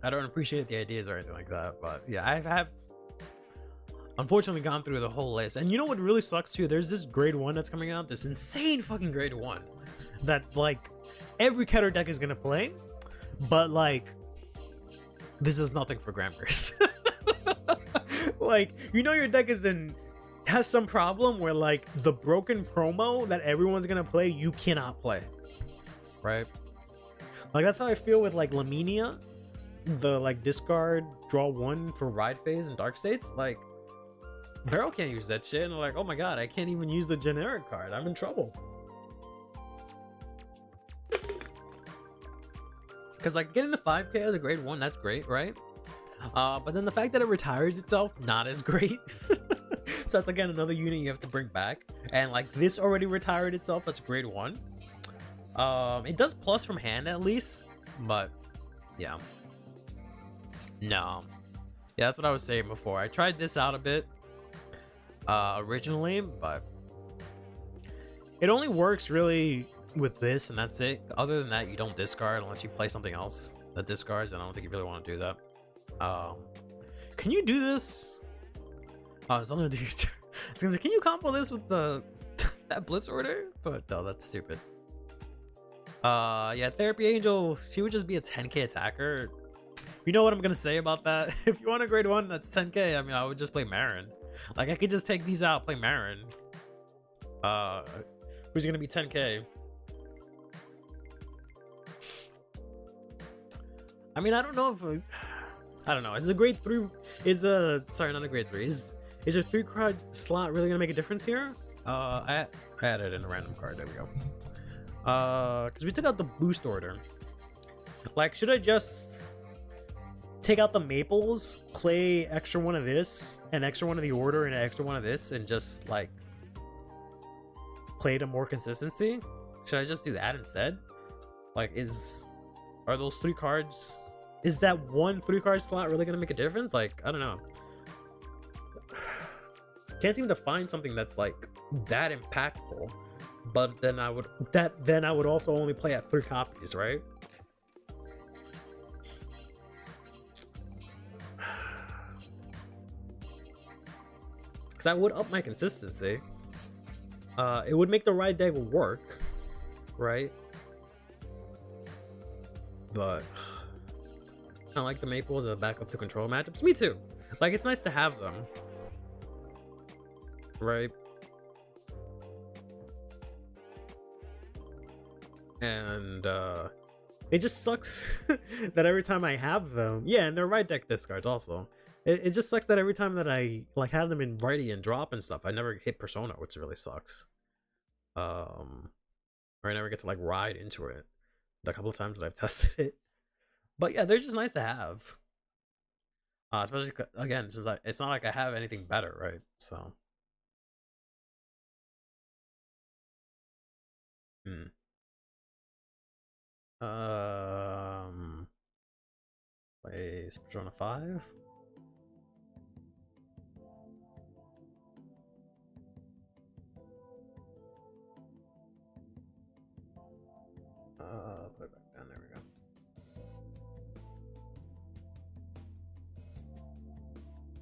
I don't appreciate the ideas or anything like that. But yeah, I have unfortunately gone through the whole list. And you know what really sucks too? There's this grade 1 that's coming out, this insane fucking grade 1 that like every Keter deck is gonna play, but like this is nothing for GramGrace. Like, you know, your deck has some problem where like the broken promo that everyone's gonna play, you cannot play, right? Like that's how I feel with like Laminia, the like discard draw 1 for ride phase and dark states. Like Hero can't use that shit, and I'm like, oh my god, I can't even use the generic card, I'm in trouble. Because like getting the 5k as a grade 1, that's great, right? But then the fact that it retires itself, not as great. So that's again another unit you have to bring back, and like this already retired itself, that's grade 1. It does plus from hand at least, but yeah, no, yeah, that's what I was saying before. I tried this out a bit originally, but it only works really with this, and that's it. Other than that, you don't discard unless you play something else that discards, and I don't think you really want to do that. Can you do this? Oh, it's only do your turn. I was gonna say, can you combo this with the that Blitz order? But no, that's stupid. Yeah, Therapy Angel, she would just be a 10k attacker. You know what I'm gonna say about that? If you want a grade 1 that's 10k, I mean, I would just play Marin. Like, I could just take these out, play Marin. Who's gonna be 10k? I mean, I don't know if I don't know. Is a grade 3? Sorry, not a grade 3. Is a 3 card slot really gonna make a difference here? I added in a random card. There we go. Because we took out the boost order. Like, should I just take out the maples, play extra 1 of this, an extra 1 of the order, and an extra 1 of this, and just like play to more consistency? Should I just do that instead? Like, are those 3 cards? Is that 1 3-card slot really gonna make a difference? Like, I don't know. Can't seem to find something that's like that impactful. But then I would also only play at 3 copies, right? Because I would up my consistency. It would make the ride deck work, right? But I like the Maple as a backup to control matchups. Me too. Like, it's nice to have them. Right? And, it just sucks that every time I have them... Yeah, and they're right deck discards also. It just sucks that every time that I, like, have them in Righty and drop and stuff, I never hit Persona, which really sucks. Or I never get to, like, ride into it the couple of times that I've tested it. But yeah, they're just nice to have. Especially, again, since it's not like I have anything better, right? So. Plays Persona 5. Let's put it back down. There we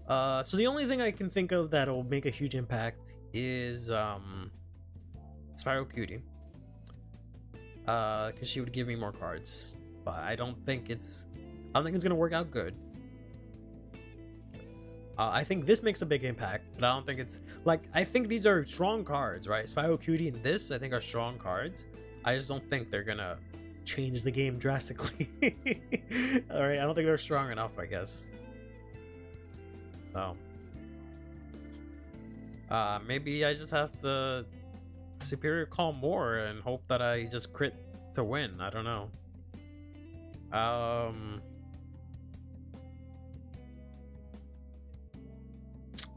go. So the only thing I can think of that'll make a huge impact is Spiral Cutie. Because she would give me more cards, but I don't think it's gonna work out good. I think this makes a big impact, but I don't think it's like, I think these are strong cards, right? Spiral Cutie and this, I think, are strong cards. I just don't think they're gonna change the game drastically. All right, I don't think they're strong enough, I guess. So maybe I just have to Superior Call more and hope that I just crit to win. I don't know.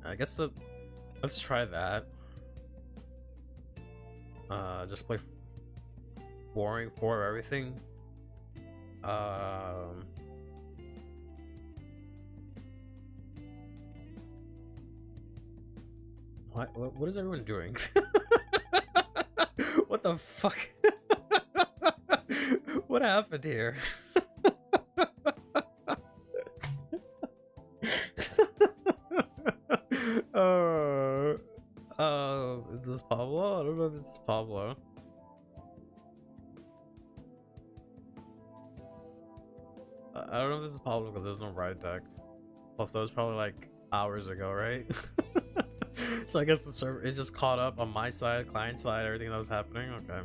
I guess let's try that. Just play Warring for everything. What is everyone doing? What the fuck? What happened here? Is this Pablo? I don't know if this is Pablo. I don't know if this is Pablo because there's no ride deck. Plus, that was probably like hours ago, right? So I guess the server is just caught up on my side, client side, everything that was happening. Okay.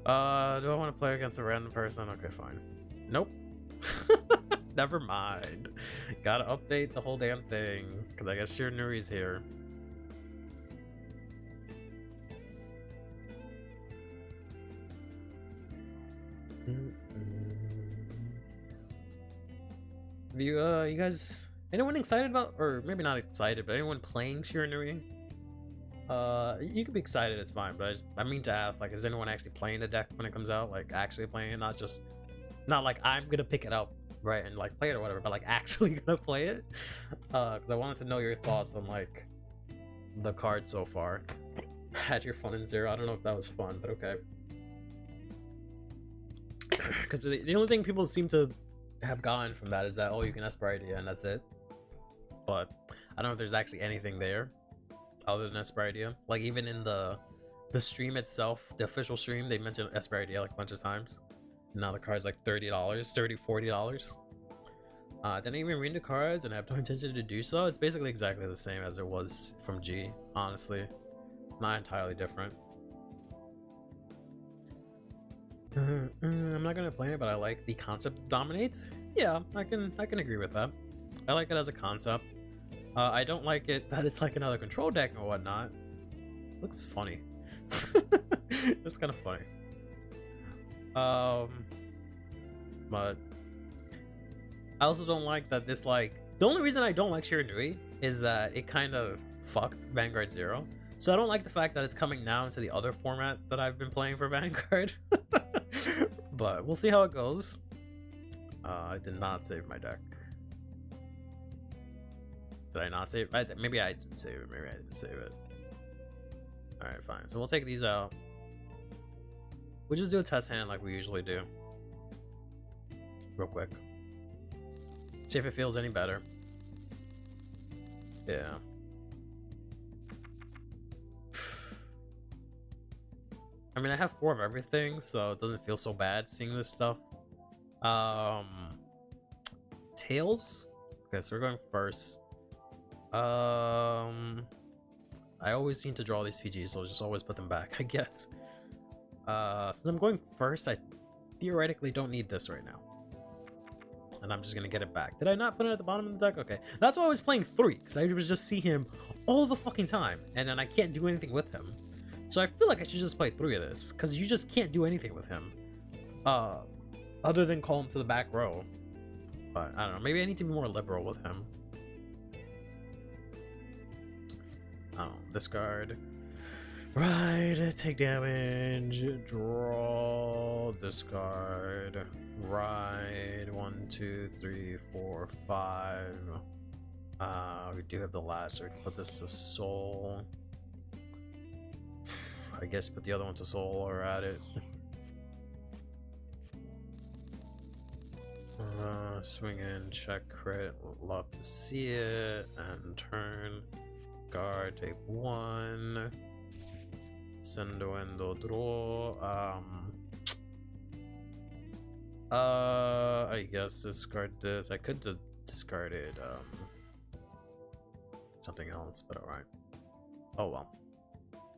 Do I want to play against a random person? Okay, fine. Nope. Never mind. Gotta update the whole damn thing because I guess Shiranuri's here. Have you guys, anyone excited about, or maybe not excited, but anyone playing Shiranuri? You can be excited, it's fine, but I mean to ask, like, is anyone actually playing the deck when it comes out? Like, actually playing it, not like I'm gonna pick it up, right, and like play it or whatever, but like actually gonna play it? Because I wanted to know your thoughts on like the card so far. Had your fun in Zero. I don't know if that was fun, but okay. Because the only thing people seem to have gotten from that is that, oh, you can Esper Idea and that's it. But I don't know if there's actually anything there other than Esper Idea. Like, even in the stream itself, the official stream, they mentioned Esper Idea like a bunch of times. Now the card's like $30, $40. Didn't even read the cards and I have no intention to do so. It's basically exactly the same as it was from G, honestly. Not entirely different. I'm not gonna play it, but I like the concept of Dominate. Yeah, I can agree with that. I like it as a concept. I don't like it that it's like another control deck and whatnot. Looks funny. It's kind of funny. But I also don't like that this, like, the only reason I don't like Shiranui is that it kind of fucked Vanguard Zero. So I don't like the fact that it's coming now into the other format that I've been playing for Vanguard. But we'll see how it goes. I did not save my deck. Did I not save it? Maybe I didn't save it. Maybe I didn't save it. Alright, fine. So we'll take these out. We'll just do a test hand like we usually do. Real quick. See if it feels any better. Yeah. I mean, I have 4 of everything, so it doesn't feel so bad seeing this stuff. tails. Okay, so we're going first. I always seem to draw these PGs, so I'll just always put them back, I guess. Since I'm going first, I theoretically don't need this right now. And I'm just gonna get it back. Did I not put it at the bottom of the deck? Okay. That's why I was playing 3, because I would just see him all the fucking time, and then I can't do anything with him. So I feel like I should just play 3 of this, because you just can't do anything with him. Other than call him to the back row. But I don't know, maybe I need to be more liberal with him. Oh, discard. Right, take damage, draw, discard, ride, 1, 2, 3, 4, 5. We do have the last, so we can put this to soul. I guess put the other one to soul or at it. Swing in, check crit, love to see it, and turn. Guard, take 1. Sendo endo draw. I guess discard this. I could discard it. Something else, but alright. Oh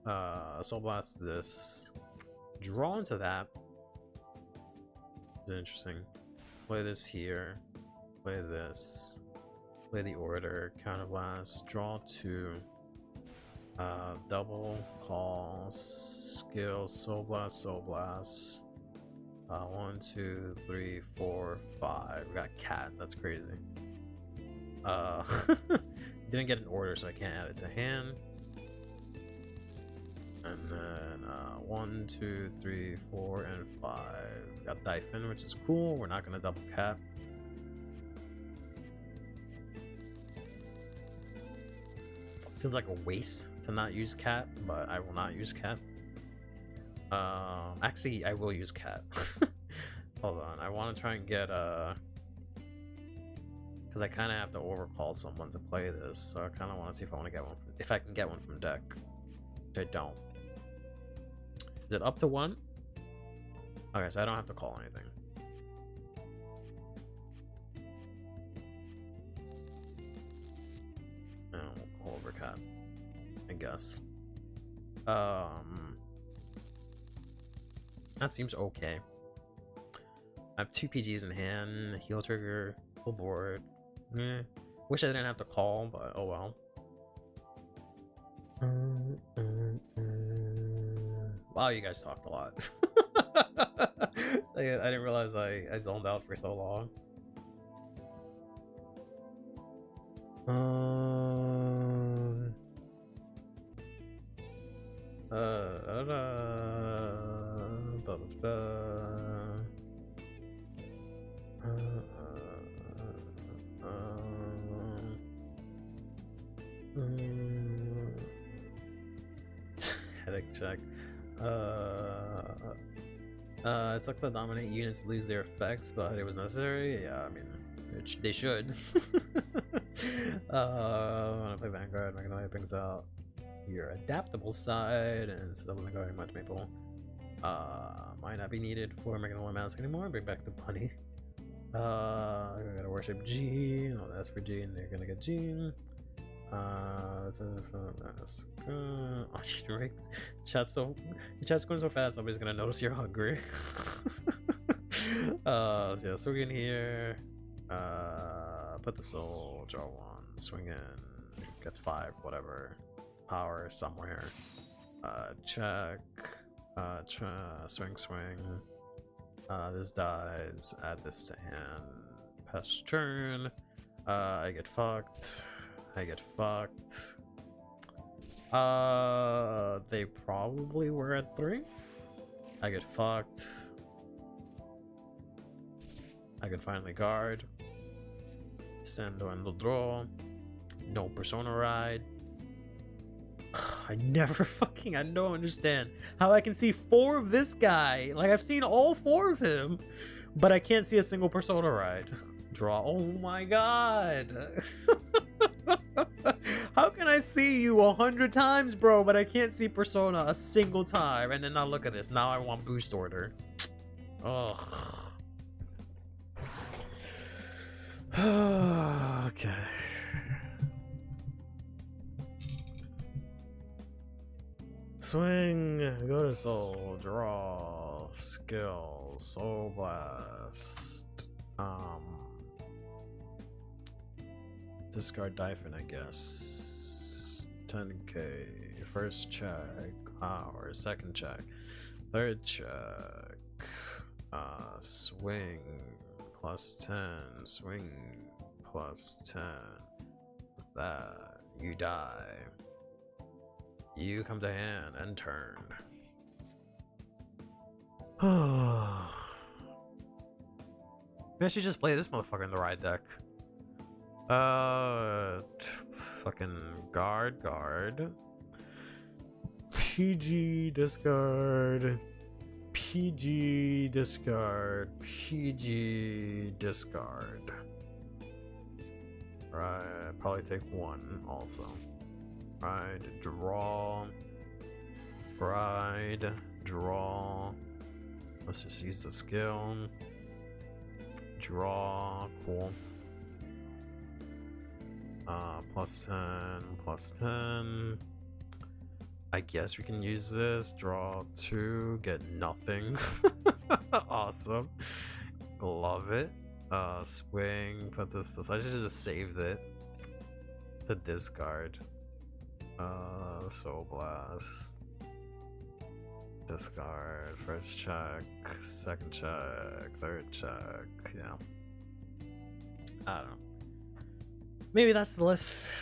well. Soul Blast this. Draw into that. Interesting. Play this here. Play this. Play the order. Counterblast. Draw 2. Double call. Skill. Soul Blast. Soul Blast. 1, 2, 3, 4, 5. We got cat. That's crazy. Didn't get an order, so I can't add it to hand. And then 1, 2, 3, 4, and 5. Got Dyphon, which is cool. We're not gonna double cat. Feels like a waste to not use cat, but I will not use cat. Actually, I will use cat. Hold on, I want to try and get because I kind of have to overcall someone to play this, so I kind of want to see if I want to get one, if I can get one from deck. Which I don't. Is it up to 1? Okay, so I don't have to call anything. We'll call over cat, I guess. That seems okay. I have 2 PGs in hand, heal trigger, full board. Wish I didn't have to call, but oh well. Wow, you guys talked a lot. So, yeah, I didn't realize I zoned out for so long. Headache check. It sucks that dominate units lose their effects, but it was necessary. Yeah, I mean, they should. When I play Vanguard, Magnolia brings out your adaptable side, and instead of going much maple, might not be needed for Magnolia Mask anymore. Bring back the bunny. I gotta worship G. No, that's for G, and they're gonna get G. Chat's going so fast, nobody's gonna notice you're hungry. Yeah, swing in here. Put the soul, draw 1, swing in, get 5, whatever. Power somewhere. Check. Swing. This dies. Add this to hand. Pass turn. I get fucked. They probably were at 3. I get fucked. I can finally guard. Stendo and draw. No persona ride. I don't understand how I can see 4 of this guy. Like, I've seen all 4 of him, but I can't see a single persona ride. Draw. Oh my god. How can I see you 100 times, bro, but I can't see persona a single time? And then now look at this. Now I want boost order. Ugh. Swing, go to soul, draw, skill, soul blast. Discard Dyphon, I guess. 10k, first check, or second check, third check. Swing plus 10, swing plus 10. With that, you die. You come to hand and turn. I should just play this motherfucker in the right deck. Fucking guard. PG discard. PG discard. PG discard. Right, probably take one also. Ride, draw. Ride, draw. Let's just use the skill. Draw, cool. Plus 10, plus 10. I guess we can use this. Draw 2, get nothing. Awesome. Love it. Swing, put this. I should just saved it to discard. Soul blast. Discard. First check, second check, third check. Yeah. I don't know. Maybe that's the list.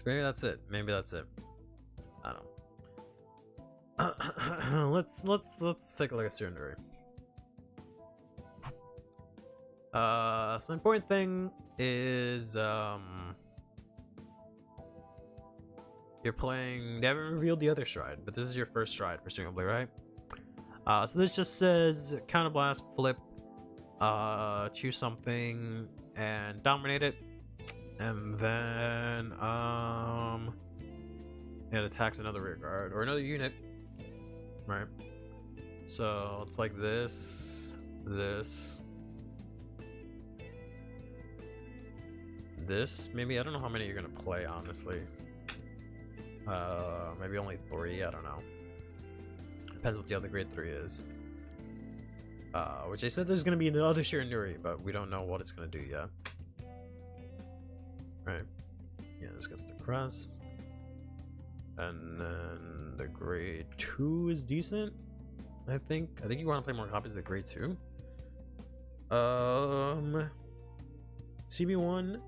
Maybe that's it. Maybe that's it. I don't know. let's take a look at student jury. So the important thing is you're playing. They haven't revealed the other stride, but this is your first stride, presumably, right? So this just says counterblast, flip, choose something and dominate it, and then it attacks another rear guard or another unit, right? So it's like this. Maybe, I don't know how many you're gonna play, honestly. Maybe only 3, I don't know. Depends what the other grade 3 is. Which they said there's gonna be the other Shiranuri, but we don't know what it's gonna do yet. Right. Yeah, this gets the crest. And then the grade 2 is decent, I think. I think you want to play more copies of the grade 2. CB1,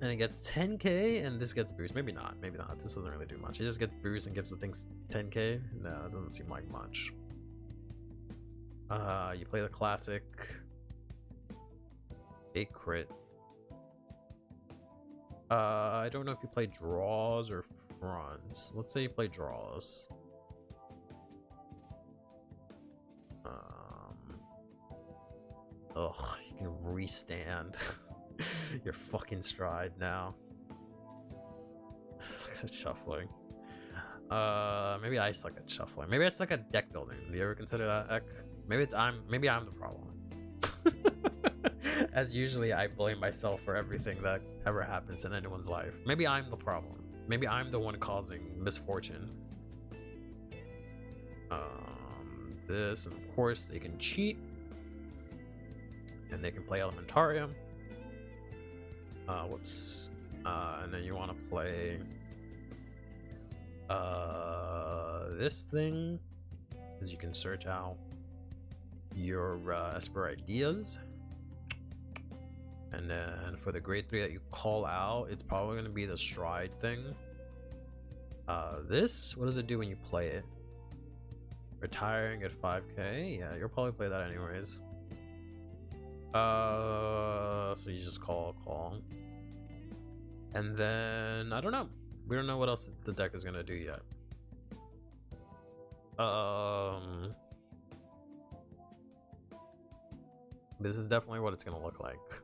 and it gets 10k, and this gets boost. Maybe not. This doesn't really do much. It just gets boost and gives the things 10k. No, it doesn't seem like much. You play the classic. A crit. I don't know if you play draws or fronts. Let's say you play draws. Ugh, you can restand your fucking stride now. Sucks at shuffling. Maybe I suck at shuffling. Maybe I suck at deck building. Do you ever consider that, Ek? Maybe I'm the problem. As usually I blame myself for everything that ever happens in anyone's life. Maybe I'm the problem. Maybe I'm the one causing misfortune. This, and of course they can cheat. And they can play Elementarium. Whoops. And then you want to play this thing, because you can search out your Esper ideas. And then for the grade 3 that you call out, it's probably going to be the stride thing. This, what does it do when you play it? Retiring at 5k? Yeah, you'll probably play that anyways. So you just call. And then, I don't know. We don't know what else the deck is going to do yet. This is definitely what it's going to look like.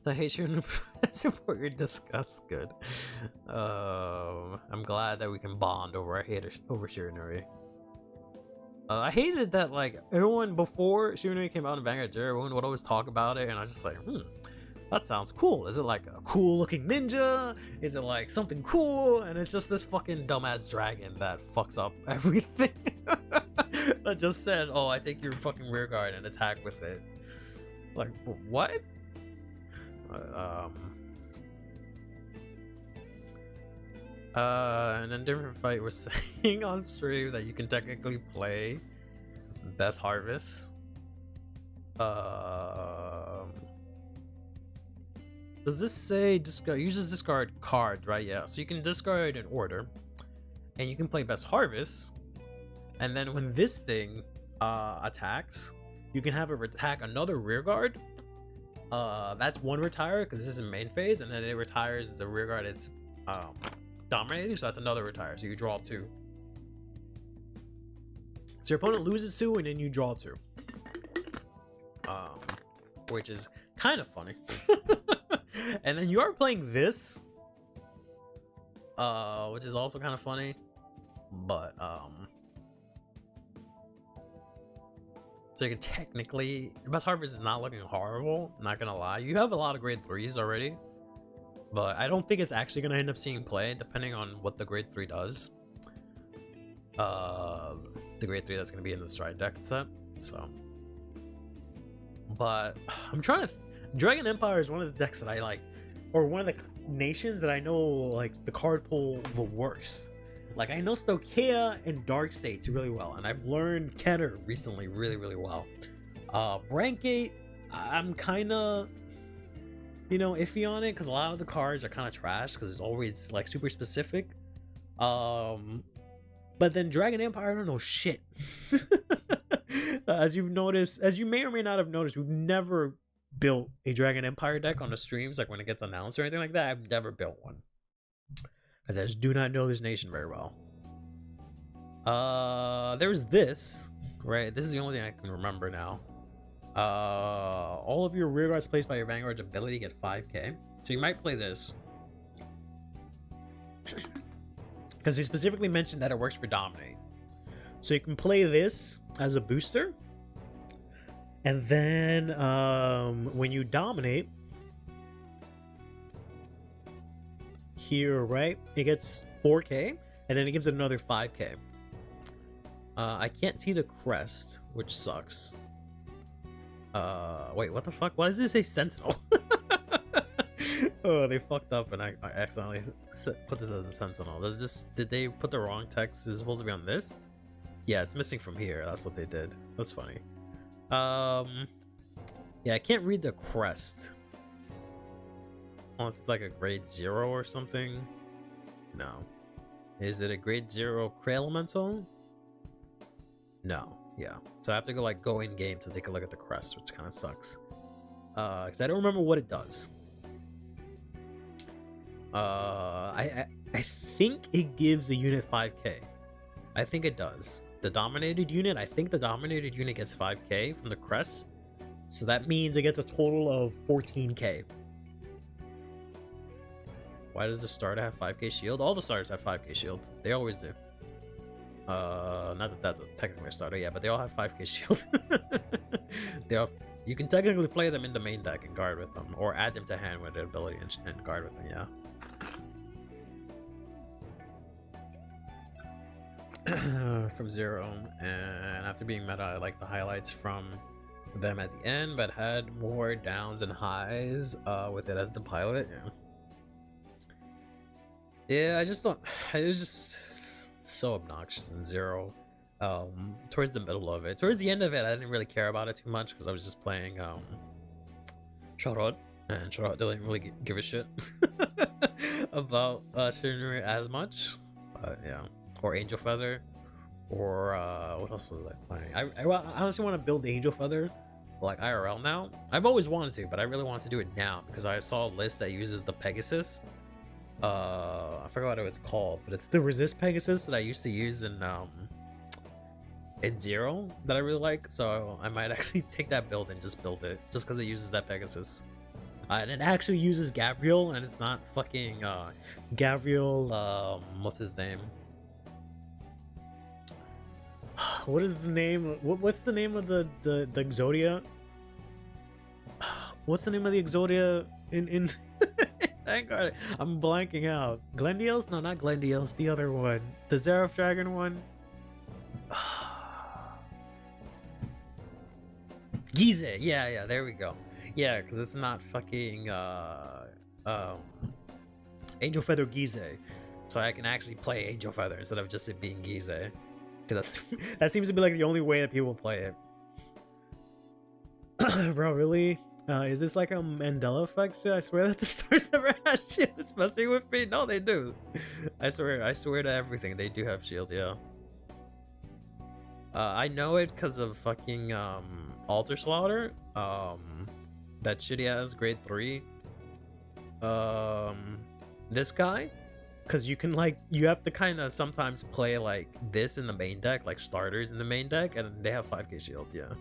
I hate your support your disgust. Good. I'm glad that we can bond over Shiranuri. I hated that, like, everyone before Shiranuri came out in Vanguard, everyone would always talk about it, and I was just like, that sounds cool. Is it like a cool looking ninja? Is it like something cool? And it's just this fucking dumbass dragon that fucks up everything. That just says, oh, I take your fucking rear guard and attack with it. Like, what? And then different fight was saying on stream that you can technically play Best Harvest. Does this say discard? Uses discard cards, right? Yeah. So you can discard in order, and you can play Best Harvest. And then when this thing attacks, you can have it attack another rear guard. That's one retire because this is in main phase, and then it retires as a rear guard. It's dominating, so that's another retire. So you draw 2. So your opponent loses 2, and then you draw 2. Which is kind of funny. And then you are playing this, which is also kind of funny, but so you can technically, Best Harvest is not looking horrible, not gonna lie. You have a lot of grade 3s already, but I don't think it's actually gonna end up seeing play depending on what the grade 3 does. The grade 3 that's gonna be in the Stride deck set. So, but I'm trying to. Dragon Empire is one of the decks that I like, or one of the nations that I know like the card pool the worst. Like I know Stoicheia and Dark States really well, and I've learned Keter recently really well. Brankgate, I'm kind of, you know, iffy on it because a lot of the cards are kind of trash because it's always like super specific. But then Dragon Empire, I don't know shit. As you've noticed, as you may or may not have noticed, we've never built a Dragon Empire deck on the streams, like when it gets announced or anything like that. I've never built one because I just do not know this nation very well. There's this, right? This is the only thing I can remember now. All of your rear guards placed by your Vanguard's ability get 5k. So you might play this because they specifically mentioned that it works for Dominate. So you can play this as a booster. And then when you dominate here, right, it gets 4k, and then it gives it another 5k. I can't see the crest, which sucks. Wait, what the fuck? Why does this say Sentinel? Oh, they fucked up, and I accidentally put this as a Sentinel. Did they put the wrong text? Is it supposed to be on this? Yeah, it's missing from here. That's what they did. That's funny. Yeah, I can't read the crest unless it's like a grade 0 or something. No. Is it a grade 0 Cray Elemental? No. Yeah, so I have to go in game to take a look at the crest, which kind of sucks because I don't remember what it does. I think it gives the unit 5k. I think it does. The dominated unit, I think the dominated unit gets 5k from the crest, so that means it gets a total of 14k. Why does the starter have 5k shield? All the starters have 5k shield. They always do. Not that that's technically a starter, yeah, but they all have 5k shield. You can technically play them in the main deck and guard with them, or add them to hand with their ability and guard with them, yeah. From 0, and after being meta, I like the highlights from them at the end, but had more downs and highs with it as the pilot. Yeah, I just don't. It was just so obnoxious in 0. Towards the middle of it, towards the end of it, I didn't really care about it too much because I was just playing Sharod, and Sharod didn't really give a shit about Shinri as much. Yeah. Or Angel Feather, or what else was I playing? I honestly want to build Angel Feather like IRL now. I've always wanted to, but I really want to do it now because I saw a list that uses the Pegasus. I forgot what it was called, but it's the Resist Pegasus that I used to use in 0 that I really like. So I might actually take that build and just build it just because it uses that Pegasus. And it actually uses Gabriel, and it's not fucking Gabriel. What's his name? What is the name? What's the name of the Exodia? What's the name of the Exodia in Vanguard. I'm blanking out. Glendios? No, not Glendios. The other one. The Zeref Dragon one. Gize. Yeah, there we go. Yeah, because it's not fucking Angel Feather Gize. So I can actually play Angel Feather instead of just it being Gize. Because that seems to be like the only way that people play it. Bro, really? Is this like a Mandela effect shit? I swear that the stars never had shit. It's messing with me. No, they do. I swear to everything. They do have shield, yeah. I know it because of fucking Alter Slaughter. That shitty ass grade 3. This guy. Because you can you have to kind of sometimes play like this in the main deck, like starters in the main deck, and they have 5k shield, yeah.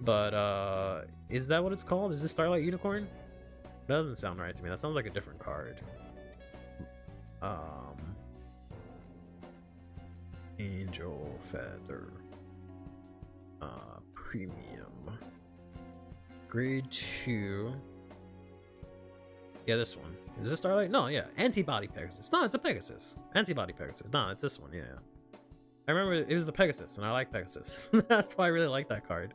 But is that what it's called? Is this Starlight Unicorn? That doesn't sound right to me. That sounds like a different card. Angel Feather. Premium. Grade 2. Yeah, this one. Is this Starlight? No, yeah. Antibody Pegasus. No, it's a Pegasus. Antibody Pegasus. No, it's this one, yeah. I remember it was the Pegasus, and I like Pegasus. That's why I really like that card.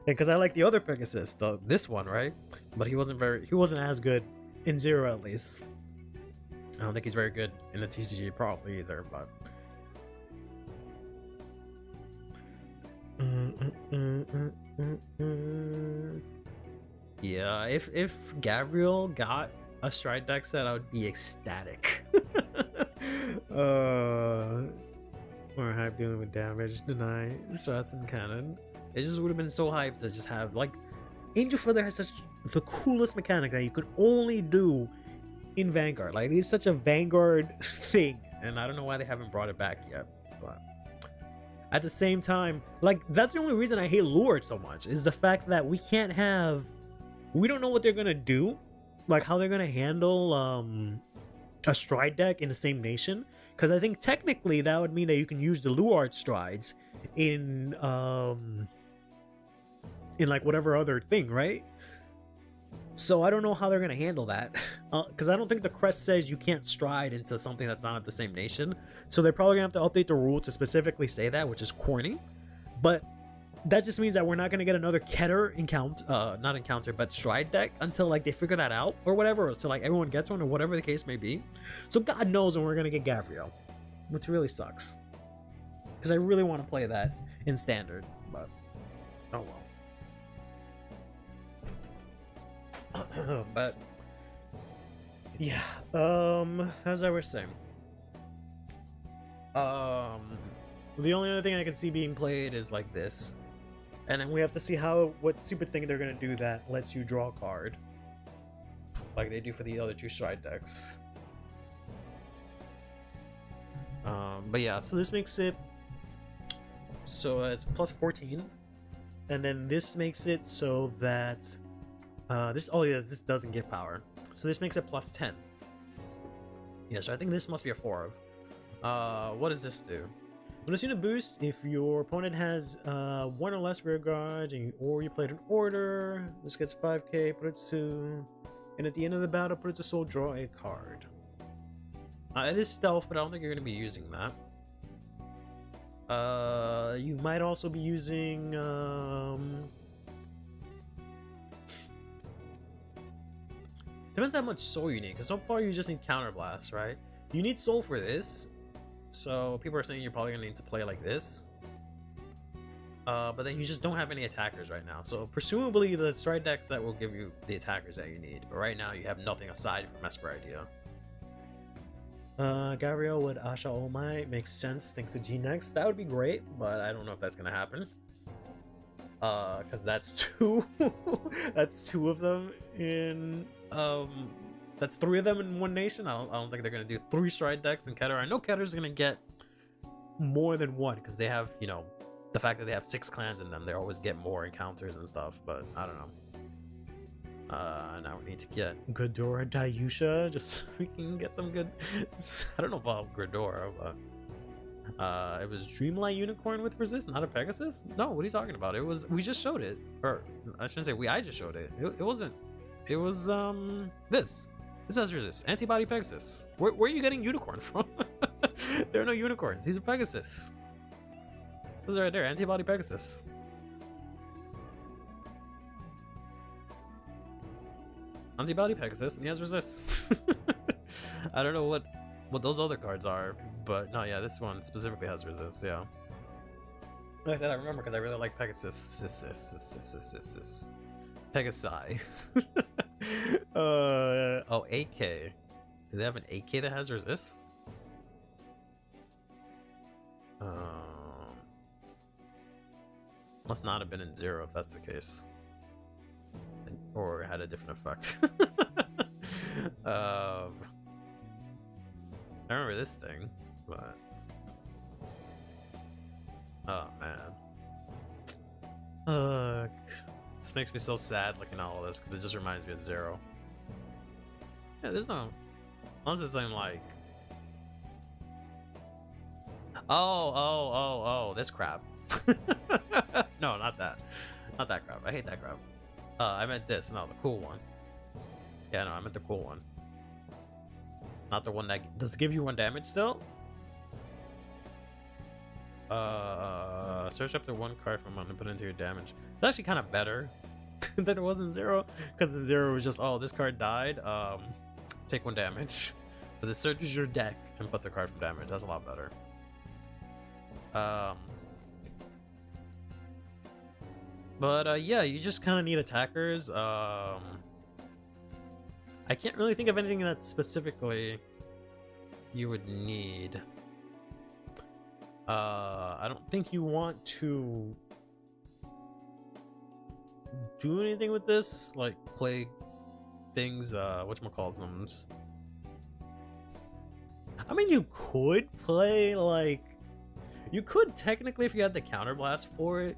Because I like the other Pegasus, this one, right? But he wasn't as good in Zero, at least. I don't think he's very good in the TCG probably either, but yeah, if Gabriel got a Stride deck set, I would be ecstatic. More hype dealing with damage, deny, strats, and cannon. It just would have been so hyped to just have like Angel Feather has such the coolest mechanic that you could only do in Vanguard. Like it's such a Vanguard thing, and I don't know why they haven't brought it back yet. But at the same time, like that's the only reason I hate Lure so much is the fact that we don't know what they're gonna do, like how they're gonna handle a Stride deck in the same nation. Because I think technically that would mean that you can use the Luard Strides in like whatever other thing, right? So I don't know how they're gonna handle that. Because I don't think the crest says you can't stride into something that's not at the same nation. So they're probably gonna have to update the rule to specifically say that, which is corny. But that just means that we're not gonna get another Keter not encounter, but Stride deck until like they figure that out or whatever, so like everyone gets one or whatever the case may be. So God knows when we're gonna get Gavriel, which really sucks because I really want to play that in standard, but oh well. But yeah, as I was saying, the only other thing I can see being played is like this. And then we have to see what stupid thing they're gonna do that lets you draw a card, like they do for the other two Stride decks. But yeah, so this makes it it's plus 14, and then this makes it so that this doesn't give power, so this makes it plus 10. Yeah, so I think this must be a 4 of. What does this do? When it's unit boost, if your opponent has 1 or less rear guard, or you played an order, this gets 5k, put it to, and at the end of the battle, put it to soul, draw a card. It is stealth, but I don't think you're going to be using that. You might also be using depends how much soul you need, because so far you just need counterblast, right? You need soul for this. So people are saying you're probably gonna need to play like this, but then you just don't have any attackers right now. So presumably the Stride decks that will give you the attackers that you need, but right now you have nothing aside from Esper Idea. Gabriel with Asha Omai makes sense thanks to G next. That would be great, but I don't know if that's gonna happen. Because that's two. That's 2 of them in that's 3 of them in one nation. I don't think they're gonna do 3 Stride decks in Keter. I know Ketter's gonna get more than 1 because they have, the fact that they have 6 clans in them, they always get more encounters and stuff. But I don't know. Now we need to get Gridora Dayusha just so we can get some good. I don't know about Gridora, but it was Dreamlight Unicorn with resist, not a Pegasus. No, what are you talking about? We just showed it, or I shouldn't say we. I just showed it. It wasn't It was this. This has resist. Antibody Pegasus. Where are you getting unicorn from? There are no unicorns. He's a Pegasus. This is right there. Antibody Pegasus. Antibody Pegasus, and he has resist. I don't know what those other cards are, but no, yeah, this one specifically has resist. Yeah. Like I said, I remember because I really like Pegasus. Pegasi. Oh, AK. Do they have an AK that has resist? Must not have been in 0 if that's the case. Or had a different effect. I remember this thing, but oh man, this makes me so sad looking at all this because it just reminds me of 0. Yeah, there's no, unless it's something like, oh, this crap. No, not that crap. I hate that crap. I meant this, no, the cool one. Yeah, no, I meant the cool one. Not the one that does it give you 1 damage still? Search up to 1 card from one and put it into your damage. It's actually kind of better than it was in 0, because in 0 it was just, oh, this card died, take 1 damage. But this searches your deck and puts a card from damage. That's a lot better. But yeah, you just kind of need attackers. I can't really think of anything that specifically you would need. I don't think you want to do anything with this, like play things, whatchamacallits. I mean, you could play, like, you could technically if you had the counterblast for it.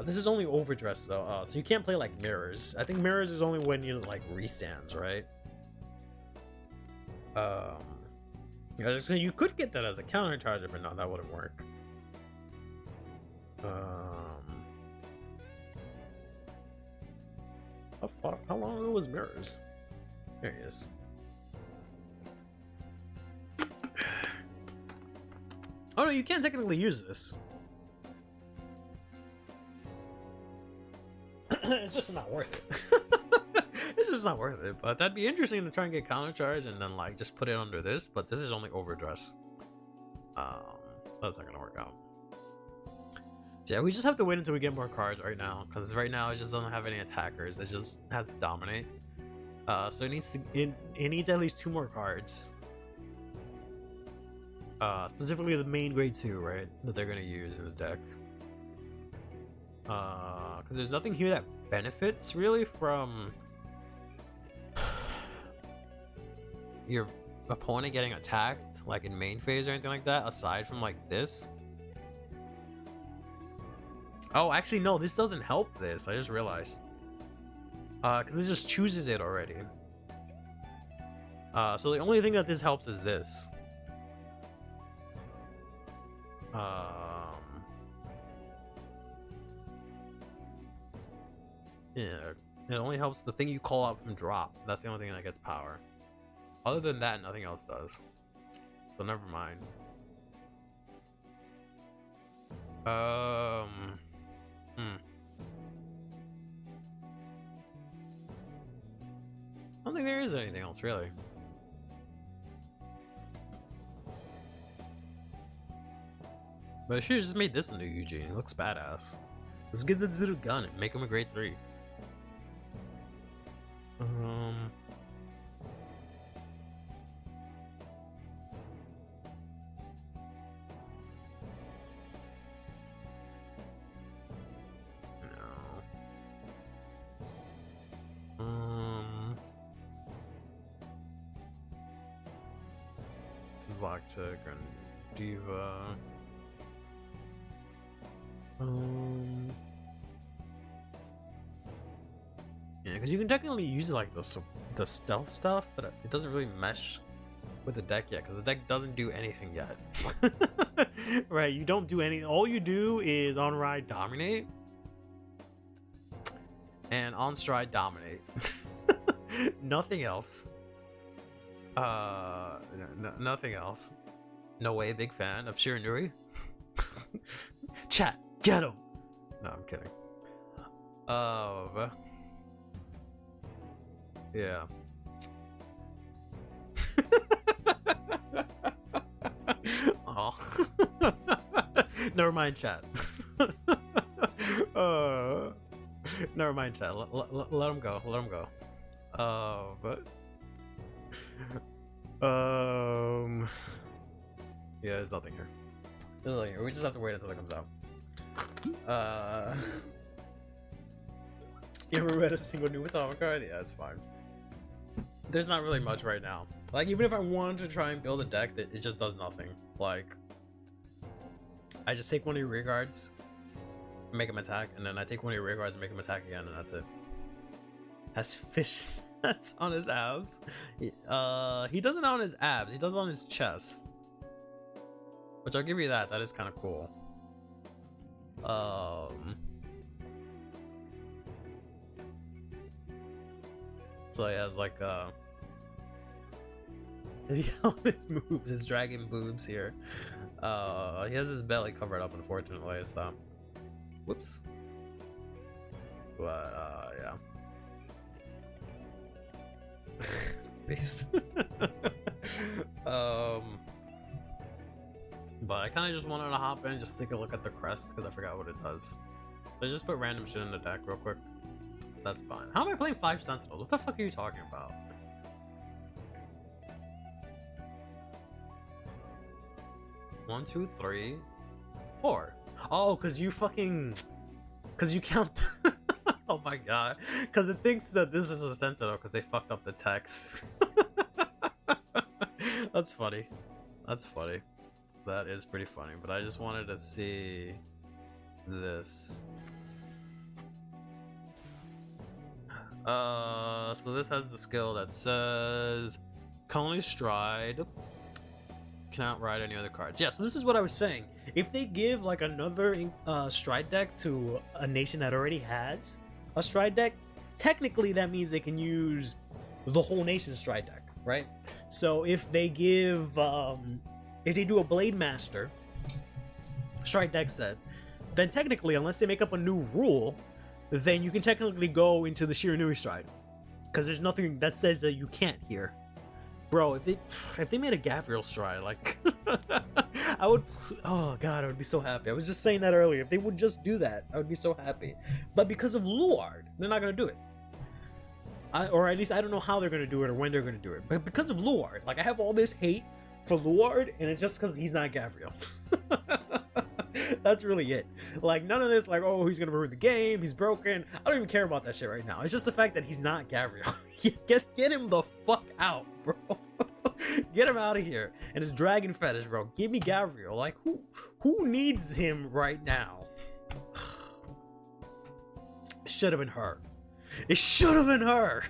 This is only overdress though, so you can't play like mirrors. I think mirrors is only when you like restands, right? So you could get that as a counter charger, but no, that wouldn't work. How long ago was mirrors? There he is. Oh no, you can't technically use this. It's just not worth it. It's just not worth it. But that'd be interesting to try and get counter charge and then like just put it under this. But this is only overdress. So that's not gonna work out. So yeah, we just have to wait until we get more cards right now, because right now it just doesn't have any attackers. It just has to dominate. So it needs at least 2 more cards. Specifically the main grade 2, right? That they're gonna use in the deck. Because there's nothing here that benefits really from your opponent getting attacked, like in main phase or anything like that, aside from like this. Oh, actually no, this doesn't help this. I just realized. Because it just chooses it already. So the only thing that this helps is this. Yeah, it only helps the thing you call out from drop. That's the only thing that gets power. Other than that, nothing else does. So never mind. I don't think there is anything else really. But I should have just made this into Eugene. It looks badass. Let's get the dude a gun and make him a grade 3. This is Lactic and Diva. Yeah, because you can technically use it like the stealth stuff, but it doesn't really mesh with the deck yet, because the deck doesn't do anything yet. Right, you don't do any. All you do is on ride dominate, and on stride dominate. Nothing else. Nothing else. No way, big fan of Shiranui. Chat, get him. No, I'm kidding. Yeah. Oh. Never mind, chat. Never mind, chat. Let him go. Let him go. Yeah, there's nothing here. There's nothing here. We just have to wait until it comes out. You ever read a single new Atomic card? Yeah, it's fine. There's not really much right now. Like, even if I wanted to try and build a deck, that it just does nothing. Like, I just take one of your rear guards, make him attack, and then I take one of your rear guards and make him attack again, and that's it. Has fish nuts on his abs. He doesn't on his abs. He does it on his chest, which I'll give you that. That is kind of cool. So he has like his moves, his dragon boobs here. He has his belly covered up, unfortunately. So, whoops. But yeah. Beast. But I kind of just wanted to hop in and just take a look at the crest because I forgot what it does. So I just put random shit in the deck real quick. That's fine. How am I playing 5 Sentinels? What the fuck are you talking about? One, two, three, 4. Oh, cause you count. Oh my god. Cause it thinks that this is a Sentinel because they fucked up the text. That's funny. That's funny. That is pretty funny. But I just wanted to see this. So this has the skill that says Colony Stride. Cannot ride any other cards. Yeah, so this is what I was saying. If they give like another Stride deck to a nation that already has a Stride deck, technically that means they can use the whole nation's Stride deck, right? So if they give, if they do a Blade Master Stride deck set, then technically, unless they make up a new rule, then you can technically go into the Shiranui Stride, because there's nothing that says that you can't here. Bro, if they made a Gavriel Stride, like, I would, oh god, I would be so happy. I was just saying that earlier. If they would just do that, I would be so happy. But because of Luard, they're not gonna do it. Or at least I don't know how they're gonna do it or when they're gonna do it. But because of Luard, like, I have all this hate for Luard, and it's just because he's not Gavriel. That's really it. Like, none of this, like, oh, he's gonna ruin the game, he's broken. I don't even care about that shit right now. It's just the fact that he's not Gavriel. Get him the fuck out, bro. Get him out of here. And his dragon fetish, bro. Give me Gavriel. Like, who needs him right now? It should have been her. It should have been her.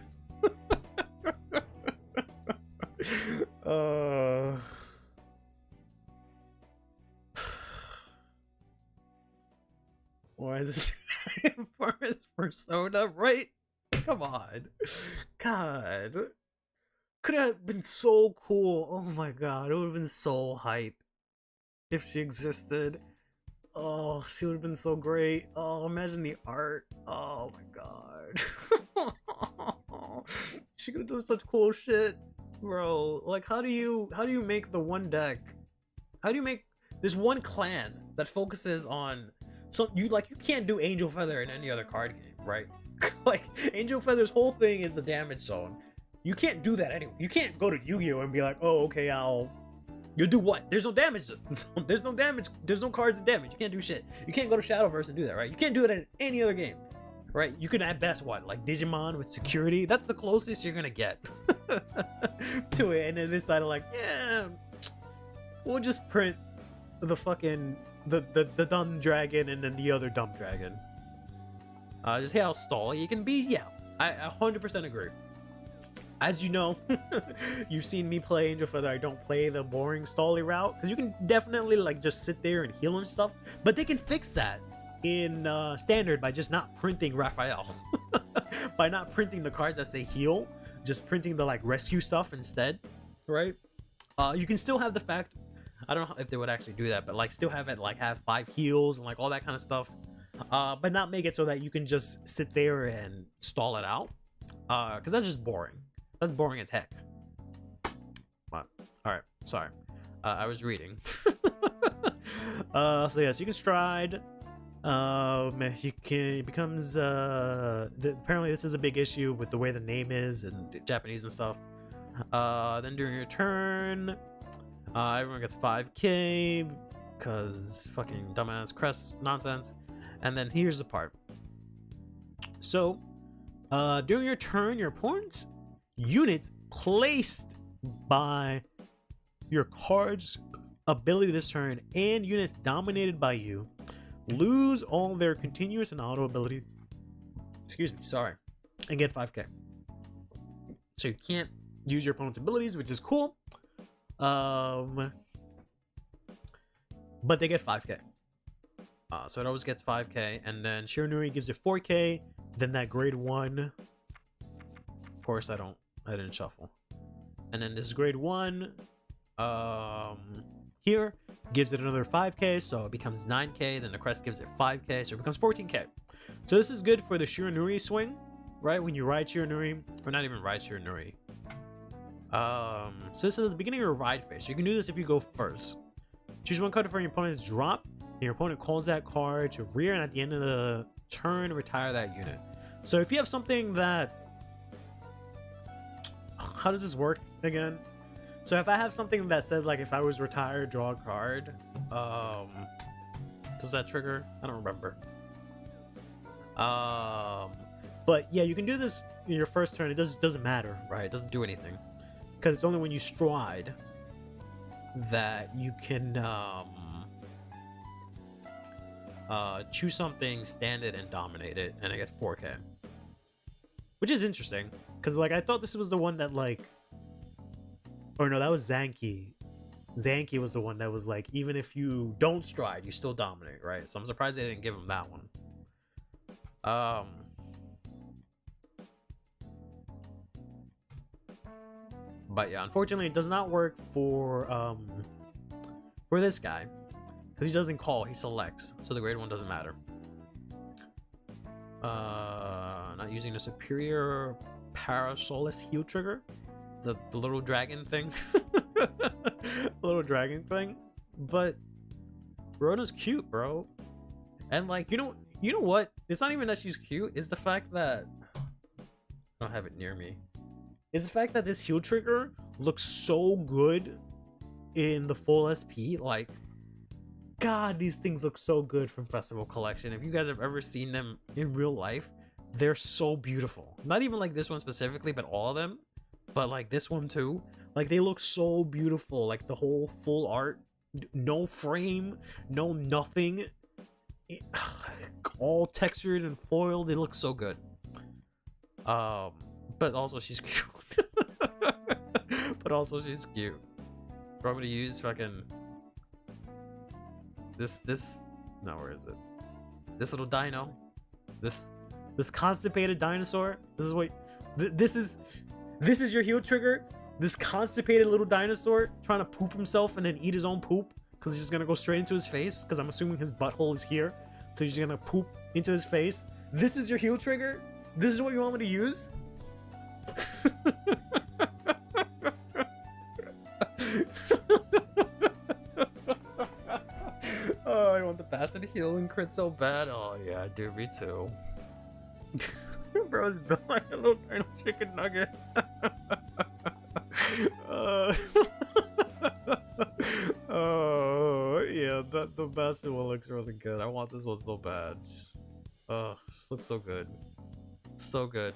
Why is this for his persona, right? Come on. God. Could have been so cool. Oh my god, it would have been so hype if she existed. Oh, she would have been so great. Oh, imagine the art. Oh my god. She could have done such cool shit. Bro, like, how do you make the one deck? How do you make this one clan that focuses on you can't do Angel Feather in any other card game, right? Like, Angel Feather's whole thing is the damage zone. You can't do that anyway. You can't go to Yu-Gi-Oh and be like, oh, okay, you'll do what? There's no damage zone. There's no damage. There's no cards of damage. You can't do shit. You can't go to Shadowverse and do that, right? You can't do it in any other game, right? You can at best what, like Digimon with security. That's the closest you're gonna get to it. And then they decided, like, yeah, we'll just print the fucking the dumb dragon and then the other dumb dragon. Just how stall you can be. Yeah, I 100% agree. As you know, you've seen me play Angel Feather. I don't play the boring stally route because you can definitely like just sit there and heal and stuff. But they can fix that in standard by just not printing Raphael. by not printing the cards that say heal, just printing the like rescue stuff instead, right? You can still have the fact, I don't know if they would actually do that, but like still have it like have 5 heals and like all that kind of stuff, but not make it so that you can just sit there and stall it out, because that's just boring. That's boring as heck. But all right, sorry, I was reading. So yes, you can stride. You can, it becomes apparently this is a big issue with the way the name is and Japanese and stuff. Then during your turn, everyone gets 5k because fucking dumbass crest nonsense. And then here's the part. So during your turn, your opponent's units placed by your card's ability this turn and units dominated by you lose all their continuous and auto abilities, excuse me, sorry, and get 5k. So you can't use your opponent's abilities, which is cool, but they get 5k. So it always gets 5k, and then Shiranui gives it 4k. Then that grade 1, of course I didn't shuffle, and then this grade 1 here gives it another 5k, so it becomes 9k. Then the crest gives it 5k, so it becomes 14k. So this is good for the Shiranui swing, right? When you ride Shiranui, or not even ride Shiranui. So this is the beginning of your ride phase. You can do this if you go first. Choose one card from your opponent's drop, and your opponent calls that card to rear, and at the end of the turn, retire that unit. So if you have something that, how does this work again? So if I have something that says like if I was retired, draw a card, does that trigger? I don't remember. But yeah, you can do this in your first turn. It doesn't matter, right? It doesn't do anything because it's only when you stride that you can choose something, stand it, and dominate it, and it gets 4k, which is interesting because like I thought this was the one that like. Or no, that was Zanki. Zanki was the one that was like, even if you don't stride, you still dominate, right? So I'm surprised they didn't give him that one. But yeah, unfortunately, it does not work for this guy because he doesn't call, he selects. So the grade 1 doesn't matter. Not using the superior Parasolus heal trigger. The little dragon thing. Little dragon thing. But Rona's cute, bro. And like, you know what? It's not even that she's cute, it's the fact that I don't have it near me. It's the fact that this heal trigger looks so good in the full SP. Like, God, these things look so good from Festival Collection. If you guys have ever seen them in real life, they're so beautiful. Not even like this one specifically, but all of them. But like this one too, like they look so beautiful. Like the whole full art, no frame, no nothing, all textured and foiled. They look so good. But also she's cute. But also she's cute. Bro, I'm gonna use fucking this. No, where is it? This little dino. This constipated dinosaur. This is what. This is your heal trigger. This constipated little dinosaur trying to poop himself and then eat his own poop because he's just gonna go straight into his face because I'm assuming his butthole is here, so he's just gonna poop into his face. This is your heal trigger. This is what you want me to use. Oh, I want the pass and heal and crit so bad. Oh yeah, dude, me too. Bro's built like a little tiny chicken nugget. Oh yeah, the bastard one looks really good. I want this one so bad. Looks so good, so good.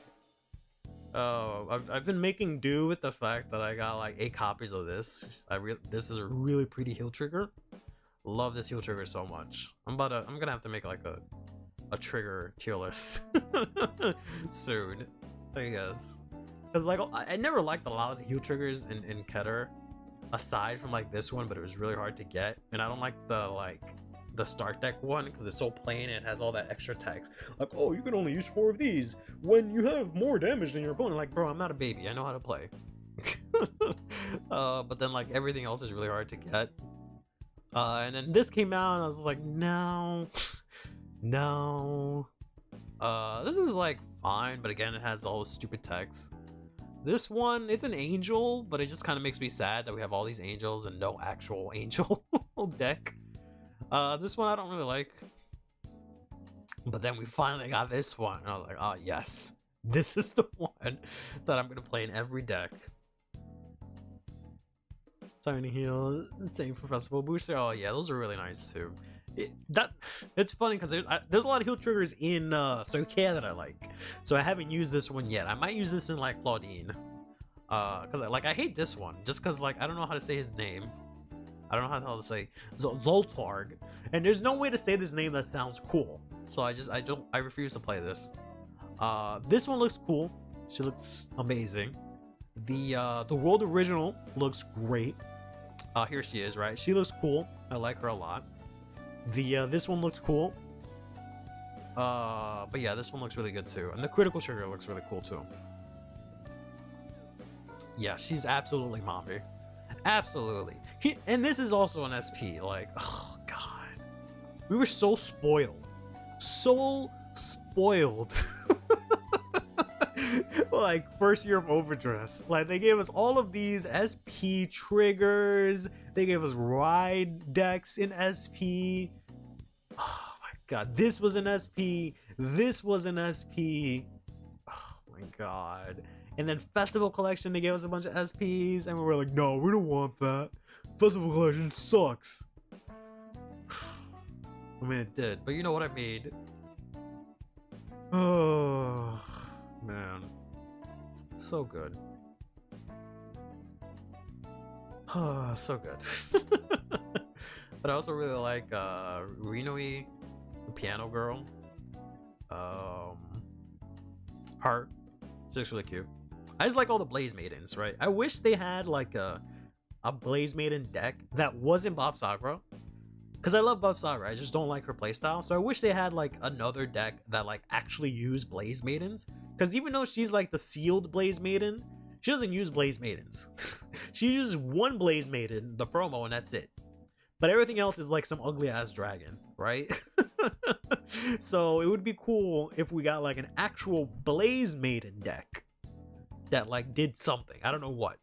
Oh, I've been making do with the fact that I got like 8 copies of this. This is a really pretty heal trigger. Love this heal trigger so much. I'm gonna have to make like a trigger tier list soon, I guess. Because like I never liked a lot of the heal triggers in Keter, aside from like this one, but it was really hard to get, and I don't like the the start deck one because it's so plain and it has all that extra text. Like, oh, you can only use 4 of these when you have more damage than your opponent. Like, bro, I'm not a baby. I know how to play. But then like everything else is really hard to get. And then this came out and I was like, no, no. This is like fine, but again, it has all the stupid text. This one, it's an angel, but it just kind of makes me sad that we have all these angels and no actual angel deck. This one I don't really like. But then we finally got this one. And I was like, oh yes, this is the one that I'm gonna play in every deck. Tiny Heal, same for Festival Booster. Oh yeah, those are really nice too. It's funny because there's a lot of heal triggers in SocialMedia that I like, so I haven't used this one yet. I might use this in like Claudine, because I hate this one just because like I don't know how to say his name. I don't know how the hell to say Zoltarg, and there's no way to say this name that sounds cool. So I refuse to play this. This one looks cool. She looks amazing. The World Original looks great. Here she is, right? She looks cool. I like her a lot. This one looks cool. But yeah, this one looks really good too. And the critical trigger looks really cool too. Yeah, she's absolutely mommy. Absolutely. And this is also an SP. Like, oh god. We were so spoiled. So spoiled. Like first year of Overdress, like they gave us all of these SP triggers, they gave us ride decks in SP. Oh my god, this was an SP, this was an SP. Oh my god. And then Festival Collection, they gave us a bunch of SPs and we were like, no, we don't want that. Festival Collection sucks. I mean, it did, but you know what I mean. Oh man, so good. So good. But I also really like Rinoi, the piano girl. Heart, she looks really cute. I just like all the Blaze Maidens, right? I wish they had like a Blaze Maiden deck that wasn't Buff Sakura. Because I love Buff Sakura, I just don't like her playstyle. So I wish they had like another deck that like actually used Blaze Maidens. Because even though she's like the sealed Blaze Maiden, she doesn't use Blaze Maidens. She uses one Blaze Maiden, the promo, and that's it. But everything else is like some ugly ass dragon, right? So it would be cool if we got like an actual Blaze Maiden deck that like did something. I don't know what.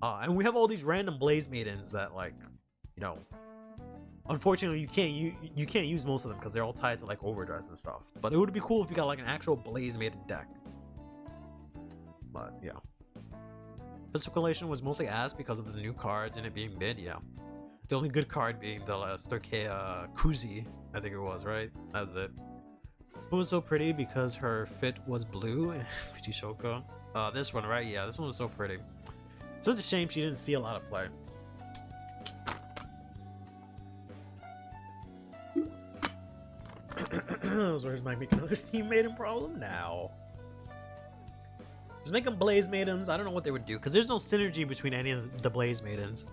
And we have all these random Blaze Maidens that like, you know, unfortunately you can't use most of them because they're all tied to like Overdress and stuff. But it would be cool if you got like an actual Blaze Maiden deck. But yeah, Physical Collation was mostly asked because of the new cards and it being mid. Yeah, the only good card being the Storkea Kuzi, I think it was, right? That was it. It was so pretty because her fit was blue. Fujishoka. This one, right? Yeah, this one was so pretty. Such a shame she didn't see a lot of play. Where's my making another Steam Maiden problem now? Just make them Blaze Maidens. I don't know what they would do because there's no synergy between any of the Blaze Maidens.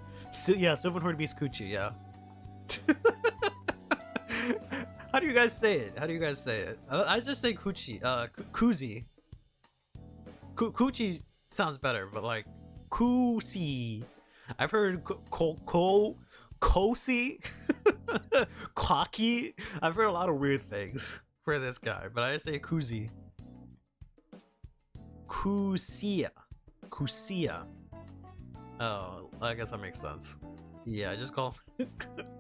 Yeah, Sylvan Horde beats Kuchi. Yeah. How do you guys say it? How do you guys say it? I just say Kuchi. Kuzi. Kuchi sounds better, but like Kusi. I've heard Kosi. Koki. I've heard a lot of weird things for this guy, but I say Kuzi. Kusia. Oh, I guess that makes sense. Yeah, I just call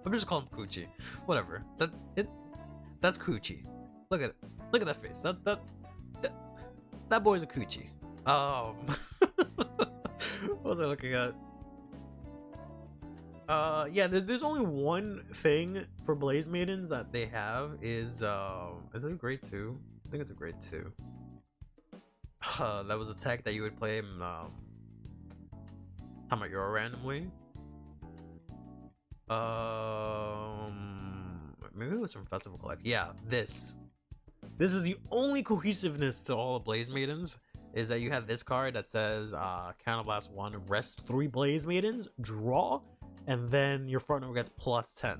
I'm just calling him Coochie. Whatever. That's Coochie. Look at it. Look at that face. That boy's a Coochie. What was I looking at? Yeah, there's only one thing for Blaze Maidens that they have is it a grade 2? I think it's a grade 2. That was a tech that you would play Tamayora randomly. Maybe it was from Festival Collect. Yeah, this is the only cohesiveness to all the Blaze Maidens, is that you have this card that says Counterblast 1, rest 3 Blaze Maidens, draw, and then your front row gets +10.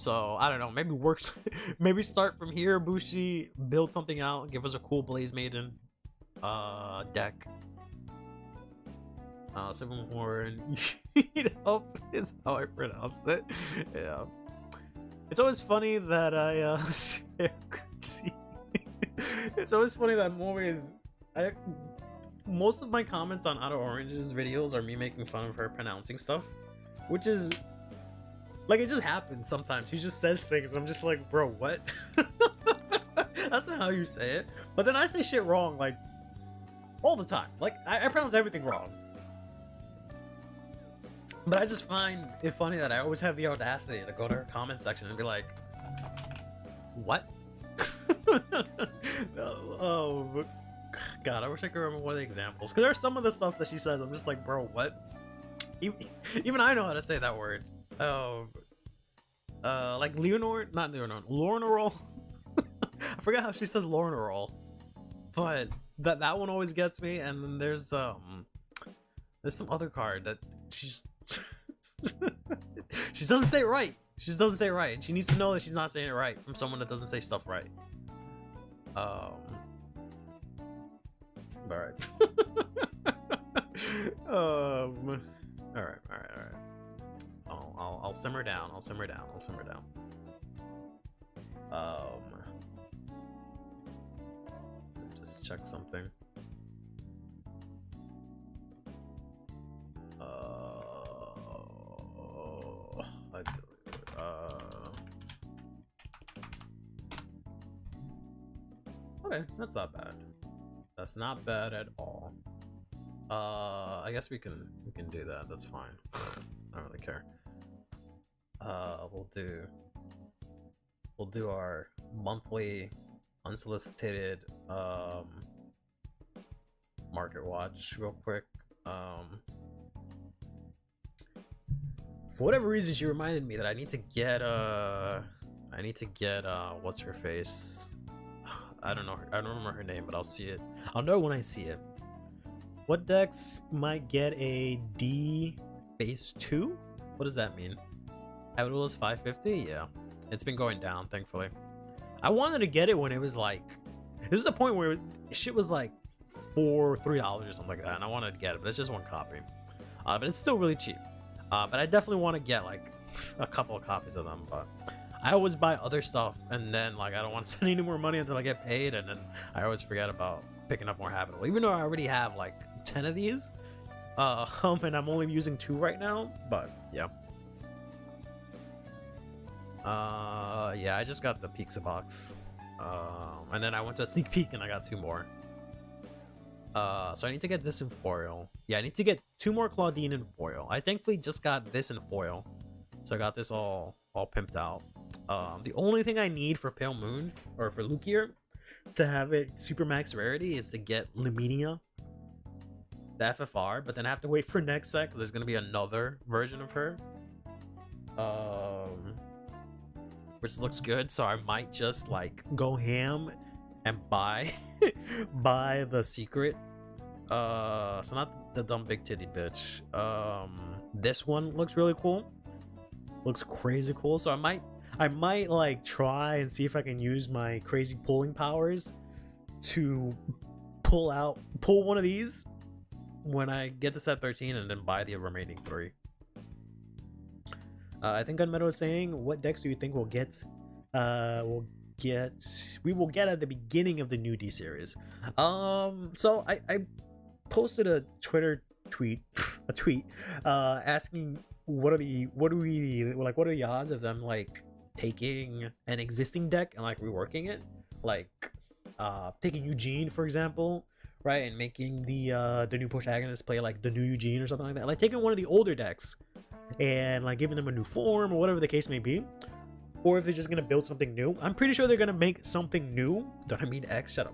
So I don't know, maybe works. Maybe start from here, Bushi, build something out, give us a cool Blaze Maiden deck. 7 Horn, Eat Up is how I pronounce it. Yeah. It's always funny that I it's always funny that I'm always most of my comments on Auto Orange's videos are me making fun of her pronouncing stuff, which is like, it just happens sometimes. She just says things and I'm just like, bro, what? That's not how you say it. But then I say shit wrong like all the time. Like I pronounce everything wrong. But I just find it funny that I always have the audacity to go to her comment section and be like, what? Oh, God, I wish I could remember one of the examples. Because there's some of the stuff that she says, I'm just like, bro, what? Even I know how to say that word. Like Leonor, not Leonor, Lornerol. I forgot how she says Lornerol. But that one always gets me. And then there's some other card that she's she doesn't say it right. She just doesn't say it right, and she needs to know that she's not saying it right from someone that doesn't say stuff right. All right. All right. I'll simmer down. I'll simmer down. Just check something. Okay, that's not bad. That's not bad at all. I guess we can do that. That's fine. I don't really care. We'll do our monthly unsolicited market watch real quick. For whatever reason, she reminded me that I need to get what's her face? I don't know. I don't remember her name, but I'll see it. I'll know when I see it. What decks might get a D base 2? What does that mean? Habitable is 550? Yeah. It's been going down, thankfully. I wanted to get it when it was like, there was a point where shit was like $3 or something like that, and I wanted to get it, but it's just one copy. But it's still really cheap. But I definitely want to get like a couple of copies of them, but I always buy other stuff, and then like I don't want to spend any more money until I get paid, and then I always forget about picking up more Habitable, even though I already have like 10 of these, and I'm only using 2 right now. But yeah, yeah, I just got the Pizza box, and then I went to a sneak peek and I got 2 more. So I need to get this in foil. Yeah, I need to get 2 more Claudine in foil. I thankfully just got this in foil, so I got this all pimped out. The only thing I need for Pale Moon, or for Lukier, to have it super max rarity is to get Luminia, the FFR, but then I have to wait for next set because there's going to be another version of her, which looks good, so I might just like go ham and buy buy the secret, so not the dumb big titty bitch. This one looks really cool, looks crazy cool, so I might like try and see if I can use my crazy pulling powers to pull one of these when I get to set 13 and then buy the remaining 3. I think Gunmeadow is saying, what decks do you think we will get at the beginning of the new D series? So I posted a Twitter tweet asking what are the odds of them like taking an existing deck and like reworking it, like taking Eugene for example, right, and making the new protagonist play like the new Eugene or something like that, like taking one of the older decks and like giving them a new form or whatever the case may be, or if they're just gonna build something new. I'm pretty sure they're gonna make something new. Don't I mean X? Shut up.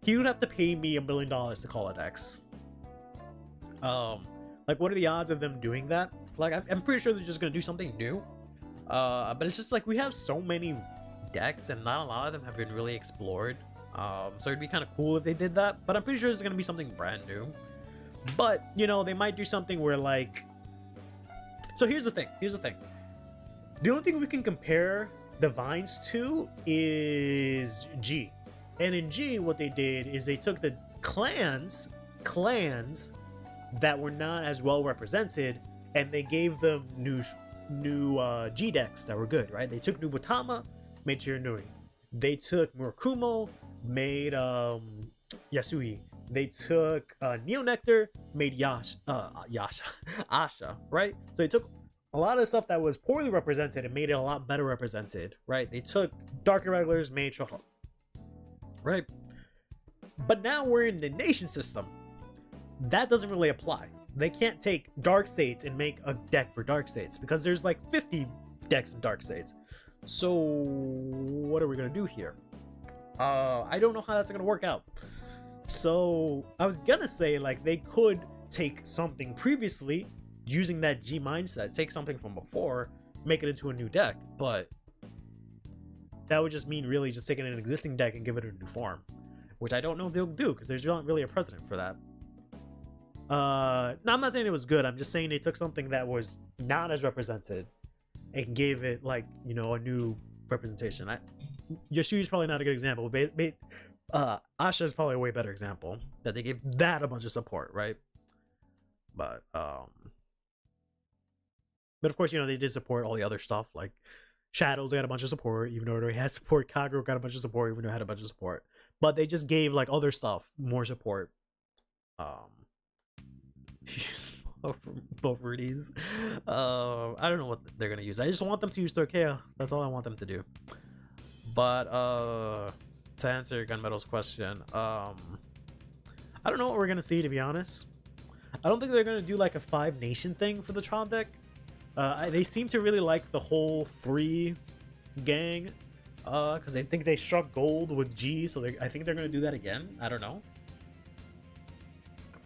He would have to pay me $1 million to call it X. Like, what are the odds of them doing that? Like, I'm pretty sure they're just gonna do something new. But it's just like we have so many decks and not a lot of them have been really explored. So it'd be kind of cool if they did that, but I'm pretty sure it's gonna be something brand new. But you know, they might do something where like, so here's the thing. The only thing we can compare the vines to is G. And in G, what they did is they took the clans that were not as well represented, and they gave them new G decks that were good, right? They took Nubutama, made Chirinui. They took Murakumo, made Yasui. They took Neo Nectar, made Asha, right? So they took a lot of stuff that was poorly represented and made it a lot better represented, right? They took Dark Irregulars, made Shoho, right? But now we're in the nation system. That doesn't really apply. They can't take Dark States and make a deck for Dark States because there's like 50 decks in Dark States. So what are we gonna do here? I don't know how that's gonna work out. So I was gonna say like they could take something previously using that G mindset, take something from before, make it into a new deck, but that would just mean really just taking an existing deck and give it a new form, which I don't know if they'll do because there's not really a precedent for that. No, I'm not saying it was good. I'm just saying they took something that was not as represented and gave it like, you know, a new representation. Yasui's probably not a good example. Asha is probably a way better example that they gave that a bunch of support, right? But of course, you know, they did support all the other stuff like Shadows got a bunch of support, even though it already had support. Kagero got a bunch of support, even though it had a bunch of support. But they just gave like other stuff more support. Both Rudies. I don't know what they're gonna use. I just want them to use Torquea. That's all I want them to do. But to answer Gunmetal's question, I don't know what we're gonna see, to be honest. I don't think they're gonna do like a 5 nation thing for the trial deck. They seem to really like the whole 3 gang, because they think they struck gold with G, so I think they're gonna do that again. I don't know.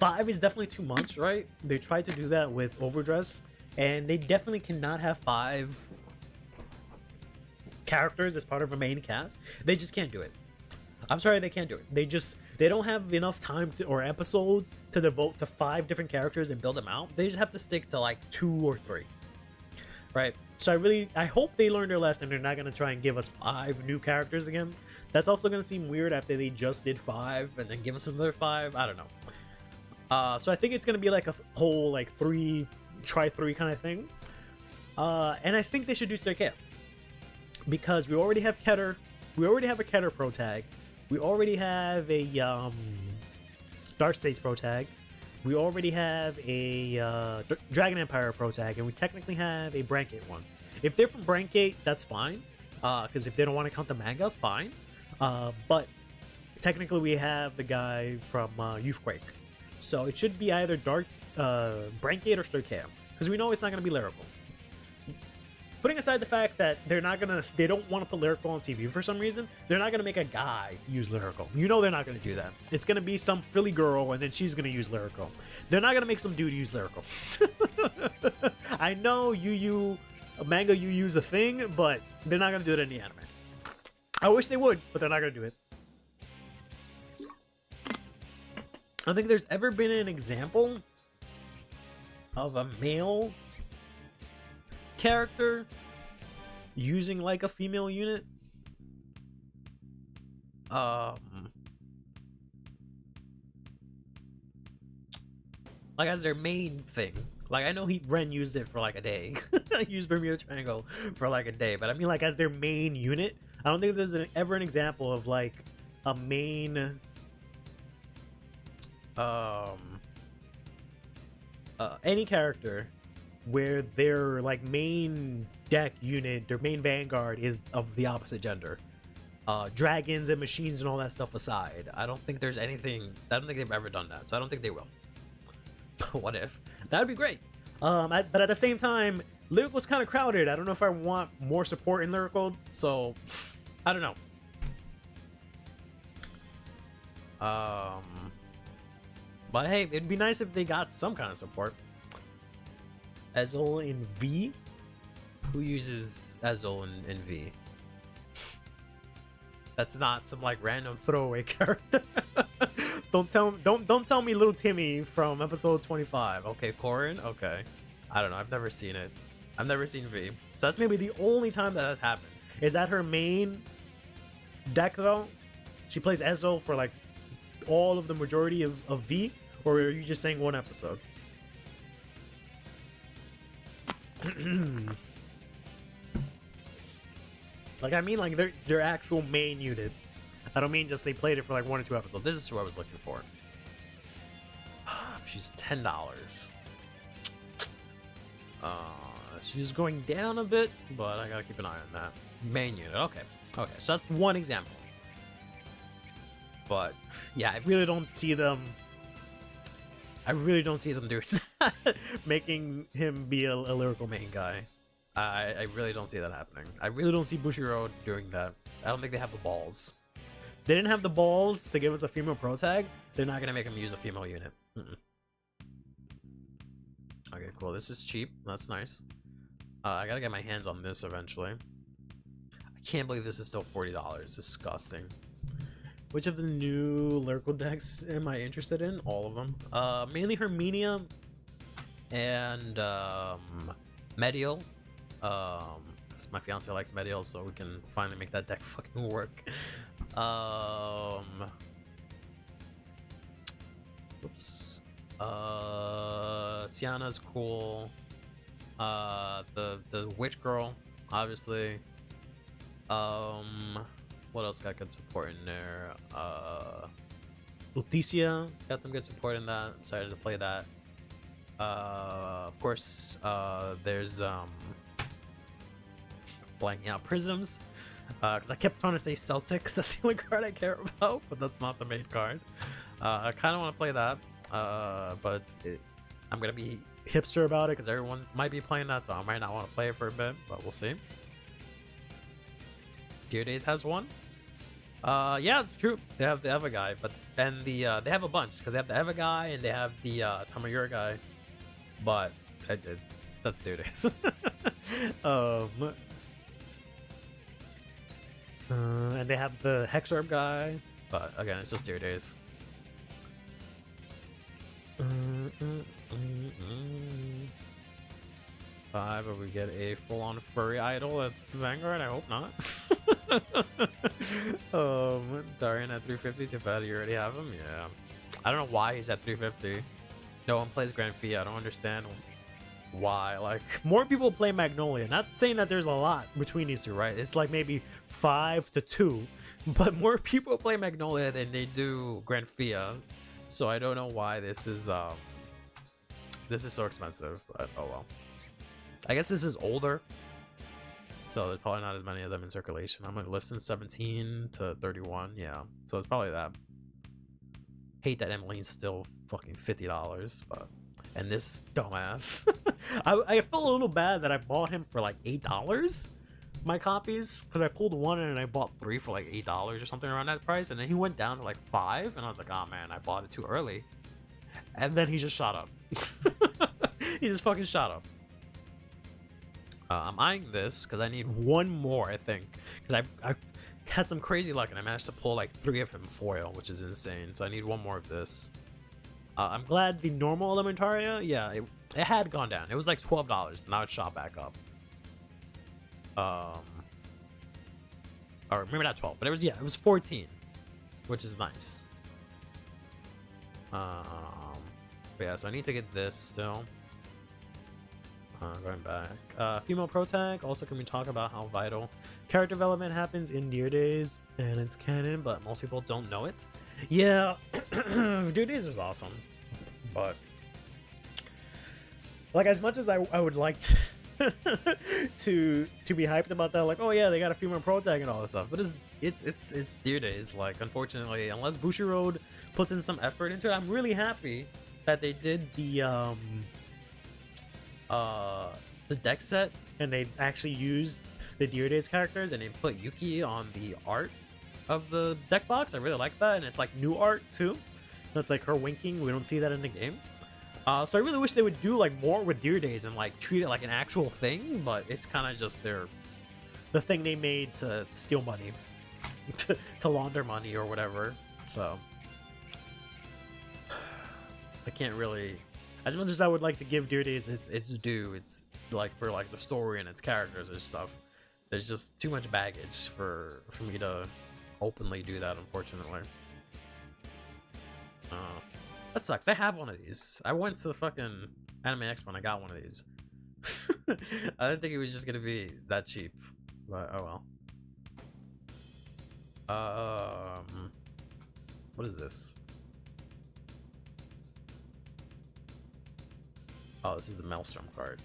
5 is definitely too much, right? They tried to do that with Overdress, and they definitely cannot have 5 characters as part of a main cast. They just can't do it. I'm sorry, they can't do it. They don't have enough time or episodes to devote to 5 different characters and build them out. They just have to stick to like 2 or 3, right? So I hope they learned their lesson. They're not gonna try and give us 5 new characters again. That's also gonna seem weird after they just did 5 and then give us another 5. I don't know. So I think it's gonna be like a whole like try 3 kind of thing. And I think they should do Torquea because we already have Keter. We already have a Keter pro tag. We already have a Dark States pro tag. We already have a Dragon Empire pro tag, and we technically have a Brancate one. If they're from Brancate, that's fine. Because if they don't want to count the manga, fine. But technically, we have the guy from Youthquake. So it should be either Brancate or Sturcam, because we know it's not going to be lyrical. Putting aside the fact that they don't want to put lyrical on TV for some reason, they're not going to make a guy use lyrical. You know they're not going to do that. It's going to be some Philly girl, and then she's going to use lyrical. They're not going to make some dude use lyrical. I know manga Yu is a thing, but they're not going to do it in the anime. I wish they would, but they're not going to do it. I don't think there's ever been an example of a male character using like a female unit. Like as their main thing. Like I know Ren used it for like a day. Used Bermuda Triangle for like a day, but I mean like as their main unit. I don't think there's ever an example of like a main any character where their like main deck unit, their main vanguard is of the opposite gender. Dragons and machines and all that stuff aside, I don't think there's anything. I don't think they've ever done that, so I don't think they will. What if? That would be great. But at the same time, Lyrical's kind of crowded. I don't know if I want more support in Lyrical, so I don't know. But hey, it'd be nice if they got some kind of support. Azul in V? Who uses Azul in V? That's not some like random throwaway character. Don't tell me little Timmy from episode 25. Okay, Corin? Okay. I don't know, I've never seen it. I've never seen V. So that's maybe the only time that has happened. Is that her main deck though? She plays Ezo for like all of the majority of V, or are you just saying one episode? Like, I mean, like their actual main unit. I don't mean just they played it for like 1 or 2 episodes. This is who I was looking for. She's $10. She's going down a bit, but I gotta keep an eye on that. Main unit, okay. Okay, so that's one example. But yeah, I really don't see them doing that. Making him be a lyrical main guy. I really don't see that happening. I really don't see Bushiroad doing that. I don't think they have the balls. They didn't have the balls to give us a female pro tag. They're not gonna make him use a female unit. Okay, cool. This is cheap. That's nice. I gotta get my hands on this eventually. I can't believe this is still $40. Disgusting. Which of the new lyrical decks am I interested in? All of them. Mainly Herminia and Medial. My fiance likes Medial, so we can finally make that deck fucking work. Oops. Sienna's cool. The witch girl, obviously. What else got good support in there? Lutetia got some good support in that. Excited to play that. Of course, there's blanking out Prisms. Because I kept trying to say Celtics. That's the only card I care about, but that's not the main card. I kind of want to play that, but I'm gonna be hipster about it because everyone might be playing that, so I might not want to play it for a bit, but we'll see. Dear Days has one. Yeah, true. They have the Eva guy, but they have a bunch because they have the Eva guy and they have the Tamayura guy. But that's Dear Days. And they have the Hexorb guy, but again, it's just Dear Days. Five, but we get a full-on furry idol as Vanguard. I hope not. Darian at 350. Too bad you already have him. Yeah, I don't know why he's at 350. No one plays Grand Fee. I don't understand why. Like, more people play Magnolia. Not saying that there's a lot between these two, right? It's like maybe 5 to 2, but more people play Magnolia than they do Grand Fia. So I don't know why this is so expensive, but oh well. I guess this is older, so there's probably not as many of them in circulation. I'm gonna listen 17 to 31, yeah. So it's probably that. Hate that Emmeline's still fucking $50, but and this dumbass. I felt a little bad that I bought him for like $8. My copies, because I pulled one and I bought 3 for like $8 or something around that price, and then he went down to like 5, and I was like, oh man, I bought it too early. And then he just shot up. He just fucking shot up. I'm eyeing this because I need one more, I think, because I had some crazy luck and I managed to pull like 3 of him foil, which is insane. So I need one more of this. I'm glad the normal Elementaria, yeah, it had gone down. It was like $12, but now it shot back up. Or maybe not 12, but it was 14, which is nice. But yeah, so I need to get this still. Going back. Female pro tag. Also, can we talk about how vital character development happens in Dear Days and it's canon, but most people don't know it? Yeah, Dear Days was awesome, but like as much as I would like to be hyped about that, like, oh yeah, they got a female pro tag and all this stuff, but it's Dear Days. Like, unfortunately, unless Bushiroad puts in some effort into it, I'm really happy that they did the deck set and they actually used the Dear Days characters and they put Yuki on the art of the deck box. I really like that, and it's like new art too. That's like her winking. We don't see that in the game. So I really wish they would do like more with Dear Days and like treat it like an actual thing, but it's kind of just the thing they made to steal money, to launder money or whatever. So I can't really As much as I would like to give Dear Days its due, it's like for like the story and its characters and stuff, there's just too much baggage for me to openly do that, unfortunately. That sucks. I have one of these. I went to the fucking Anime Expo and I got one of these. I didn't think it was just gonna be that cheap, but oh well. What is this? Oh, this is the Maelstrom card.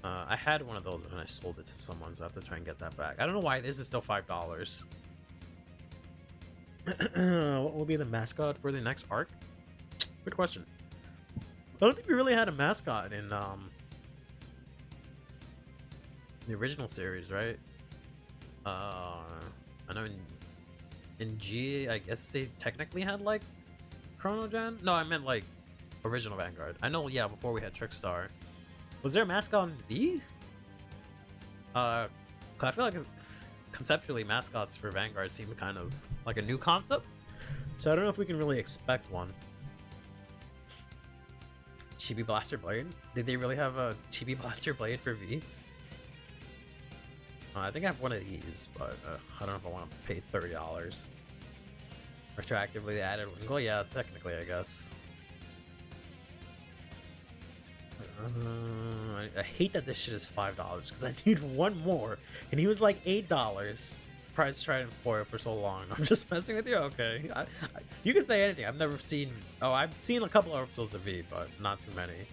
I had one of those and I sold it to someone, so I have to try and get that back. I don't know why this is still $5. What will be the mascot for the next arc? Good question. I don't think we really had a mascot in the original series, right? I know in G, I guess they technically had like Chronogen. No, I meant like original Vanguard. I know, yeah. Before we had Trickstar, was there a mascot in V? I feel like conceptually mascots for Vanguard seem kind of like a new concept, so I don't know if we can really expect one. Chibi Blaster Blade? Did they really have a Chibi Blaster Blade for V? I think I have one of these, but I don't know if I want to pay $30. Retroactively they added one. Well, yeah, technically, I guess. I hate that this shit is $5 because I need one more, and he was like $8. Price tried and for it for so long. I'm just messing with you. Okay, you can say anything. I've never seen. Oh, I've seen a couple of episodes of V, but not too many.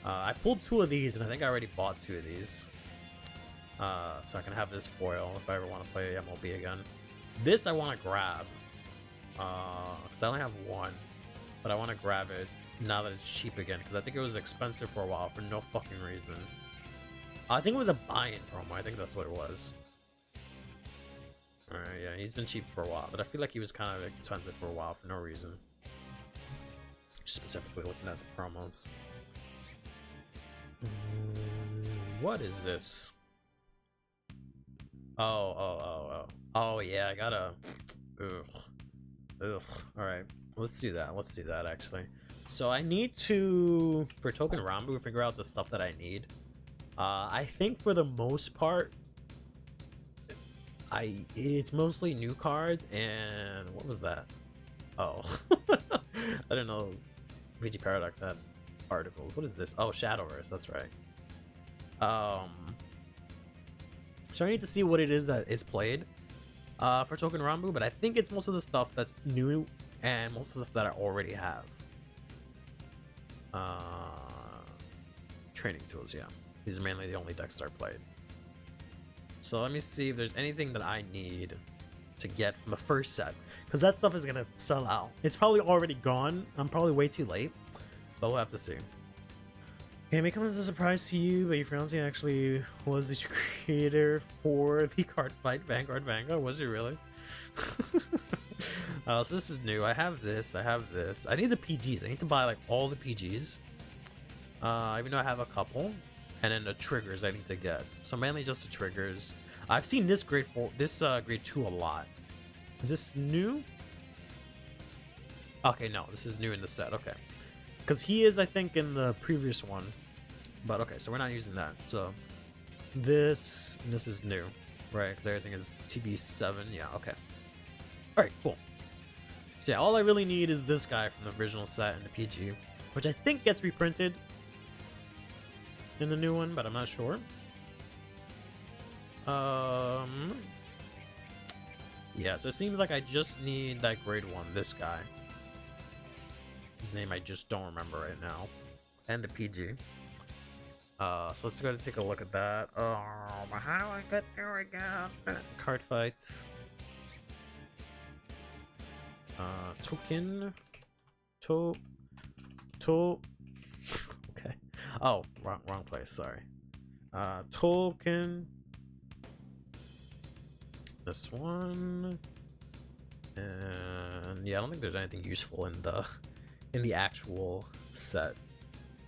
I pulled 2 of these, and I think I already bought 2 of these. So I can have this foil if I ever want to play MLB again. This I want to grab, because I only have one, but I want to grab it now that it's cheap again, because I think it was expensive for a while for no fucking reason. I think it was a buy-in promo. I think that's what it was. Alright, yeah, he's been cheap for a while, but I feel like he was kind of expensive for a while for no reason. Specifically looking at the promos. What is this? Oh, yeah, I gotta... Ugh. Alright, let's do that. Let's do that, actually. So I need to, for Token Rambu, figure out the stuff that I need. I think for the most part, it's mostly new cards, and what was that? Oh, I didn't know VG Paradox had articles. What is this? Oh, Shadowverse, that's right. So I need to see what it is that is played for Token Rambu, but I think it's most of the stuff that's new and most of the stuff that I already have. Training tools, yeah. These are mainly the only decks that are played. So let me see if there's anything that I need to get from the first set, because that stuff is gonna sell out. It's probably already gone. I'm probably way too late, but we'll have to see. Okay, it may come as a surprise to you, but your fiance actually was the creator for the card fight Vanguard. Was he really? So this is new. I have this. I need the PGs. I need to buy like all the PGs. Even though I have a couple. And then the triggers I need to get. So mainly just the triggers. I've seen this grade 2 a lot. Is this new? Okay, no, this is new in the set. Okay, because he is, I think, in the previous one. But okay, so we're not using that. So this is new, right? Because everything is TB7. Yeah. Okay. All right. Cool. So yeah, all I really need is this guy from the original set and the PG, which I think gets reprinted in the new one, but I'm not sure. Yeah, so it seems like I just need that grade 1, this guy. His name I just don't remember right now. And the PG. So let's go ahead and take a look at that. How do I get there again? Card fights. Token. Okay. Oh, wrong place. Sorry. Token. This one. And yeah, I don't think there's anything useful in the actual set.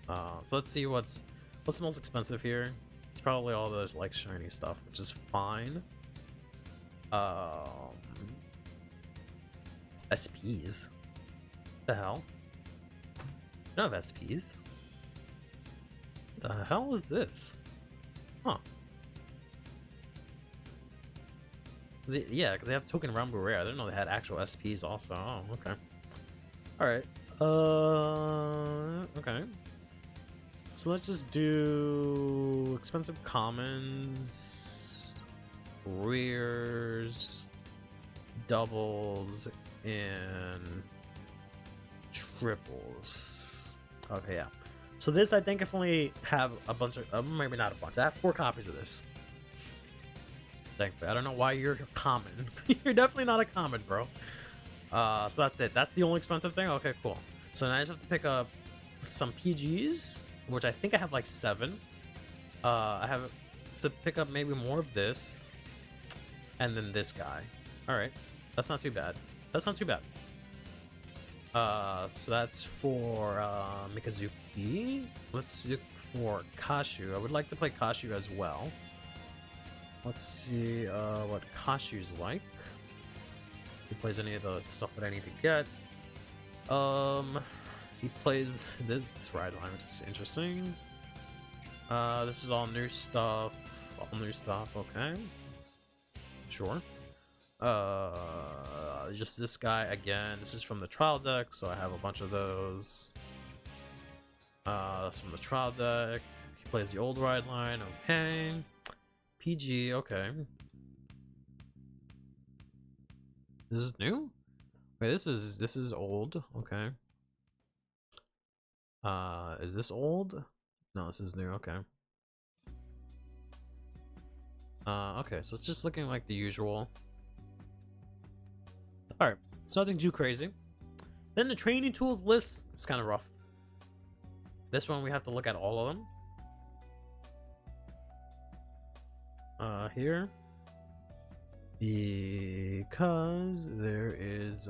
So let's see what's the most expensive here. It's probably all the like shiny stuff, which is fine. SPs. The hell? don't have SPs. What the hell is this? Huh. Yeah, because they have token Rumble Rare. I didn't know they had actual SPs also. Oh, okay. Alright. Okay. So let's just do expensive commons, rears, doubles, and triples. Okay, yeah. So this, I think, if only have a bunch of, maybe not a bunch. I have 4 copies of this. Thankfully, I don't know why you're common. You're definitely not a common, bro. So that's it. That's the only expensive thing. Okay, cool. So now I just have to pick up some PGs, which I think I have like 7. I have to pick up maybe more of this, and then this guy. All right, that's not too bad. That's not too bad. So that's for Mikazuki. Let's look for Kashu. I would like to play Kashu as well. Let's see what Kashu's like. If he plays any of the stuff that I need to get. He plays this ride line, which is interesting. This is all new stuff. All new stuff, okay. Sure. Just this guy again. This is from the trial deck, so I have a bunch of those. That's from the trial deck. He plays the old ride line, okay. PG, okay. This is new? Wait, this is old, okay. Is this old? No, this is new, okay. Okay, so it's just looking like the usual. Alright, it's nothing too crazy. Then the training tools list is kind of rough. This one we have to look at all of them. Here. Because there is,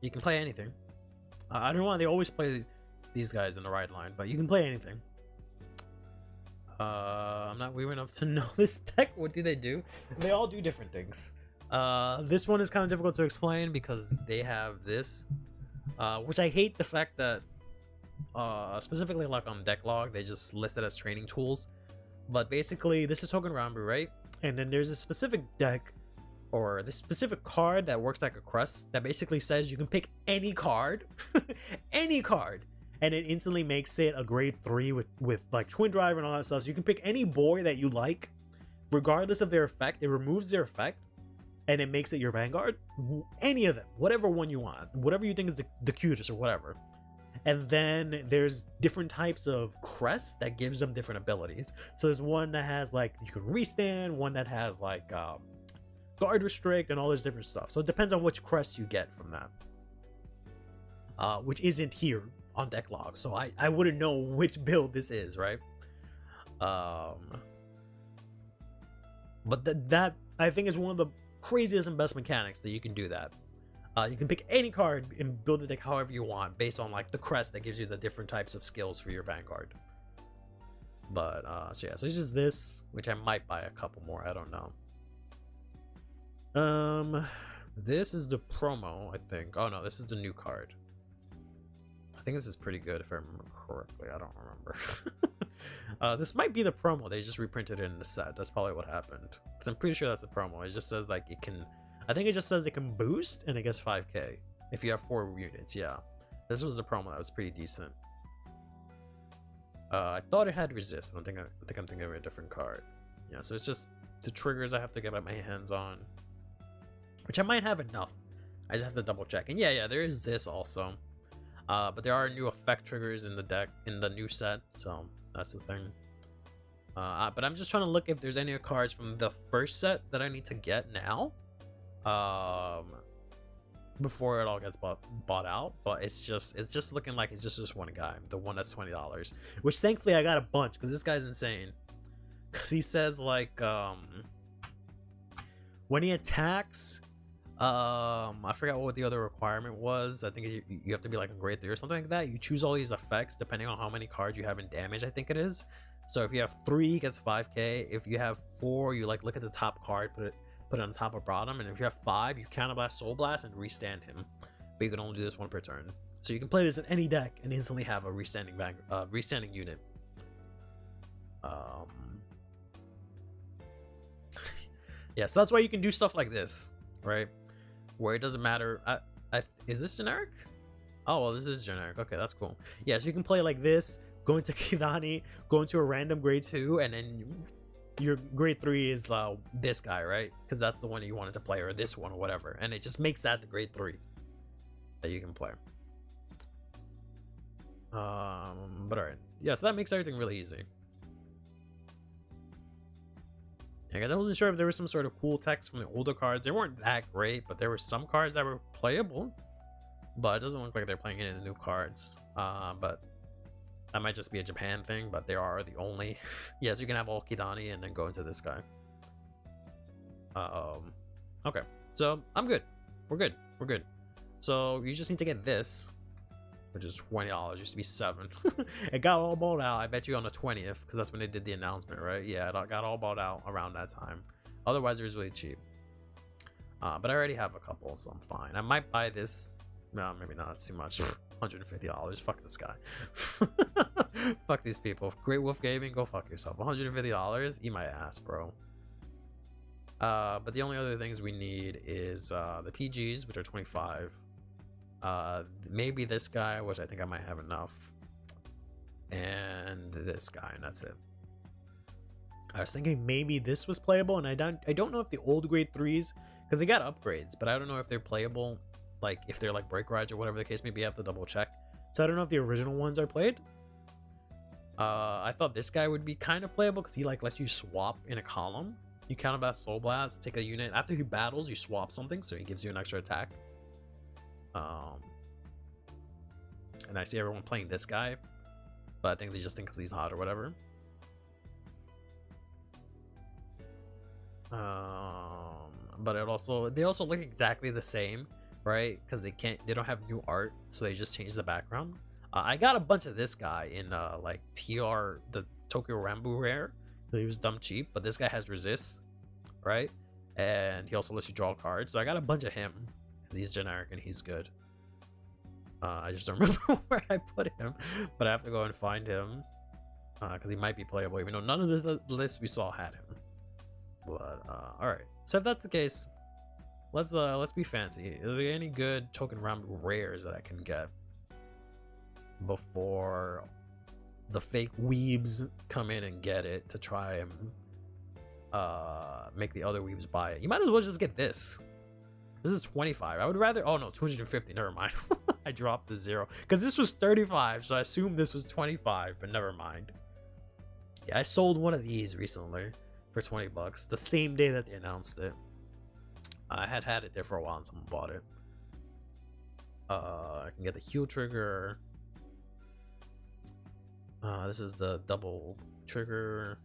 you can play anything. I don't know why they always play these guys in the ride line, but you can play anything. I'm not weird enough to know this deck. What do? They all do different things. This one is kind of difficult to explain because they have this, which I hate the fact that, specifically like on deck log, they just list it as training tools. But basically, this is Token Rambu, right? And then there's a specific deck, or this specific card that works like a crest that basically says you can pick any card, any card, and it instantly makes it a grade 3 with like Twin Drive and all that stuff. So you can pick any boy that you like, regardless of their effect. It removes their effect, and it makes it your Vanguard. Any of them, whatever one you want, whatever you think is the cutest or whatever. And then there's different types of crests that gives them different abilities. So there's one that has like, you can restand, one that has like guard restrict and all this different stuff. So it depends on which crest you get from that. Which isn't here on deck log. So I wouldn't know which build this is, right? But that I think is one of the craziest and best mechanics that you can do that. You can pick any card and build the deck however you want based on like the crest that gives you the different types of skills for your Vanguard. But so yeah, so it's just this, which I might buy a couple more, I don't know. This is the promo, I think. Oh no, this is the new card. I think this is pretty good if I remember correctly. I don't remember. This might be the promo. They just reprinted it in the set. That's probably what happened. Because I'm pretty sure that's the promo. It just says like it can, I think it just says it can boost and it gets 5k if you have 4 units. Yeah, this was a promo that was pretty decent. I thought it had resist. I think I'm thinking of a different card. Yeah, so it's just the triggers I have to get my hands on, which I might have enough. I just have to double check. And yeah, there is this also. But there are new effect triggers in the deck in the new set, so that's the thing. But I'm just trying to look if there's any cards from the first set that I need to get now, before it all gets bought out. But it's just looking like it's just one guy, the one that's $20, which thankfully I got a bunch because this guy's insane. Because he says like when he attacks, I forgot what the other requirement was. I think you have to be like a grade 3 or something like that. You choose all these effects depending on how many cards you have in damage, I think it is. So if you have 3, it gets 5k. If you have 4, you like look at the top card, put it on top or bottom, and if you have 5, you counterblast, soul blast, and restand him but you can only do this one per turn. So you can play this in any deck and instantly have a restanding unit. Yeah, so that's why you can do stuff like this, right? Where it doesn't matter. Is this generic? Oh, well, this is generic. Okay, that's cool. Yeah, so you can play like this, go into Kidani, go into a random grade 2, and then your grade 3 is this guy, right? Because that's the one you wanted to play, or this one, or whatever. And it just makes that the grade 3 that you can play. But alright. Yeah, so that makes everything really easy. Yeah, guys, I wasn't sure if there was some sort of cool text from the older cards. They weren't that great, but there were some cards that were playable. But it doesn't look like they're playing any of the new cards. But that might just be a Japan thing, but they are the only. Yes, you can have all Kidani and then go into this guy. Okay, so I'm good. We're good. We're good. So you just need to get this, which is $20. Used to be $7. It got all bought out. I bet you on the 20th, because that's when they did the announcement, right? Yeah, it got all bought out around that time. Otherwise, it was really cheap. But I already have a couple, so I'm fine. I might buy this. No, maybe not. It's too much. $150. Fuck this guy. Fuck these people. Great Wolf Gaming, go fuck yourself. $150? Eat my ass, bro. But the only other things we need is the PGs, which are 25. Maybe this guy, which I think I might have enough, and this guy, and that's it. I was thinking maybe this was playable, and I don't know if the old grade 3s, because they got upgrades, but I don't know if they're playable, like if they're like break rides or whatever the case may be. I have to double check. So I don't know if the original ones are played. I thought this guy would be kind of playable because he like lets you swap in a column. You counterblast Soul Blast, take a unit after he battles, you swap something, so he gives you an extra attack. And I see everyone playing this guy, but I think they just think because he's hot or whatever. But they also look exactly the same, right? Because they don't have new art, so they just change the background. I got a bunch of this guy in like the Tokyo Rambu rare. He was dumb cheap, but this guy has resist, right? And he also lets you draw cards. So I got a bunch of him because he's generic and he's good. I just don't remember where I put him, but I have to go and find him because he might be playable, even though none of the list we saw had him. But all right. So if that's the case, let's be fancy. Is there any good token Rambu rares that I can get before the fake weebs come in and get it to try and make the other weebs buy it? You might as well just get this. This is 25. I would rather. Oh no, 250. Never mind. I dropped the 0 because this was 35, so I assumed this was 25, but never mind. Yeah, I sold one of these recently for $20 the same day that they announced it. I had it there for a while and someone bought it. I can get the heal trigger. This is the double trigger.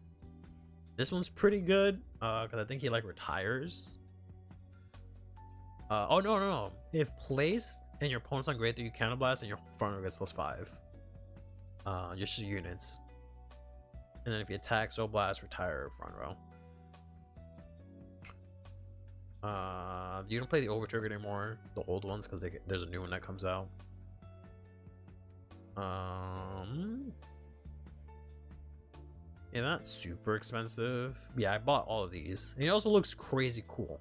This one's pretty good because I think he like retires. Oh no. If placed and your opponent's on grade 3, you counterblast and your front row gets +5. Just units. And then if you attack, Soul Blast, retire front row. You don't play the over trigger anymore, the old ones, because there's a new one that comes out. Yeah, not super expensive. Yeah, I bought all of these. And it also looks crazy cool.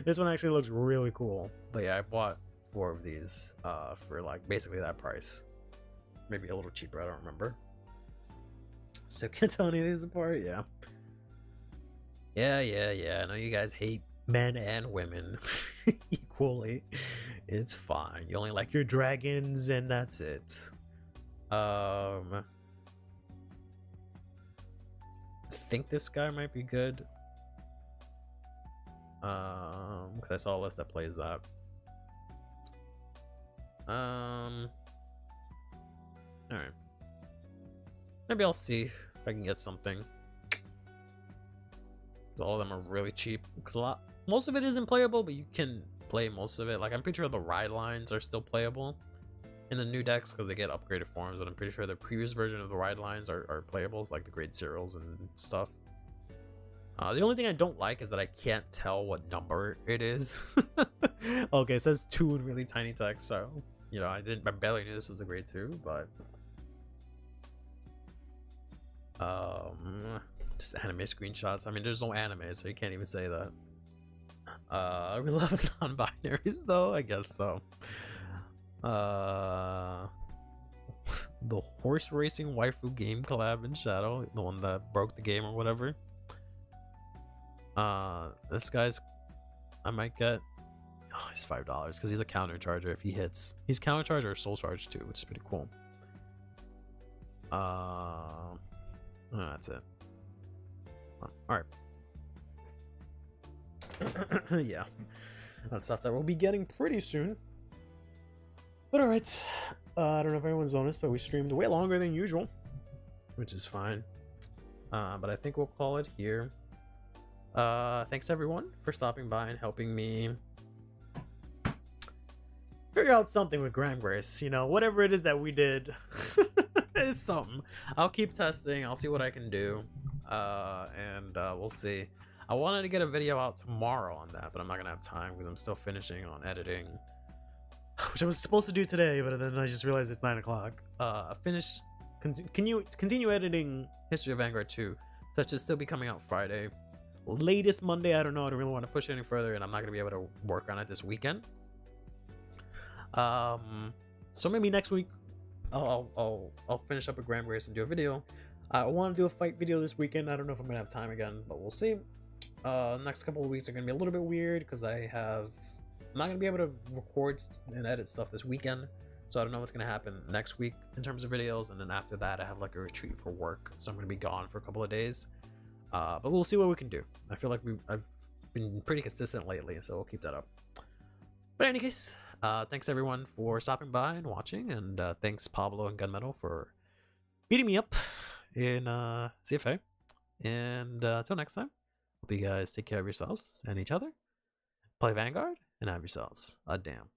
This one actually looks really cool. But yeah, I bought 4 of these for like basically that price. Maybe a little cheaper, I don't remember. So can Tony leaves the part? Yeah. Yeah. I know you guys hate men and women equally. It's fine. You only like your dragons and that's it. I think this guy might be good. Because I saw a list that plays that. Alright. Maybe I'll see if I can get something. Because all of them are really cheap. Because most of it isn't playable, but you can play most of it. Like, I'm pretty sure the ride lines are still playable in the new decks because they get upgraded forms, but I'm pretty sure the previous version of the ride lines are playable, like the grade zeros and stuff. The only thing I don't like is that I can't tell what number it is. Okay, it says 2 in really tiny text, so you know I barely knew this was a grade 2, but just anime screenshots. I mean, there's no anime, so you can't even say that. We love non-binaries though, I guess so. The horse racing waifu game collab in Shadow, the one that broke the game or whatever. This guy's, I might get, oh, he's $5 because he's a counter charger if he hits. He's counter charger or soul charge too, which is pretty cool. Oh, that's it. All right. Yeah, that's stuff that we'll be getting pretty soon. But all right, I don't know if anyone's noticed, but we streamed way longer than usual, which is fine. But I think we'll call it here. Thanks everyone for stopping by and helping me figure out something with GramGrace. You know, whatever it is that we did is something. I'll keep testing. I'll see what I can do, and we'll see. I wanted to get a video out tomorrow on that, but I'm not gonna have time because I'm still finishing on editing, which I was supposed to do today, but then I just realized it's 9 o'clock. Continue editing History of Vanguard 2. That should still be coming out Friday. Latest Monday, I don't know. I don't really want to push it any further, and I'm not going to be able to work on it this weekend. So maybe next week I'll finish up with GramGrace and do a video. I want to do a fight video this weekend. I don't know if I'm going to have time again, but we'll see. Next couple of weeks are going to be a little bit weird because I'm not going to be able to record and edit stuff this weekend. So I don't know what's going to happen next week in terms of videos, and then after that I have like a retreat for work, so I'm going to be gone for a couple of days. But we'll see what we can do. I feel like I've been pretty consistent lately, so we'll keep that up. But in any case, thanks everyone for stopping by and watching, and thanks Pablo and Gunmetal for beating me up in CFA. And until next time, hope you guys take care of yourselves and each other. Play Vanguard and have yourselves a damn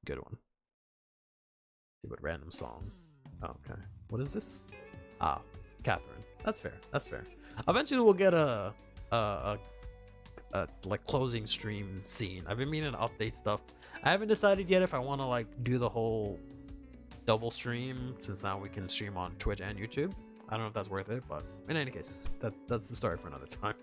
good one. See what random song. Oh, okay, what is this? Ah, Catherine. That's fair. That's fair. Eventually we'll get a like closing stream scene. I've been meaning to update stuff. I haven't decided yet if I want to like do the whole double stream, since now we can stream on Twitch and YouTube. I don't know if that's worth it, but in any case, that's the story for another time.